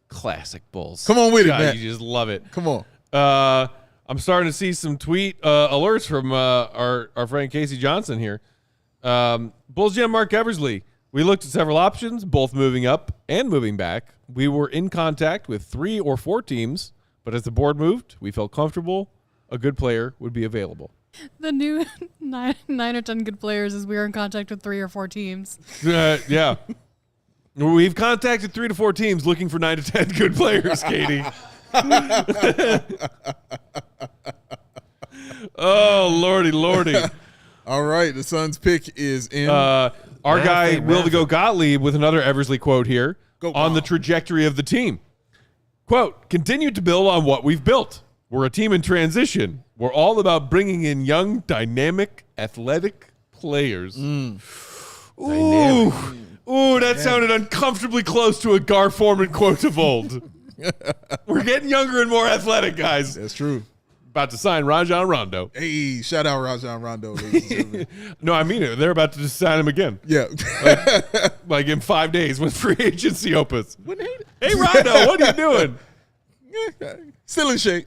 Classic Bulls. Come on with God, it, man. You just love it. Come on. I'm starting to see some tweet alerts from our friend Casey Johnson here. Bulls GM Mark Eversley. We looked at several options, both moving up and moving back. We were in contact with 3 or 4 teams, but as the board moved, we felt comfortable a good player would be available. The new 9 or 10 good players is we're in contact with 3 or 4 teams. Yeah. We've contacted 3 to 4 teams looking for 9 to 10 good players, Katie. Oh, lordy. All right, the Suns pick is in. Our guy, Will Gottlieb, with another Eversley quote here on the trajectory of the team. Quote, continue to build on what we've built. We're a team in transition. We're all about bringing in young, dynamic, athletic players. Ooh, that sounded uncomfortably close to a Gar Forman quote of old. We're getting younger and more athletic, guys. That's true. About to sign Rajon Rondo. Hey, shout out Rajon Rondo. ladies and gentlemen. No, I mean it. They're about to just sign him again. Yeah. Like in 5 days when free agency opens. Hey, Rondo, what are you doing? Still in shape.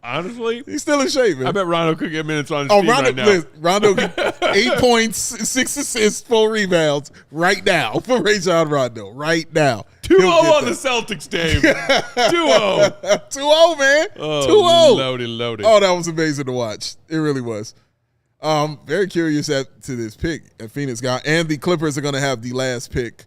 Honestly, He's still in shape, man. I bet Rondo could get minutes on his team Rondo, right now. Rondo, 8 points, 6 assists, 4 rebounds right now for Rajon Rondo. Right now. 2-0 on the Celtics, Dave. 2-0. 2-0, man. Oh, 2-0. Loaded. Oh, that was amazing to watch. It really was. Very curious to this pick that Phoenix got. And the Clippers are going to have the last pick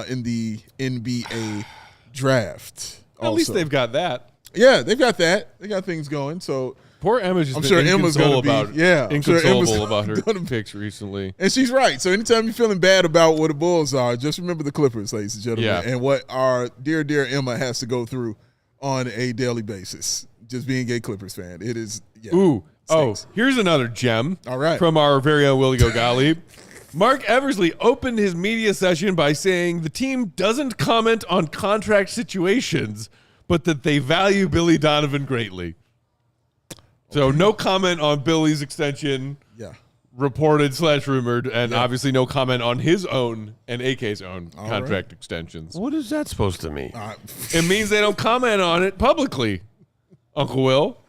in the NBA draft. At least they've got that. Yeah, they've got that. They got things going. So Poor Emma's just I'm been sure Emma's gonna inconsolable about her picks recently. And she's right. So anytime you're feeling bad about what the Bulls are, just remember the Clippers, ladies and gentlemen, and what our dear Emma has to go through on a daily basis. Just being a Clippers fan. It is, here's another gem. All right. From our very own Willie Gottlieb. Mark Eversley opened his media session by saying the team doesn't comment on contract situations, but that they value Billy Donovan greatly. So no comment on Billy's extension, reported / rumored, and obviously no comment on his own and AK's own contract extensions. What is that supposed to mean? It means they don't comment on it publicly, Uncle Will.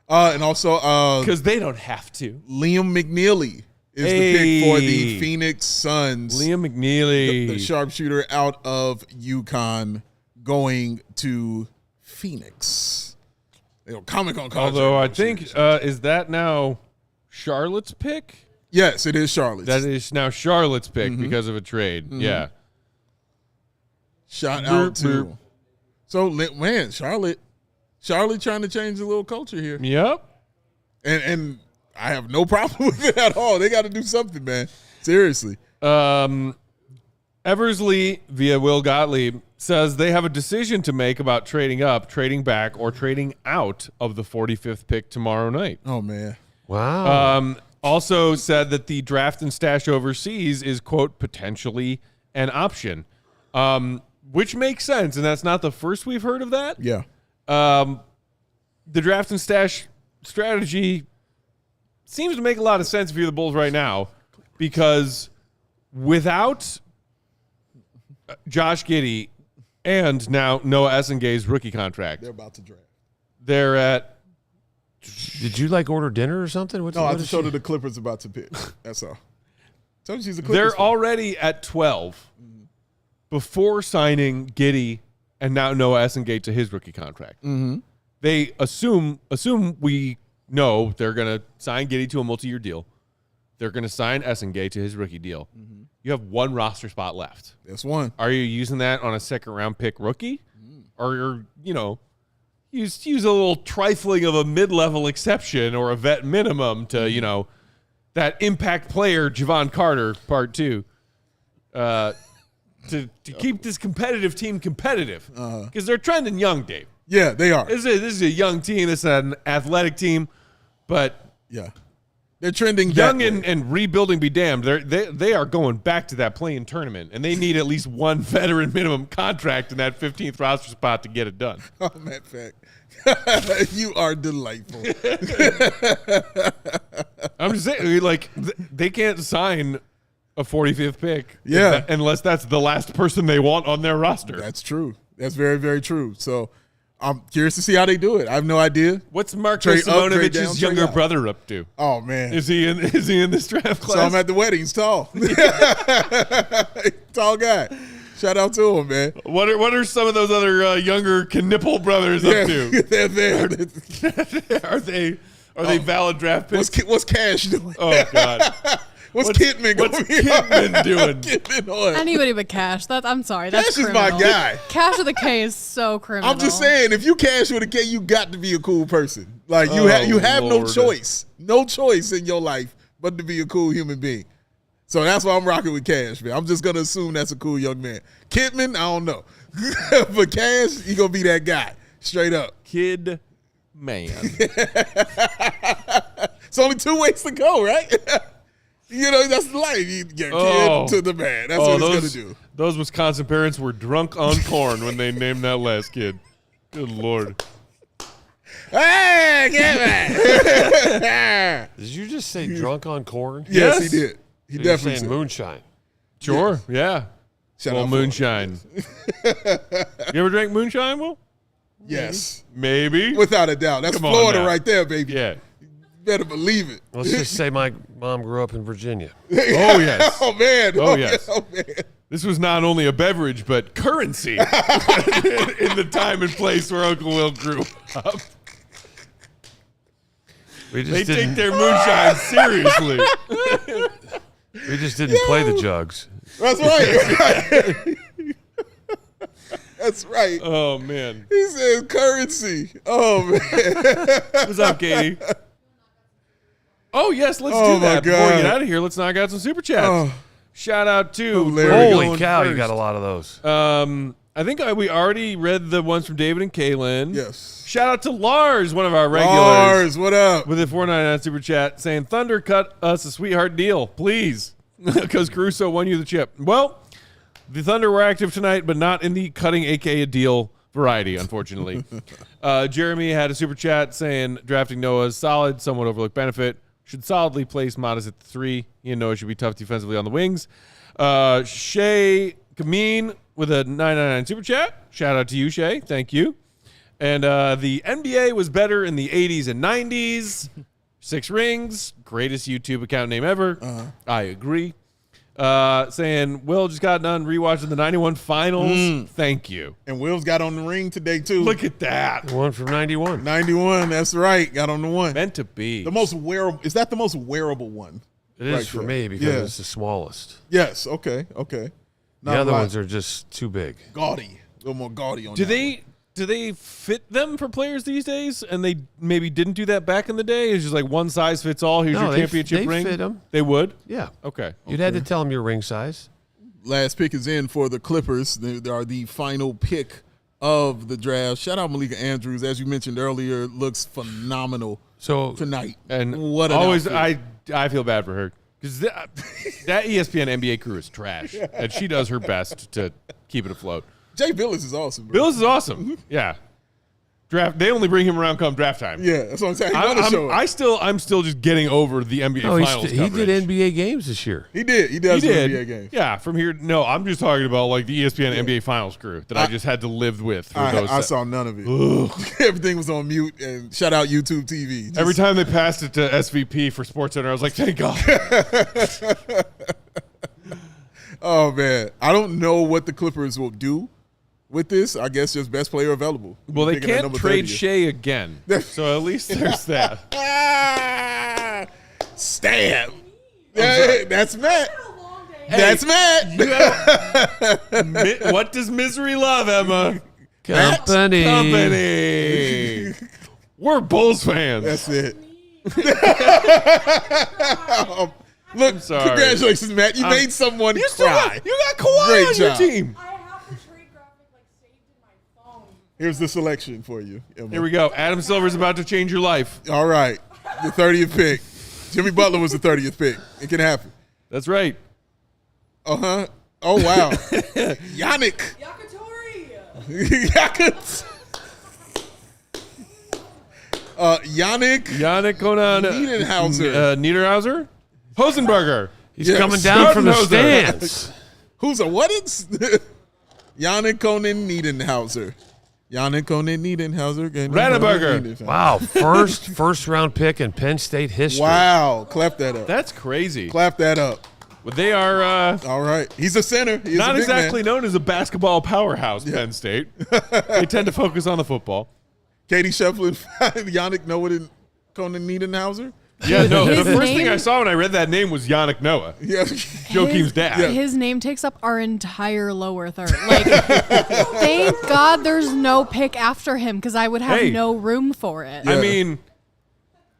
And also, because they don't have to. Liam McNeely is the pick for the Phoenix Suns. Liam McNeely. The sharpshooter out of UConn going to Phoenix. They don't comment on contract. Although I think, is that now Charlotte's pick? Yes, it is Charlotte's. That is now Charlotte's pick because of a trade. Yeah. Shout out to. So, man, Charlotte trying to change the little culture here. Yep. And I have no problem with it at all. They got to do something, man. Seriously. Eversley via Will Gottlieb says they have a decision to make about trading up, trading back, or trading out of the 45th pick tomorrow night. Oh, man. Wow. Also said that the draft and stash overseas is, quote, potentially an option, which makes sense. And that's not the first we've heard of that. Yeah. The draft and stash strategy seems to make a lot of sense if you're the Bulls right now, because without Josh Giddey and now Noa Essenge's rookie contract, They're about to draft. they're at Did you order dinner or something? No, I just showed her the Clippers about to pick. That's all. Told you she's a Clippers they're fan. already at 12 before signing Giddey and now Noa Essengue to his rookie contract. They assume we know they're going to sign Giddey to a multi-year deal. They're going to sign Essengue to his rookie deal. You have one roster spot left. That's one. Are you using that on a second-round pick rookie? Or, use a little trifling of a mid-level exception or a vet minimum to, that impact player, Javon Carter, part 2, to keep this competitive team competitive. Because they're trending young, Dave. Yeah, they are. This is a young team. This is an athletic team. But Yeah. They're trending young that way. and rebuilding be damned. They are going back to that play-in tournament, and they need at least one veteran minimum contract in that 15th roster spot to get it done. Oh, Matt Peck. You are delightful. I'm just saying, they can't sign a 45th pick unless that's the last person they want on their roster. That's true. That's very, very true. So I'm curious to see how they do it. I have no idea. What's Marko Trade up, trade down, Simonovic's trade younger out. brother up to? Oh, man. Is he in this draft class? Saw him at the wedding. He's tall. Tall guy. Shout out to him, man. What are some of those other younger Knipple brothers up to? They're there. Are they valid draft picks? What's Cash doing? Oh God. What's Kidman going What's Kidman doing? Kidman on. Anybody but Cash. I'm sorry. That's Cash is criminal. my guy. Cash with a K is so criminal. I'm just saying, if you Cash with a K, you got to be a cool person. Like you have no Lord. choice in your life but to be a cool human being. So that's why I'm rocking with Cash, man. I'm just gonna assume that's a cool young man. Kidman, I don't know, but Cash, he gonna be that guy straight up. Kid man. It's only 2 ways to go, right? That's the life. You get kid to the man. That's what he's gonna do. Those Wisconsin parents were drunk on corn when they named that last kid. Good Lord. Hey, Kidman! Did you just say drunk on corn? Yes, he did. He You're definitely saying said. moonshine. Sure, yeah. Shout Well, out for him. moonshine. You ever drank moonshine, Will? Yes, Maybe. without a doubt. That's Come on Florida now. right there, baby. Yeah. You better believe it. Let's just say my mom grew up in Virginia. Oh, yes. Oh, man. Oh, yes. Oh, man. This was not only a beverage, but currency in the time and place where Uncle Will grew up. We just They didn't, take their moonshine seriously. we just didn't play the jugs. That's right. That's right. Oh, man. He said currency. Oh, man. What's up, Katie? Oh, yes, let's Oh, do that. my Before we get God. out of here, let's knock out some super chats. Oh. Shout out to Larry Larry Holy going cow, you first. got a lot of those. I think we already read the ones from David and Kaylin. Yes. Shout out to Lars, one of our regulars, Lars, what up? with a $4.99 super chat saying, Thunder cut us a sweetheart deal, please, because Caruso won you the chip. Well, the Thunder were active tonight, but not in the cutting a deal variety, unfortunately. Jeremy had a super chat saying, drafting Noah's solid, somewhat overlooked benefit. Should solidly place Modest at the 3. He and Noah should be tough defensively on the wings. Shay Kameen with a $9.99 super chat. Shout out to you, Shay. Thank you. And the NBA was better in the 80s and 90s. 6 rings. Greatest YouTube account name ever. I agree. Saying, Will just got done rewatching the 91 finals. Thank you. And Will's got on the ring today, too. Look at that. One from 91. 91, that's right. Got on the one. Meant to be. The most wearable. Is that the most wearable one? It is right for there. me because it's the smallest. Yes. Okay. Okay. The other ones are just too big. gaudy. A little more gaudy on. Do they fit them for players these days? And they maybe didn't do that back in the day? It's just like one size fits all. Here's your championship ring. They fit them. They would? Yeah. Okay. You'd have to tell them your ring size. Last pick is in for the Clippers. They are the final pick of the draft. Shout out Malika Andrews. As you mentioned earlier, looks phenomenal tonight. And what an always, outfit. I feel bad for her because that ESPN NBA crew is trash, and she does her best to keep it afloat. Jay Billis is awesome, bro. Billis is awesome. Yeah. Draft. They only bring him around come draft time. Yeah, that's what I'm saying. I'm I'm still just getting over the NBA finals. He did NBA games this year. He did. He does NBA games. Yeah, from here. No, I'm just talking about like the ESPN NBA finals crew that I just had to live with. For I saw none of it. Everything was on mute. And shout out YouTube TV. Just, every time they passed it to SVP for SportsCenter, I was like, thank God. Oh man, I don't know what the Clippers will do with this. I guess just best player available. Well, they Picking at can't number trade 30th. Shea again, so at least there's that. Stab. Yeah, that's Matt. That's Matt. What does misery love, Emma? Company. We're Bulls fans. That's it. Look, sorry. congratulations, Matt. You made someone You cry. got Kawhi Great on job. your team. I have the trade graphic saved in my phone. Here's the selection for you, Emma. Here we go. Adam Silver's about to change your life. All right, the 30th pick. Jimmy Butler was the 30th pick. It can happen. That's right. Oh wow. Yannick. Yakatori. Yannick Conan Niederhauser. Hosenberger. He's Yes. coming down from the Gardenhauser. stands. Who's a what? It's Yannick Conan Niederhauser. Radeberger. Wow, first round pick in Penn State history. Wow. Clap that up. That's crazy. Clap that up. Well, they are All right. He's a center. He's not a big exactly man. known as a basketball powerhouse, Penn State. They tend to focus on the football. Katie Shefflin, Yannick Noah Conan Niederhauser. Yeah, no. His The first thing name- I saw when I read that name was Yannick Noah, Yeah. Joakim's dad. Yeah. His name takes up our entire lower third. Like, thank God there's no pick after him because I would have Hey. no room for it. I mean,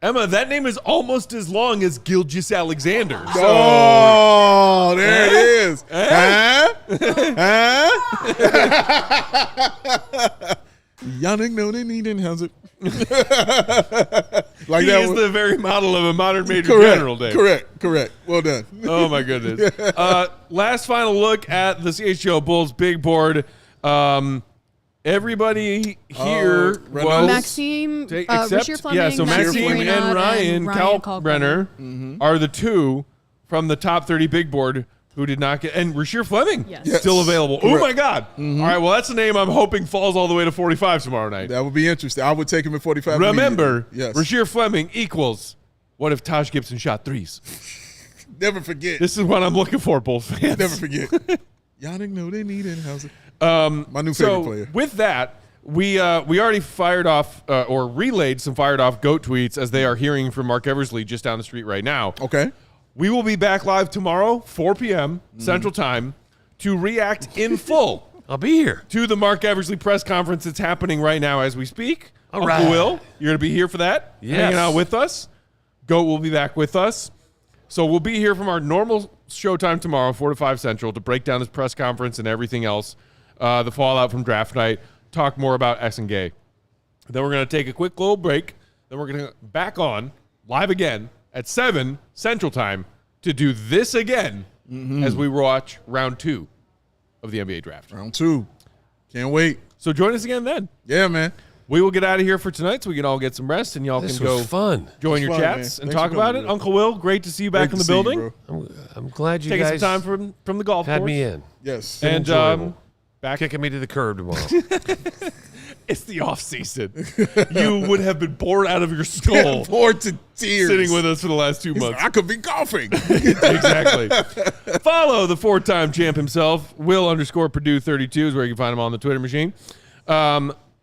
Emma, that name is almost as long as Gilgeous Alexander. So, Oh, there it is. Huh? Yannick Noah Niederhauser. Like he that is one. the very model of a modern major Correct. general, Dave. Correct. Well done. Oh, my goodness. Last final look at the CHGO Bulls big board. Everybody here Renault. was Maxime, except Rasheer Fleming, yeah, so Maxime Reynaud, and Ryan Kalkbrenner are the two from the top 30 big board who did not get, and Rasheer Fleming Yes. still available. Correct. Oh my God! All right, well that's a name I'm hoping falls all the way to 45 tomorrow night. That would be interesting. I would take him at 45. Remember, Yes. Rasheer Fleming equals what if Taj Gibson shot threes? Never forget. This is what I'm looking for, Bulls fans. Never forget. Yannick Noah Niederhauser. My new So favorite player. with that, we already fired off or relayed some fired off GOAT tweets as they are hearing from Mark Eversley just down the street right now. Okay. We will be back live tomorrow, 4 p.m. Central Time, to react in full I'll be here. to the Mark Eversley press conference that's happening right now as we speak. All Uncle right. Will, you're going to be here for that, Yes. hanging out with us. GOAT will be back with us. So we'll be here from our normal showtime tomorrow, 4 to 5 Central, to break down his press conference and everything else, the fallout from draft night, talk more about Essengue. Then we're going to take a quick little break. Then we're going to back on live again at 7 Central Time to do this again as we watch round 2 of the NBA draft. Round 2. Can't wait. So join us again then. Yeah, man. We will get out of here for tonight so we can all get some rest and y'all This can go was fun. join your fun, chats man. and Thanks talk for about coming, it. bro. Uncle Will, great to see you back Great in the to see you, building. bro. I'm glad you Taking some guys time from the golf had course. me in. Yes. And Enjoyable. back Kicking me to the curb tomorrow. it's the off season. You would have been bored out of your skull Bored to tears. sitting with us for the last 2 months. I could be golfing. Exactly. Follow the 4-time champ himself, Will _Perdue 32 is where you can find him on the Twitter machine.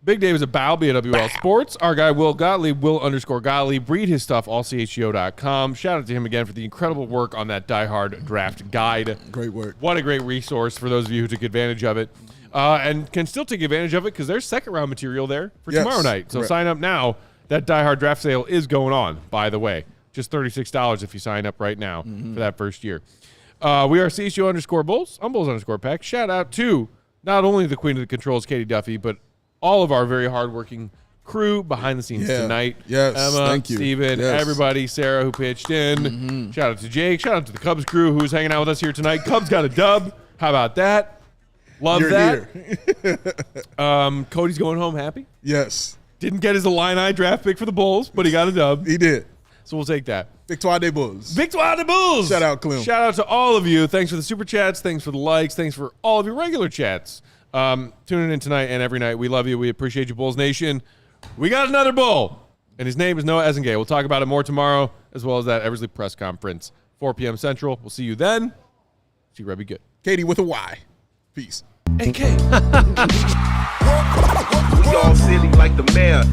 Big Dave is a bow, BWL Sports. Our guy, Will Gottlieb, Will_Gottlieb. Read his stuff, allchgo.com. Shout out to him again for the incredible work on that Die Hard draft guide. Great work. What a great resource for those of you who took advantage of it. And can still take advantage of it because there's second round material there for tomorrow night. So sign up now. That Die Hard draft sale is going on, by the way. Just $36 if you sign up right now for that first year. We are CHGO_Bulls. I'm Bulls_Peck. Shout out to not only the queen of the controls, Katie Duffy, but all of our very hardworking crew behind the scenes tonight. Yes, Emma, thank you. Steven, everybody, Sarah who pitched in. Shout out to Jake. Shout out to the Cubs crew who's hanging out with us here tonight. Cubs got a dub. How about that? Love that. Here. Cody's going home happy. Yes. Didn't get his Illini draft pick for the Bulls, but he got a dub. He did. So we'll take that. Victoire des Bulls. Victoire des Bulls. Shout out, Clem. Shout out to all of you. Thanks for the super chats. Thanks for the likes. Thanks for all of your regular chats. Tuning in tonight and every night. We love you. We appreciate you, Bulls Nation. We got another Bull, and his name is Noa Essengue. We'll talk about it more tomorrow, as well as that Eversley press conference, 4 p.m. Central. We'll see you then. See you, Rebby. Good. Katie with a Y. Peace. AK. We all silly like the mayor.